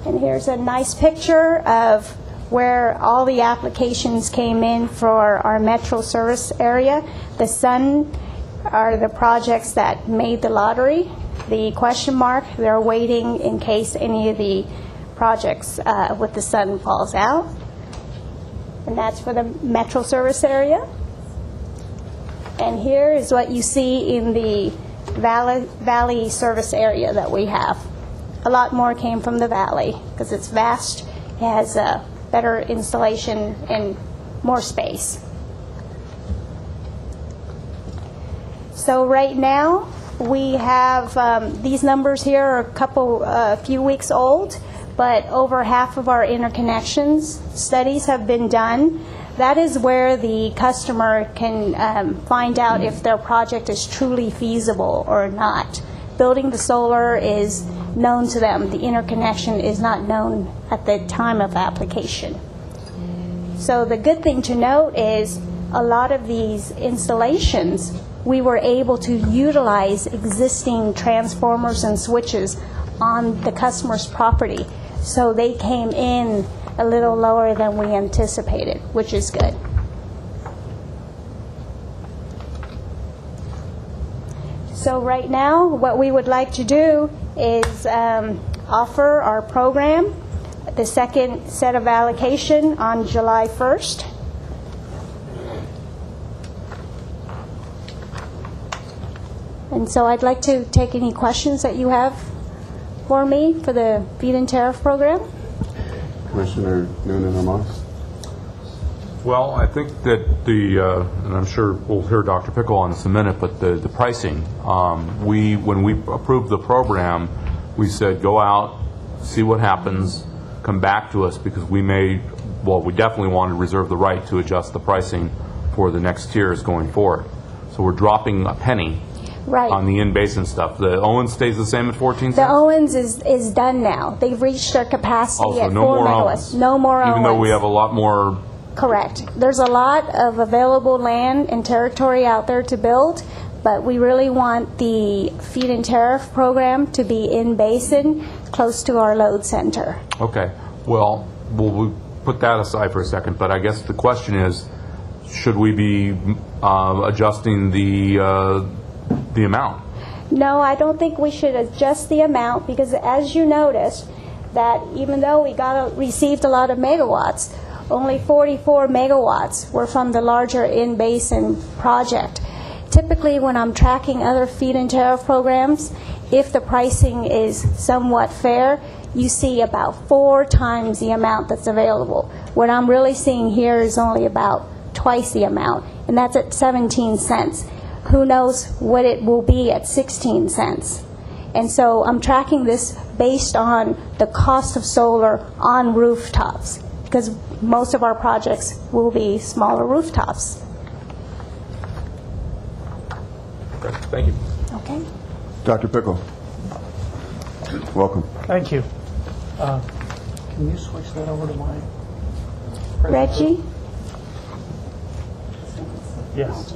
And here's a nice picture of where all the applications came in for our metro service area. The sun are the projects that made the lottery. The question mark, they're waiting in case any of the projects with the sun falls out. And that's for the metro service area. And here is what you see in the valley service area that we have. A lot more came from the valley because it's vast, it has a better installation and more space. So right now we have these numbers here are a few weeks old, but over half of our interconnections studies have been done. That is where the customer can find out if their project is truly feasible or not. Building the solar is known to them. The interconnection is not known at the time of application. So the good thing to note is a lot of these installations, we were able to utilize existing transformers and switches on the customer's property. So they came in a little lower than we anticipated, which is good. So right now, what we would like to do is offer our program, the second set of allocation on July 1st. And so I'd like to take any questions that you have for me for the feed-in tariff program. Commissioner Noonan or Moss? Well, I think that and I'm sure we'll hear Dr. Pickle on this in a minute, but the pricing, when we approved the program, we said go out, see what happens, come back to us, because we definitely want to reserve the right to adjust the pricing for the next tiers going forward. So we're dropping a penny on the in-basin stuff. The Owens stays the same at 14 cents? The Owens is done now. They've reached their capacity at 4 megawatts. No more Owens. Even though we have a lot more. Correct. There's a lot of available land and territory out there to build, but we really want the feed-in tariff program to be in basin, close to our load center. Okay. Well, we'll put that aside for a second, but I guess the question is, should we be adjusting the amount? No, I don't think we should adjust the amount, because as you noticed, that even though we received a lot of megawatts, only 44 megawatts were from the larger in-basin project. Typically, when I'm tracking other feed-in tariff programs, if the pricing is somewhat fair, you see about 4 times the amount that's available. What I'm really seeing here is only about twice the amount, and that's at 17 cents. Who knows what it will be at 16 cents. And so I'm tracking this based on the cost of solar on rooftops, because most of our projects will be smaller rooftops. Okay, thank you. Okay. Dr. Pickle, welcome. Thank you. Can you switch that over to mine? Reggie? Yes.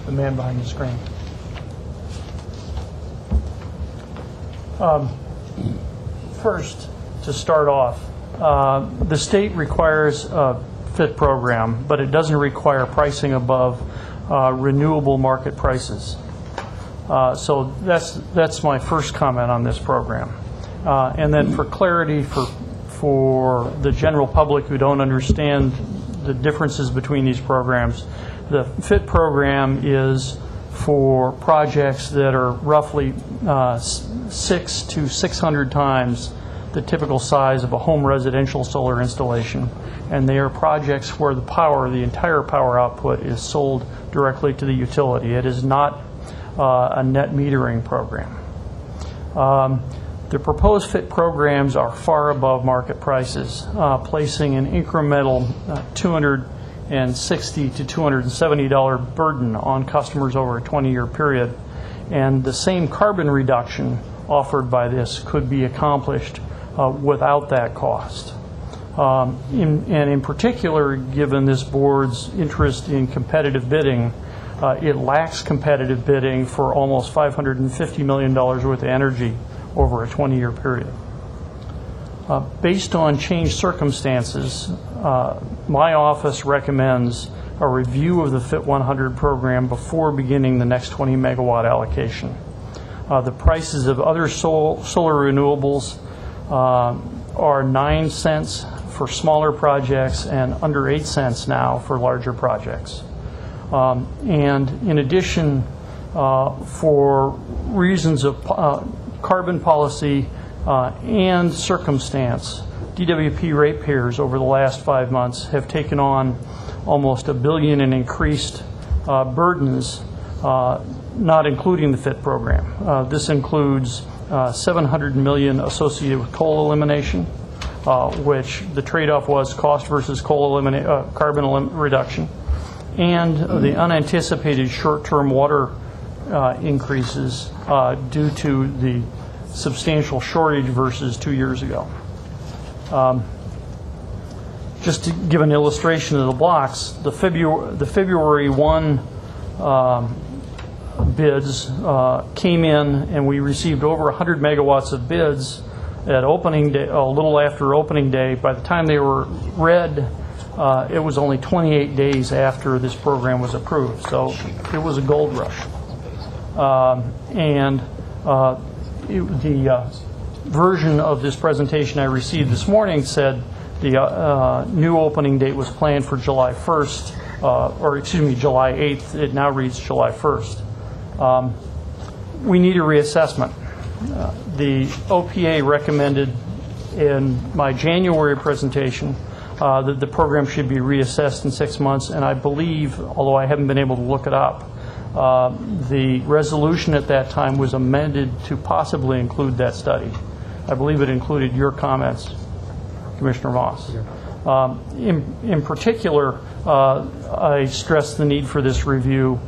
The man behind the screen. First, to start off, the state requires a FIT program, but it doesn't require pricing above renewable market prices. So that's my first comment on this program. And then for clarity for the general public who don't understand the differences between these programs, The FIT program is for projects that are roughly 6 to 600 times the typical size of a home residential solar installation, and they are projects where the entire power output is sold directly to the utility. It is not a net metering program. The proposed FIT programs are far above market prices, placing an incremental $260 to $270 burden on customers over a 20-year period, and the same carbon reduction offered by this could be accomplished without that cost. In particular, given this board's interest in competitive bidding, it lacks competitive bidding for almost $550 million worth of energy over a 20-year period. Based on changed circumstances, my office recommends a review of the FIT 100 program before beginning the next 20 megawatt allocation. The prices of other solar renewables are 9 cents for smaller projects and under 8 cents now for larger projects. And in addition, for reasons of carbon policy and circumstance, DWP ratepayers over the last 5 months have taken on almost $1 billion in increased burdens, not including the FIT program. This includes $700 million associated with coal elimination, which the trade-off was cost versus carbon reduction, and the unanticipated short-term water increases due to the substantial shortage versus 2 years ago. Just to give an illustration of the blocks, the February 1 bids came in, and we received over 100 megawatts of bids at opening day, a little after opening day. By the time they were read, it was only 28 days after this program was approved. So it was a gold rush. The version of this presentation I received this morning said the new opening date was planned for July 1st, July 8th. It now reads July 1st. We need a reassessment. The OPA recommended in my January presentation that the program should be reassessed in 6 months, and I believe, although I haven't been able to look it up, the resolution at that time was amended to possibly include that study. I believe it included your comments, Commissioner Moss. In particular, I stress the need for this review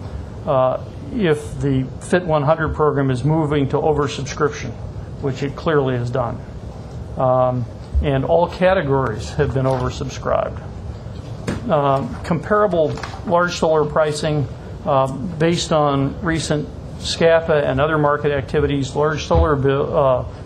if the FIT 100 program is moving to oversubscription, which it clearly has done. And all categories have been oversubscribed. Comparable large solar pricing based on recent SCAPA and other market activities, large solar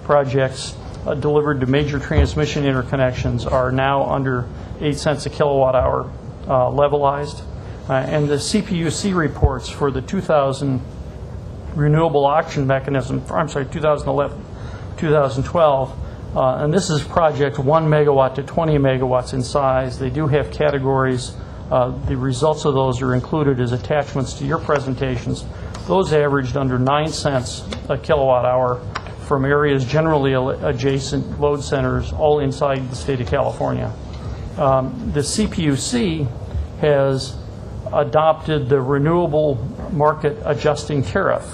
projects delivered to major transmission interconnections are now under 8 cents a kilowatt hour levelized. And the CPUC reports for the 2000 renewable auction mechanism, 2011, 2012, and this is project 1 megawatt to 20 megawatts in size. They do have categories. The results of those are included as attachments to your presentations. Those averaged under 9 cents a kilowatt hour from areas generally adjacent load centers, all inside the state of California. The CPUC has adopted the renewable market adjusting tariff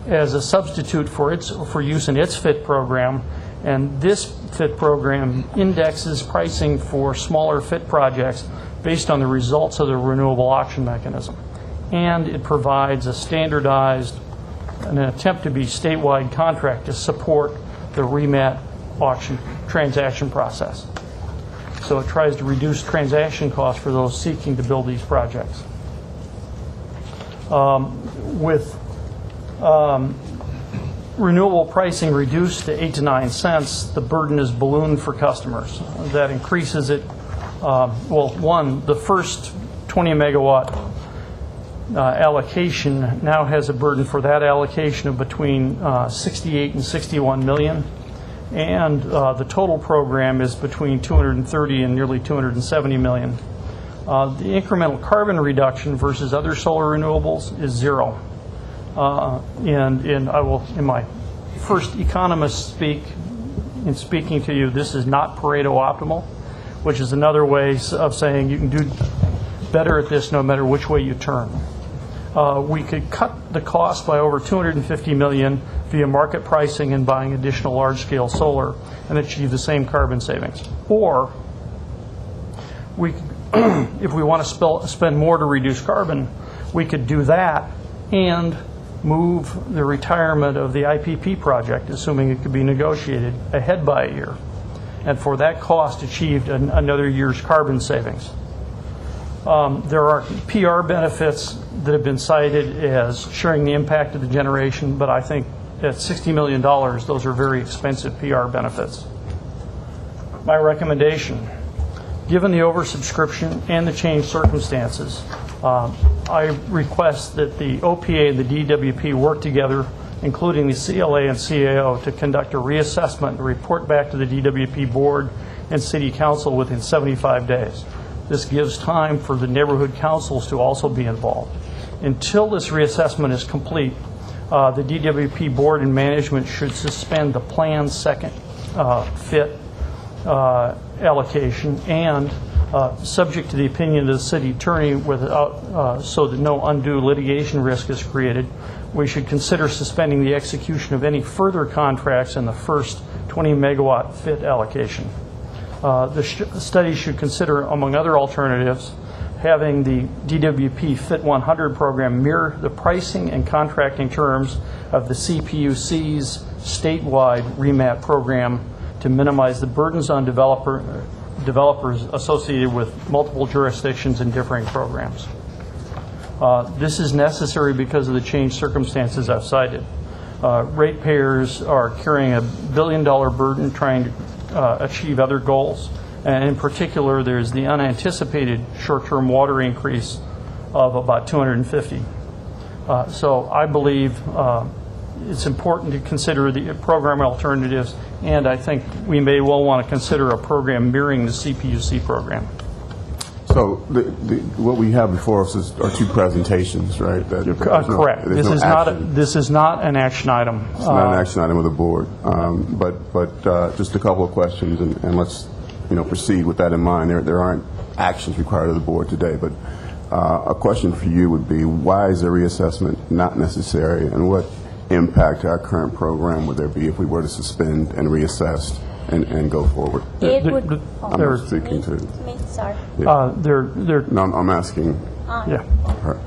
as a substitute for use in its FIT program, and this FIT program indexes pricing for smaller FIT projects based on the results of the renewable auction mechanism, and it provides a standardized, an attempt to be statewide contract to support the REMAT auction transaction process. So it tries to reduce transaction costs for those seeking to build these projects. With renewable pricing reduced to 8 to 9 cents, the burden is ballooned for customers. That increases it. The first 20 megawatt allocation now has a burden for that allocation of between 68 and 61 million. And the total program is between 230 and nearly 270 million. The incremental carbon reduction versus other solar renewables is 0. And I will, in my first economist speaking to you, this is not Pareto optimal, which is another way of saying you can do better at this no matter which way you turn. We could cut the cost by over $250 million via market pricing and buying additional large-scale solar and achieve the same carbon savings. Or, we, if we want to spend more to reduce carbon, we could do that and move the retirement of the IPP project, assuming it could be negotiated, ahead by a year. And for that cost, achieved another year's carbon savings. There are PR benefits that have been cited as sharing the impact of the generation, but I think at $60 million, those are very expensive PR benefits. My recommendation, given the oversubscription and the changed circumstances, I request that the OPA and the DWP work together, including the CLA and CAO, to conduct a reassessment and report back to the DWP board and City Council within 75 days. This gives time for the neighborhood councils to also be involved. Until this reassessment is complete, the DWP board and management should suspend the planned second fit allocation and, subject to the opinion of the city attorney, without, so that no undue litigation risk is created, we should consider suspending the execution of any further contracts in the first 20 megawatt fit allocation. The study should consider, among other alternatives, having the DWP Fit 100 program mirror the pricing and contracting terms of the CPUC's statewide REMAP program to minimize the burdens on developers associated with multiple jurisdictions and differing programs. This is necessary because of the changed circumstances I've cited. Ratepayers are carrying a billion-dollar burden trying to achieve other goals, and in particular there's the unanticipated short-term water increase of about 250. So I believe it's important to consider the program alternatives, and I think we may well want to consider a program mirroring the CPUC program. So what we have before us are two presentations, right? Correct. This is not an action item. It's not an action item of the board. But just a couple of questions, and let's proceed with that in mind. There aren't actions required of the board today, but a question for you would be, why is a reassessment not necessary, and what impact to our current program would there be if we were to suspend and reassess and go forward? It would. I'm speaking to. Me, sorry. Yeah. No, I'm asking. Yeah. Right.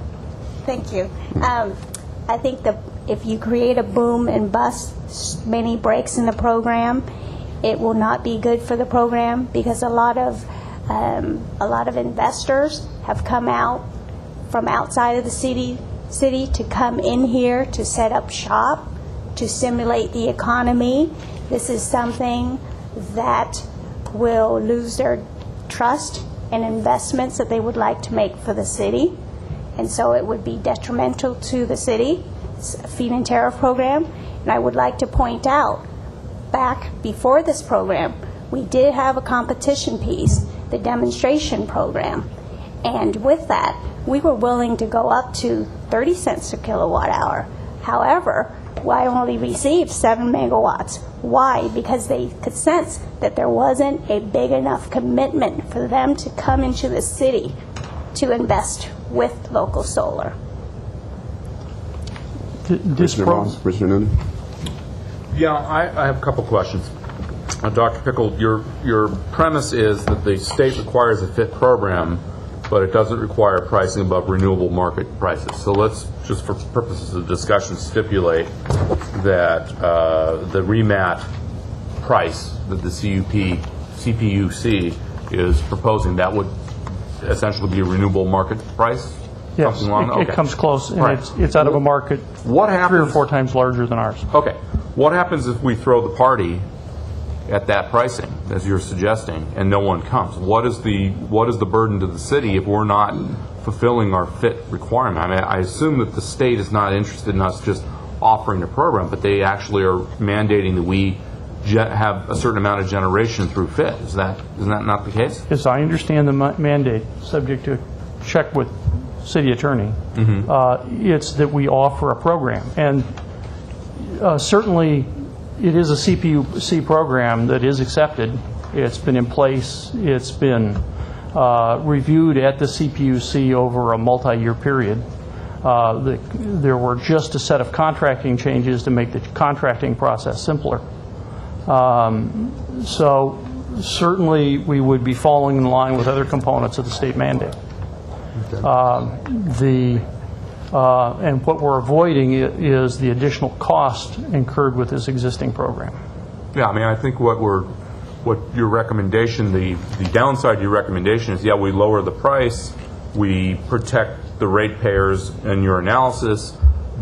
Thank you. I think that if you create a boom and bust many breaks in the program, it will not be good for the program, because a lot of investors have come out from outside of the city to come in here to set up shop, to stimulate the economy. This is something that will lose their trust and investments that they would like to make for the city. And so it would be detrimental to the city. It's a feed-in tariff program. And I would like to point out, back before this program, we did have a competition piece, the demonstration program. And with that, we were willing to go up to 30 cents a kilowatt hour. However, I only received 7 megawatts. Why? Because they could sense that there wasn't a big enough commitment for them to come into the city to with local solar. Commissioner Noonan? Yeah, I have a couple questions. Dr. Pickle, your premise is that the state requires a FIT program, but it doesn't require pricing above renewable market prices. So let's, just for purposes of discussion, stipulate that the REMAT price that the CPUC is proposing, that would essentially be a renewable market price? Yes, it comes close, and right. it's out of a market what happens, 3 or 4 times larger than ours. Okay. What happens if we throw the party at that pricing, as you're suggesting, and no one comes? What is the burden to the city if we're not fulfilling our FIT requirement? I mean, I assume that the state is not interested in us just offering a program, but they actually are mandating that we have a certain amount of generation through FIT. Isn't that not the case? As I understand the mandate, subject to check with city attorney, it's that we offer a program. And certainly it is a CPUC program that is accepted. It's been in place. It's been reviewed at the CPUC over a multi-year period. There were just a set of contracting changes to make the contracting process simpler. So certainly we would be falling in line with other components of the state mandate. And what we're avoiding is the additional cost incurred with this existing program. Yeah, I mean, I think what your recommendation, the downside to your recommendation is, yeah, we lower the price, we protect the ratepayers in your analysis,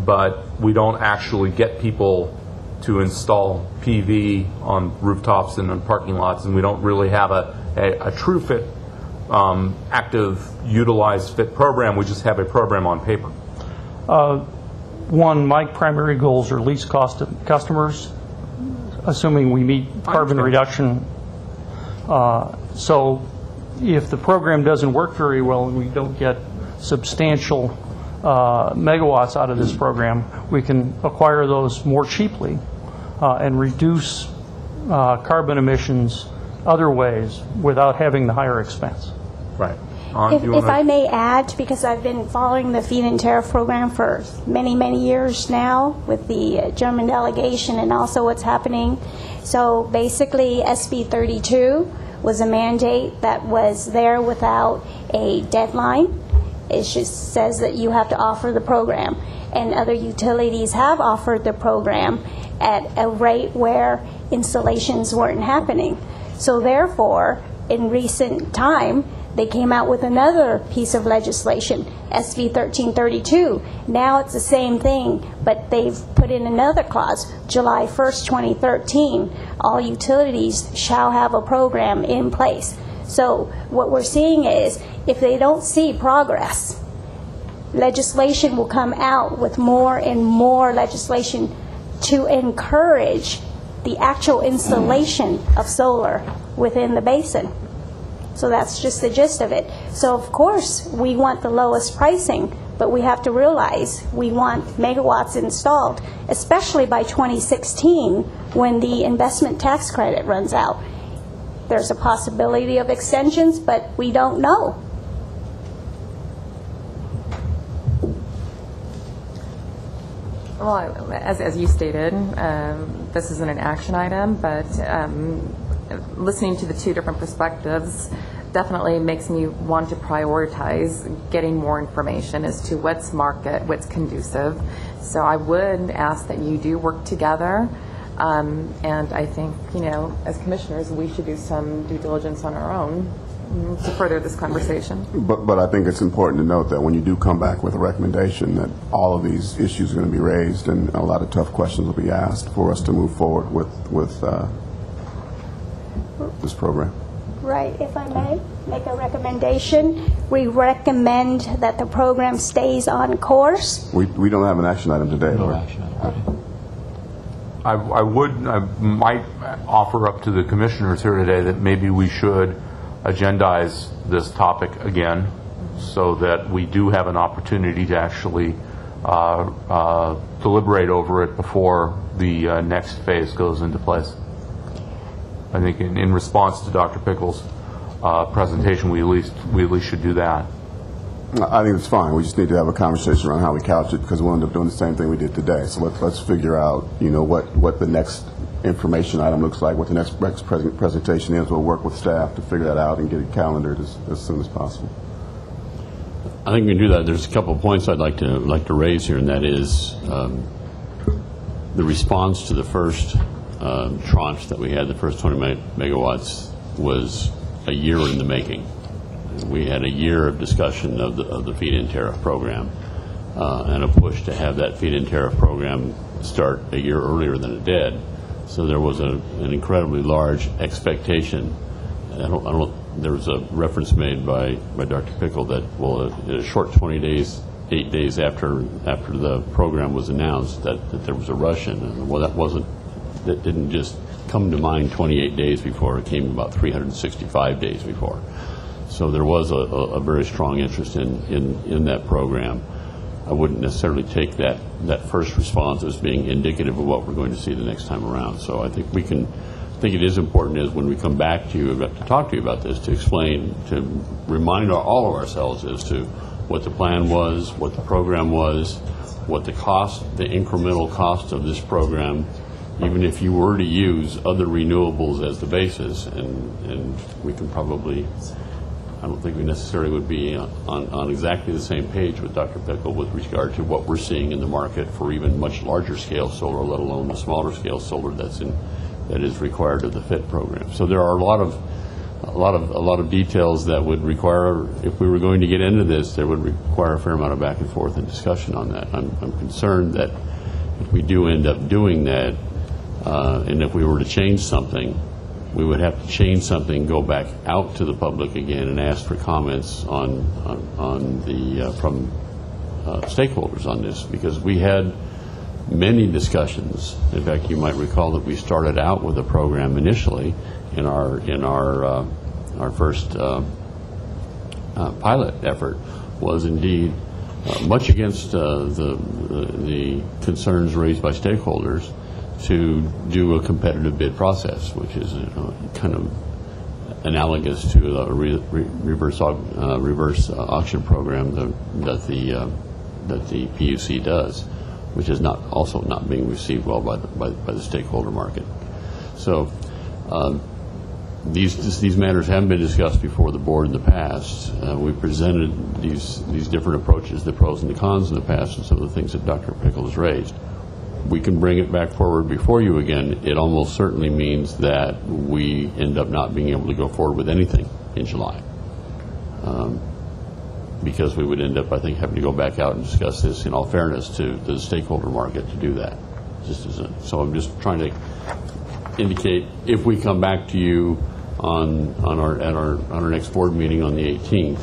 but we don't actually get people to install PV on rooftops and on parking lots, and we don't really have a true FIT, active, utilized FIT program. We just have a program on paper. One, my primary goals are least cost to customers, assuming we meet carbon reduction. So if the program doesn't work very well and we don't get substantial megawatts out of this program, we can acquire those more cheaply and reduce carbon emissions other ways without having the higher expense. Right. If I may add, because I've been following the feed-in tariff program for many, many years now with the German delegation and also what's happening. So basically, SB 32 was a mandate that was there without a deadline. It just says that you have to offer the program. And other utilities have offered the program at a rate where installations weren't happening. So therefore, in recent time, they came out with another piece of legislation, SB 1332. Now it's the same thing, but they've put in another clause, July 1st, 2013, all utilities shall have a program in place. So what we're seeing is, if they don't see progress, legislation will come out with more and more legislation to encourage the actual installation of solar within the basin. So that's just the gist of it. So of course we want the lowest pricing, but we have to realize we want megawatts installed, especially by 2016 when the investment tax credit runs out. There's a possibility of extensions, but we don't know. Well, as you stated, this isn't an action item, but listening to the two different perspectives definitely makes me want to prioritize getting more information as to what's market, what's conducive. So I would ask that you do work together. And I think, as commissioners, we should do some due diligence on our own to further this conversation. But I think it's important to note that when you do come back with a recommendation, that all of these issues are going to be raised and a lot of tough questions will be asked for us to move forward with this program. Right, if I may make a recommendation, we recommend that the program stays on course. We don't have an action item today. No action item. I might offer up to the commissioners here today that maybe we should agendize this topic again so that we do have an opportunity to actually deliberate over it before the next phase goes into place. I think in response to Dr. Pickle's presentation, we at least should do that. I think it's fine. We just need to have a conversation around how we couch it, because we'll end up doing the same thing we did today. So let's figure out, what the next information item looks like, what the next presentation is. We'll work with staff to figure that out and get it calendared as soon as possible. I think we can do that. There's a couple of points I'd like to raise here, and that is the response to the first tranche that we had, the first 20 megawatts, was a year in the making. We had a year of discussion of the feed-in tariff program and a push to have that feed-in tariff program start a year earlier than it did. So there was an incredibly large expectation. There was a reference made by Dr. Pickle that, in a short 20 days, 8 days after the program was announced, that there was a rush in. And that didn't just come to mind 28 days before. It came about 365 days before. So there was a very strong interest in that program. I wouldn't necessarily take that first response as being indicative of what we're going to see the next time around. So I think it is important is when we come back to you to talk to you about this, to explain, to remind all of ourselves as to what the plan was, what the program was, what the incremental cost of this program, even if you were to use other renewables as the basis, and we can probably, I don't think we necessarily would be on exactly the same page with Dr. Pickle with regard to what we're seeing in the market for even much larger scale solar, let alone the smaller scale solar that is required of the FIT program. So there are a lot of details that would require, if we were going to get into this, there would require a fair amount of back and forth and discussion on that. I'm concerned that if we do end up doing that, and if we were to change something, we would have to change something, go back out to the public again, and ask for comments from stakeholders on this, because we had many discussions. In fact, you might recall that we started out with a program initially in our first pilot effort was indeed much against the concerns raised by stakeholders to do a competitive bid process, which is kind of analogous to a reverse auction program that the PUC does, which is also not being received well by the stakeholder market. So these matters haven't been discussed before the board in the past. We presented these different approaches, the pros and the cons in the past, and some of the things that Dr. Pickle has raised. We can bring it back forward before you again. It almost certainly means that we end up not being able to go forward with anything in July. Because we would end up, I think, having to go back out and discuss this in all fairness to the stakeholder market to do that. So I'm just trying to indicate, if we come back to you on our next board meeting on the 18th,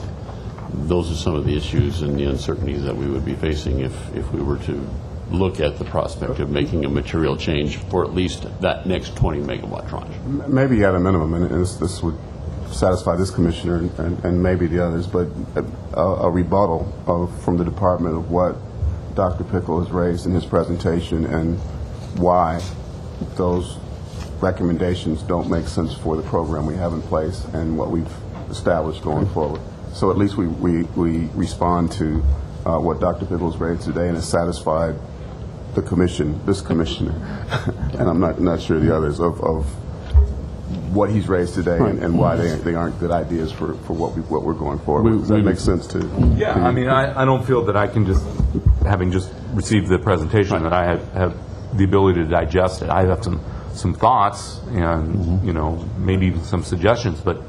those are some of the issues and the uncertainties that we would be facing if we were to look at the prospect of making a material change for at least that next 20 megawatt tranche. Maybe at a minimum, and this would satisfy this commissioner and maybe the others, but a rebuttal from the department of what Dr. Pickle has raised in his presentation and why those recommendations don't make sense for the program we have in place and what we've established going forward. So at least we respond to what Dr. Pickle has raised today and has satisfied the commission, this commissioner, and I'm not sure the others, of what he's raised today and why they aren't good ideas for what we're going forward. Does that make sense to you? Yeah, I mean, I don't feel that I can just, having just received the presentation, that I have the ability to digest it. I have some thoughts and, maybe even some suggestions, but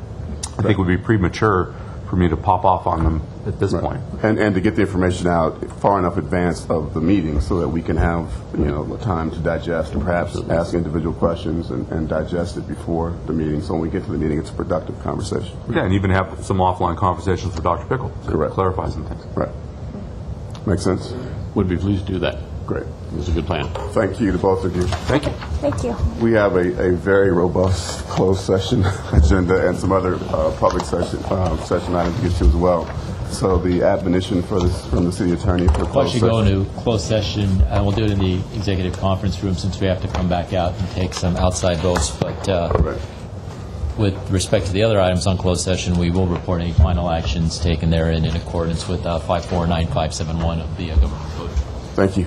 I think it would be premature for me to pop off on them at this point. And to get the information out far enough advance of the meeting so that we can have, time to digest and perhaps ask individual questions and digest it before the meeting. So when we get to the meeting, it's a productive conversation. Yeah, and even have some offline conversations with Dr. Pickle. Correct. Clarify some things. Right. Make sense? Would be pleased to do that. Great. It's a good plan. Thank you to both of you. Thank you. Thank you. We have a very robust closed session agenda and some other public session items to get to as well. So the admonition from the city attorney for closed session. We'll actually go into closed session, and we'll do it in the executive conference room since we have to come back out and take some outside votes. But with respect to the other items on closed session, we will report any final actions taken therein in accordance with 549571 of the government code. Thank you.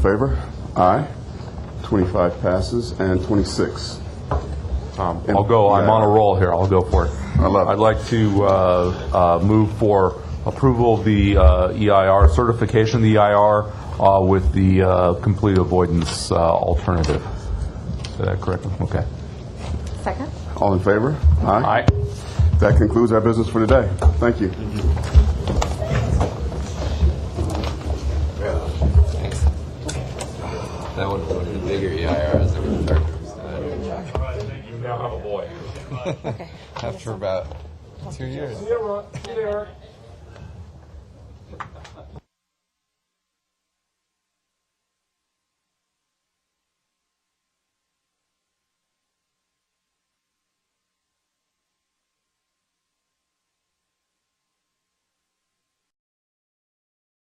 favor? Aye. 25 passes. And 26. I'll go. I'm on a roll here. I'll go for it. I love it. I'd like to move for approval of the EIR, certification of the EIR with the complete avoidance alternative. Is that correct? Okay. Second? All in favor? Aye. Aye. That concludes our business for today. Thank you. Thanks. That one was a bigger EIR than we started. You now have a boy. After about 2 years. See you, Ron. See you there.